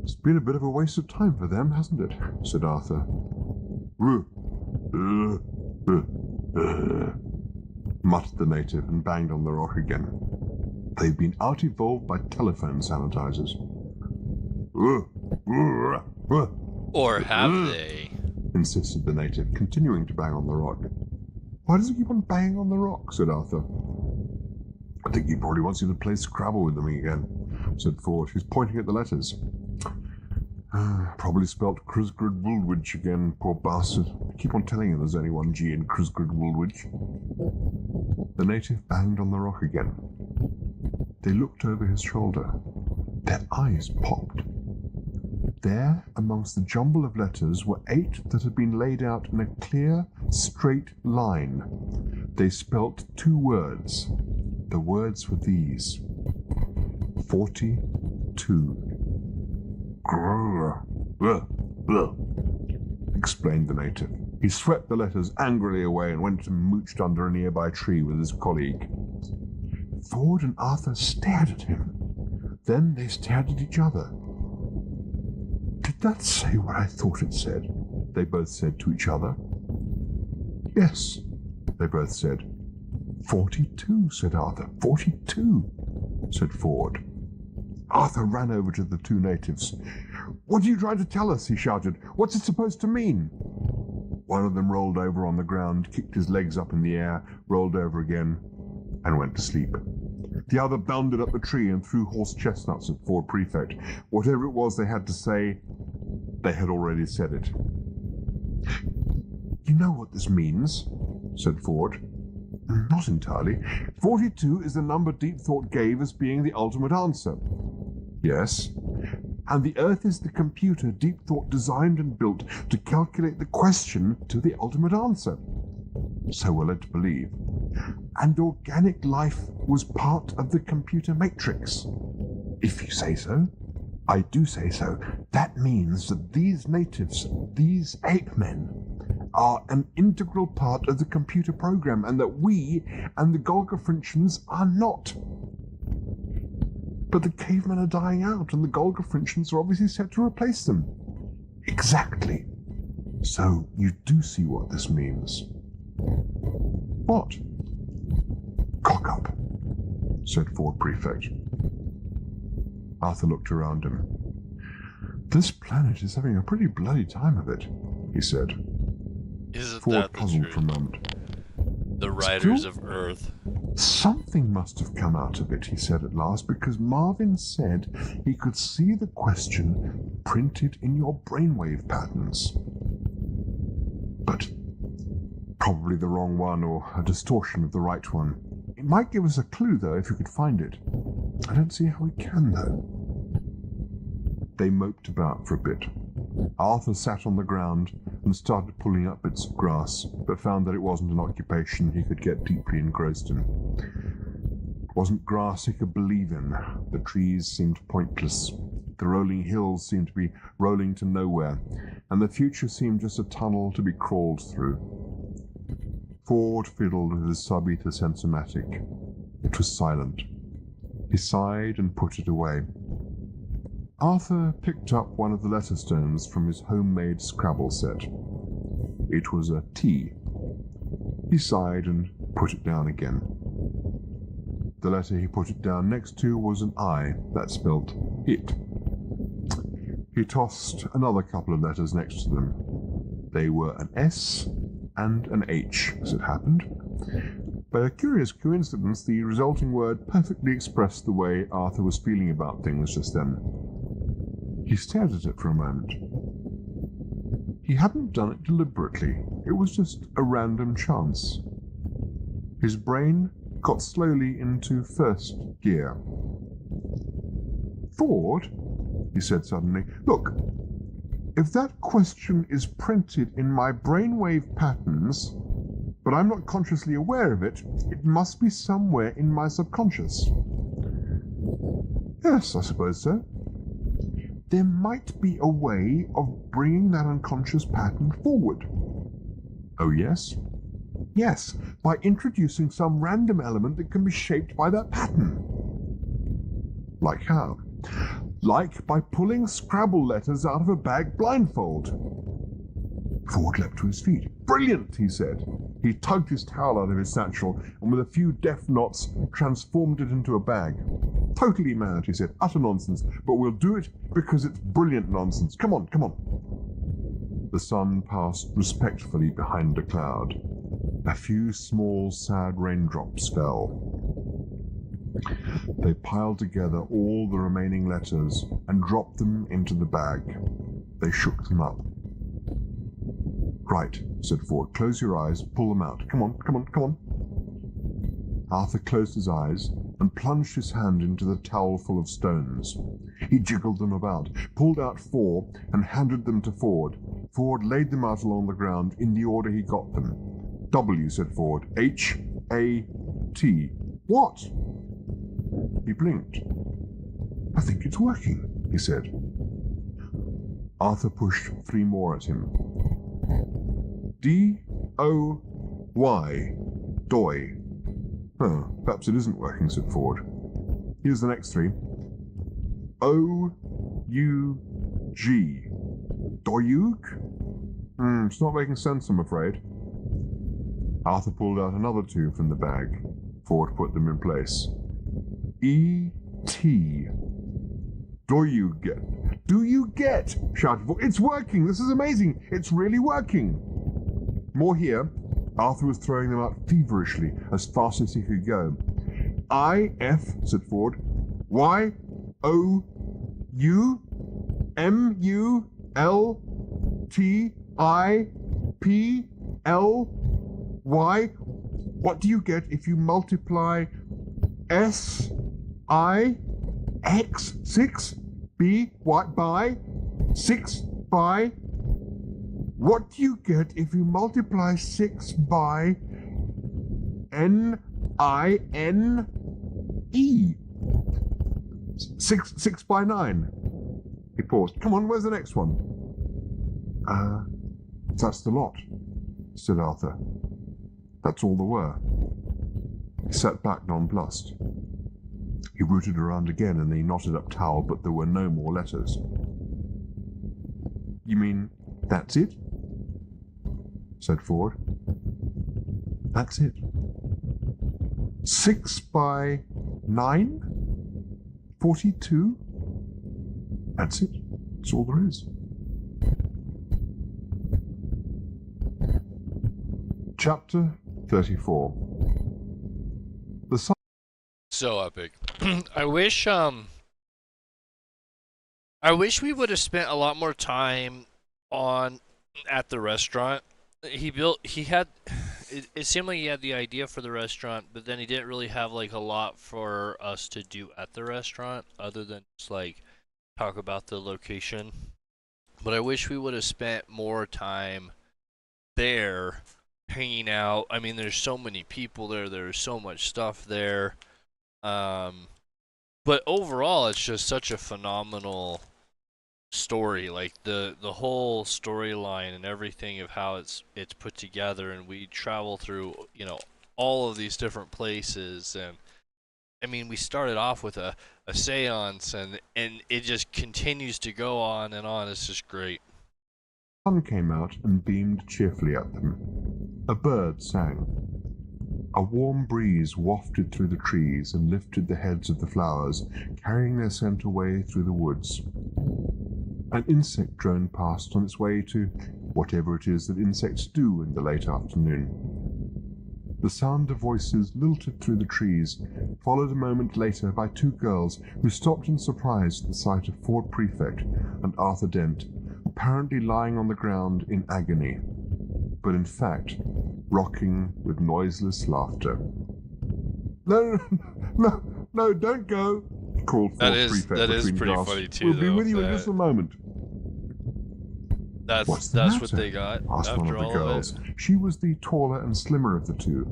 It's been a bit of a waste of time for them, hasn't it? Said Arthur. Muttered the native and banged on the rock again. They've been out-evolved by telephone sanitizers. Or have they? Insisted the native, continuing to bang on the rock. Why does he keep on banging on the rock? Said Arthur. I think he probably wants you to play Scrabble with them again, said Ford. He's pointing at the letters. Probably spelt Crisgrid Woolwich again, poor bastard. Keep on telling him there's only one G in Crisgrid Woolwich. The native banged on the rock again. They looked over his shoulder. Their eyes popped. There, amongst the jumble of letters, were 8 that had been laid out in a clear, straight line. They spelt 2 words. The words were these: 42. Explained the native. He swept the letters angrily away and went and mooched under a nearby tree with his colleague. Ford and Arthur stared at him. Then they stared at each other. Did that say what I thought it said? They both said to each other. Yes, they both said. 42, said Arthur. 42, said Ford. Arthur ran over to the 2 natives. What are you trying to tell us? He shouted. What's it supposed to mean? One of them rolled over on the ground, kicked his legs up in the air, rolled over again, and went to sleep. The other bounded up the tree and threw horse chestnuts at Ford Prefect. Whatever it was they had to say, they had already said it. You know what this means, said Ford. Not entirely. 42 is the number Deep Thought gave as being the ultimate answer. Yes. And the Earth is the computer Deep Thought designed and built to calculate the question to the ultimate answer. So we're led to believe. And organic life was part of the computer matrix. If you say so. I do say so. That means that these natives, these ape men, are an integral part of the computer program, and that we and the Golgafrinchians are not. But the cavemen are dying out, and the Golgafrinchians are obviously set to replace them. Exactly. So you do see what this means. What? Cock up, said Ford Prefect. Arthur looked around him. This planet is having a pretty bloody time of it, he said. Isn't Ford that the puzzled truth? for a moment. The riders of Earth. Something must have come out of it, he said at last, because Marvin said he could see the question printed in your brainwave patterns. But probably the wrong one, or a distortion of the right one. It might give us a clue, though, if you could find it. I don't see how we can, though. They moped about for a bit. Arthur sat on the ground and started pulling up bits of grass, but found that it wasn't an occupation he could get deeply engrossed in. It wasn't grass he could believe in. The trees seemed pointless. The rolling hills seemed to be rolling to nowhere, and the future seemed just a tunnel to be crawled through. Ford fiddled with his sub-ether sensomatic. It was silent. He sighed and put it away. Arthur picked up one of the letter stones from his homemade Scrabble set. It was a T. He sighed and put it down again. The letter he put it down next to was an I, that spelt it. He tossed another couple of letters next to them. They were an S and an H, as it happened. By a curious coincidence, the resulting word perfectly expressed the way Arthur was feeling about things just then. He stared at it for a moment. He hadn't done it deliberately. It was just a random chance. His brain got slowly into first gear. Ford, he said suddenly, look, if that question is printed in my brainwave patterns, but I'm not consciously aware of it, it must be somewhere in my subconscious. Yes, I suppose so. There might be a way of bringing that unconscious pattern forward. Oh, yes? Yes, by introducing some random element that can be shaped by that pattern. Like how? Like by pulling Scrabble letters out of a bag blindfold. Ford leapt to his feet. Brilliant, he said. He tugged his towel out of his satchel and with a few deft knots transformed it into a bag. Totally mad, he said. Utter nonsense, but we'll do it because it's brilliant nonsense. Come on, come on. The sun passed respectfully behind a cloud. A few small, sad raindrops fell. They piled together all the remaining letters and dropped them into the bag. They shook them up. Right, said Ford. Close your eyes, pull them out. Come on, come on, come on. Arthur closed his eyes and plunged his hand into the towel full of stones. He jiggled them about, pulled out 4, and handed them to Ford. Ford laid them out along the ground in the order he got them. W, said Ford. H-A-T. What? He blinked. I think it's working, he said. Arthur pushed 3 more at him. D-O-Y. Doy. Oh, perhaps it isn't working, said Ford. Here's the next 3. O-U-G. Doyug? It's not making sense, I'm afraid. Arthur pulled out another 2 from the bag. Ford put them in place. E-T. Do you get? Do you get? Shouted Ford. It's working! This is amazing! It's really working! More here. Arthur was throwing them out feverishly, as fast as he could go. I-F, said Ford. Y-O-U-M-U-L-T-I-P-L-Y. What do you get if you multiply S-I-X-6-B-Y by 6 by... What do you get if you multiply 6 by N-I-N-E? 6 by 9. He paused. Come on, where's the next one? That's the lot, said Arthur. That's all there were. He sat back nonplussed. He rooted around again in the knotted-up towel, but there were no more letters. You mean that's it? Said Ford. That's it. 6 by 9? 42? That's it. That's all there is. Chapter 34. The sun. So epic. I wish we would have spent a lot more time at the restaurant. It seemed like he had the idea for the restaurant, but then he didn't really have like a lot for us to do at the restaurant other than just like talk about the location. But I wish we would have spent more time there hanging out. I mean, there's so many people there, there's so much stuff there. But overall it's just such a phenomenal story, like the whole storyline and everything of how it's put together, and we travel through, you know, all of these different places. And I mean, we started off with a seance, and it just continues to go on and on. It's just great. The sun came out and beamed cheerfully at them. A bird sang. A warm breeze wafted through the trees and lifted the heads of the flowers, carrying their scent away through the woods. An insect drone passed on its way to whatever it is that insects do in the late afternoon. The sound of voices lilted through the trees, followed a moment later by 2 girls who stopped in surprise at the sight of Ford Prefect and Arthur Dent, apparently lying on the ground in agony, but in fact rocking with noiseless laughter. No, don't go, called Ford Prefect that is between pretty gasps. funny too. We'll be with you in just a moment. That's What's the matter? what they got Asked after one of the all girls. of it. She was the taller and slimmer of the 2.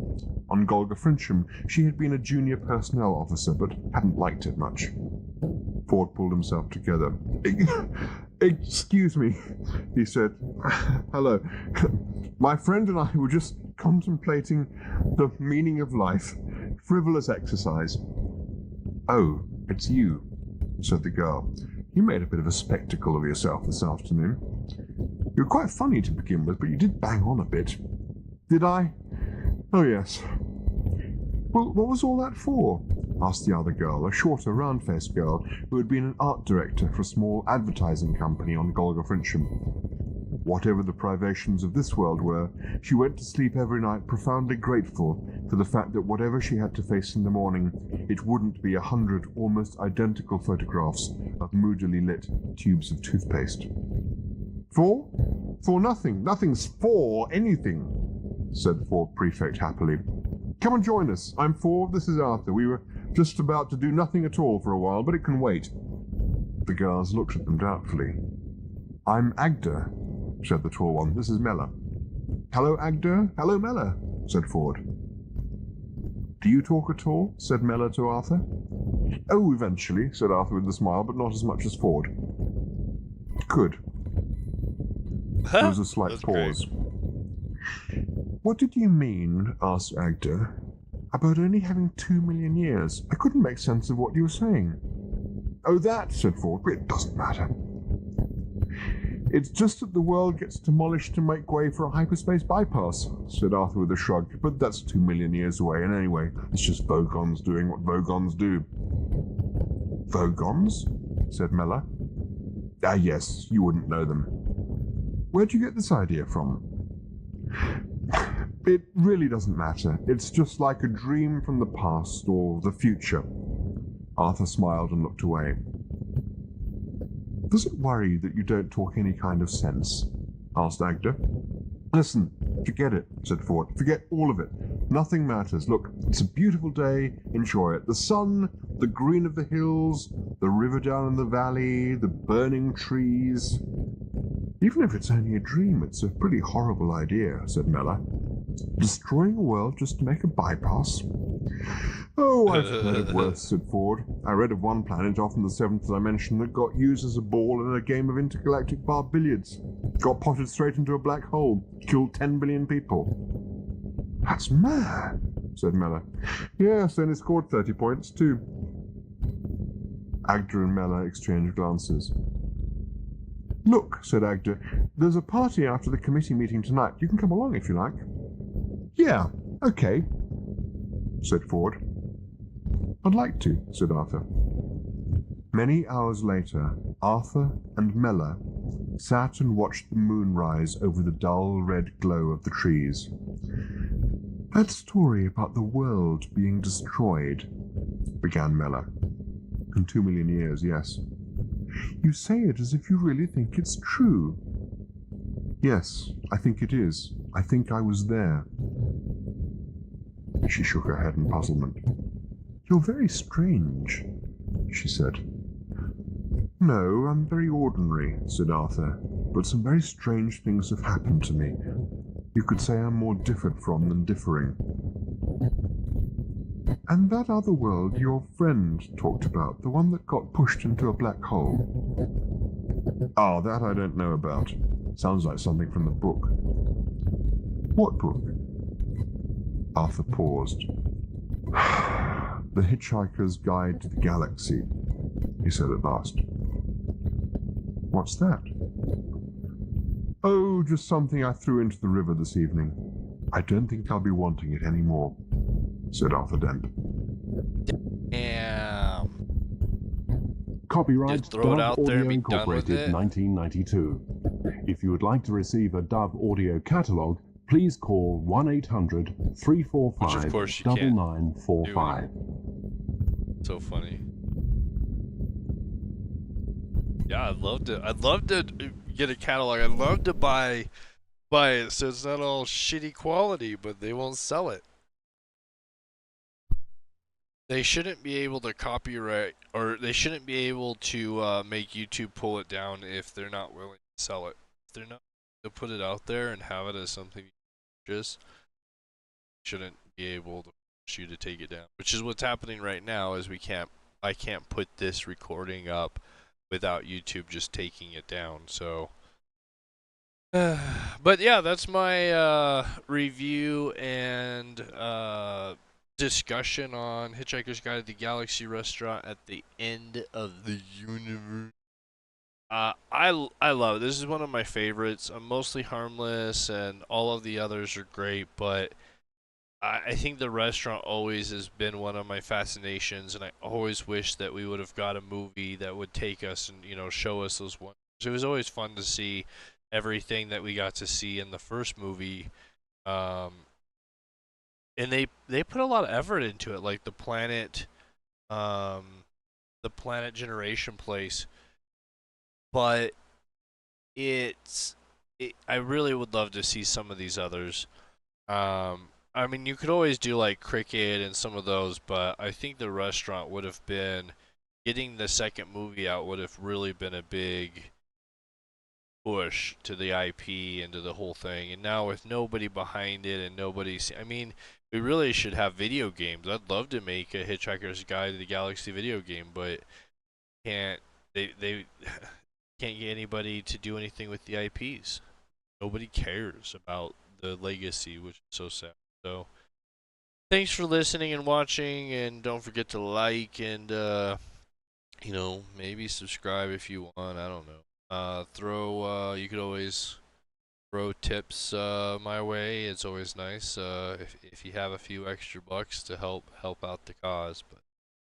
On Golga Frincham, she had been a junior personnel officer, but hadn't liked it much. Ford pulled himself together. Excuse me, he said. Hello. My friend and I were just contemplating the meaning of life. Frivolous exercise. Oh, it's you, said the girl. You made a bit of a spectacle of yourself this afternoon. You were quite funny to begin with, but you did bang on a bit. Did I? Oh, yes. Well, what was all that for? Asked the other girl, a shorter, round-faced girl who had been an art director for a small advertising company on Golga Frincham. Whatever the privations of this world were, she went to sleep every night profoundly grateful for the fact that whatever she had to face in the morning, it wouldn't be 100 almost identical photographs of moodily lit tubes of toothpaste. For? For nothing. Nothing's for anything, said the Ford Prefect happily. Come and join us. I'm Ford, this is Arthur. We were just about to do nothing at all for a while, but it can wait. The girls looked at them doubtfully. I'm Agda, said the tall one. This is Mella. Hello, Agda. Hello, Mella, said Ford. Do you talk at all? Said Mella to Arthur. Oh, eventually, said Arthur with a smile, but not as much as Ford. Good. There was a slight pause. Great. What did you mean, asked Agda, about only having 2 million years? I couldn't make sense of what you were saying. Oh, that, said Ford, but it doesn't matter. It's just that the world gets demolished to make way for a hyperspace bypass, said Arthur with a shrug, but that's 2 million years away, and anyway, it's just Vogons doing what Vogons do. Vogons? Said Mella. Ah, yes, you wouldn't know them. Where'd you get this idea from? It really doesn't matter. It's just like a dream from the past or the future. Arthur smiled and looked away. Does it worry you that you don't talk any kind of sense? Asked Agda. Listen, forget it, said Ford. Forget all of it. Nothing matters. Look, it's a beautiful day. Enjoy it. The sun, the green of the hills, the river down in the valley, the burning trees. Even if it's only a dream, it's a pretty horrible idea, said Mella. Destroying a world just to make a bypass? Oh, I've heard of worse, said Ford. I read of one planet off in the 7th dimension that got used as a ball in a game of intergalactic bar billiards. Got potted straight into a black hole. Killed 10 billion people. That's mad, said Mella. Yes, and it scored 30 points, too. Agda and Mella exchanged glances. Look, said Agda, there's a party after the committee meeting tonight. You can come along if you like. Yeah, okay, said Ford. I'd like to, said Arthur. Many hours later, Arthur and Mella sat and watched the moon rise over the dull red glow of the trees. That story about the world being destroyed, began Mella. In 2 million years, yes. You say it as if you really think it's true. Yes, I think it is. I think I was there. She shook her head in puzzlement. You're very strange, she said. No, I'm very ordinary, said Arthur, but some very strange things have happened to me. You could say I'm more different from than differing. And that other world your friend talked about, the one that got pushed into a black hole. Ah, that I don't know about. Sounds like something from the book. What book? Arthur paused. The Hitchhiker's Guide to the Galaxy, he said at last. What's that? Oh, just something I threw into the river this evening. I don't think I'll be wanting it anymore, said Arthur Dent. Damn. Copyright Just throw it Dove out there and Audio be done with Incorporated, it. 1992. If you would like to receive a Dove audio catalog, please call 1-800-345-9945. So funny. Yeah, I'd love to get a catalog. I'd love to buy it so it's not all shitty quality, but they won't sell it. They shouldn't be able to copyright, or they shouldn't be able to make YouTube pull it down if they're not willing to sell it. If they're not to put it out there and have it as something you purchase, shouldn't be able to force you to take it down. Which is what's happening right now, is we can't. I can't put this recording up without YouTube just taking it down. So, but yeah, that's my review and discussion on Hitchhiker's Guide to the Galaxy restaurant at the end of the universe. I love it. This is one of my favorites. I'm mostly harmless, and all of the others are great, but I think the restaurant always has been one of my fascinations, and I always wish that we would have got a movie that would take us and show us those wonders. It was always fun to see everything that we got to see in the first movie, um, and they put a lot of effort into it, like the planet generation place. But I really would love to see some of these others. I mean, you could always do like Cricket and some of those, but I think the restaurant would have been getting the second movie out would have really been a big push to the IP and to the whole thing. And now with nobody behind it and I mean, we really should have video games. I'd love to make a Hitchhiker's Guide to the Galaxy video game, but can't they can't get anybody to do anything with the IPs. Nobody cares about the legacy, which is so sad. So, thanks for listening and watching, and don't forget to like and maybe subscribe if you want. I don't know. You could always throw tips my way. It's always nice if you have a few extra bucks to help out the cause. But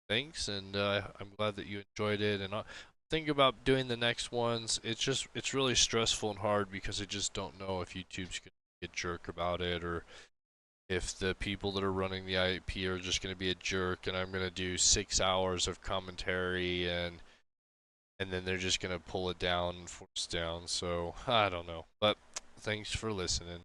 thanks, and I'm glad that you enjoyed it. And think about doing the next ones. It's really stressful and hard because I just don't know if YouTube's gonna be a jerk about it, or if the people that are running the IP are just gonna be a jerk, and I'm gonna do 6 hours of commentary and then they're just gonna pull it down and force down. So I don't know. But thanks for listening.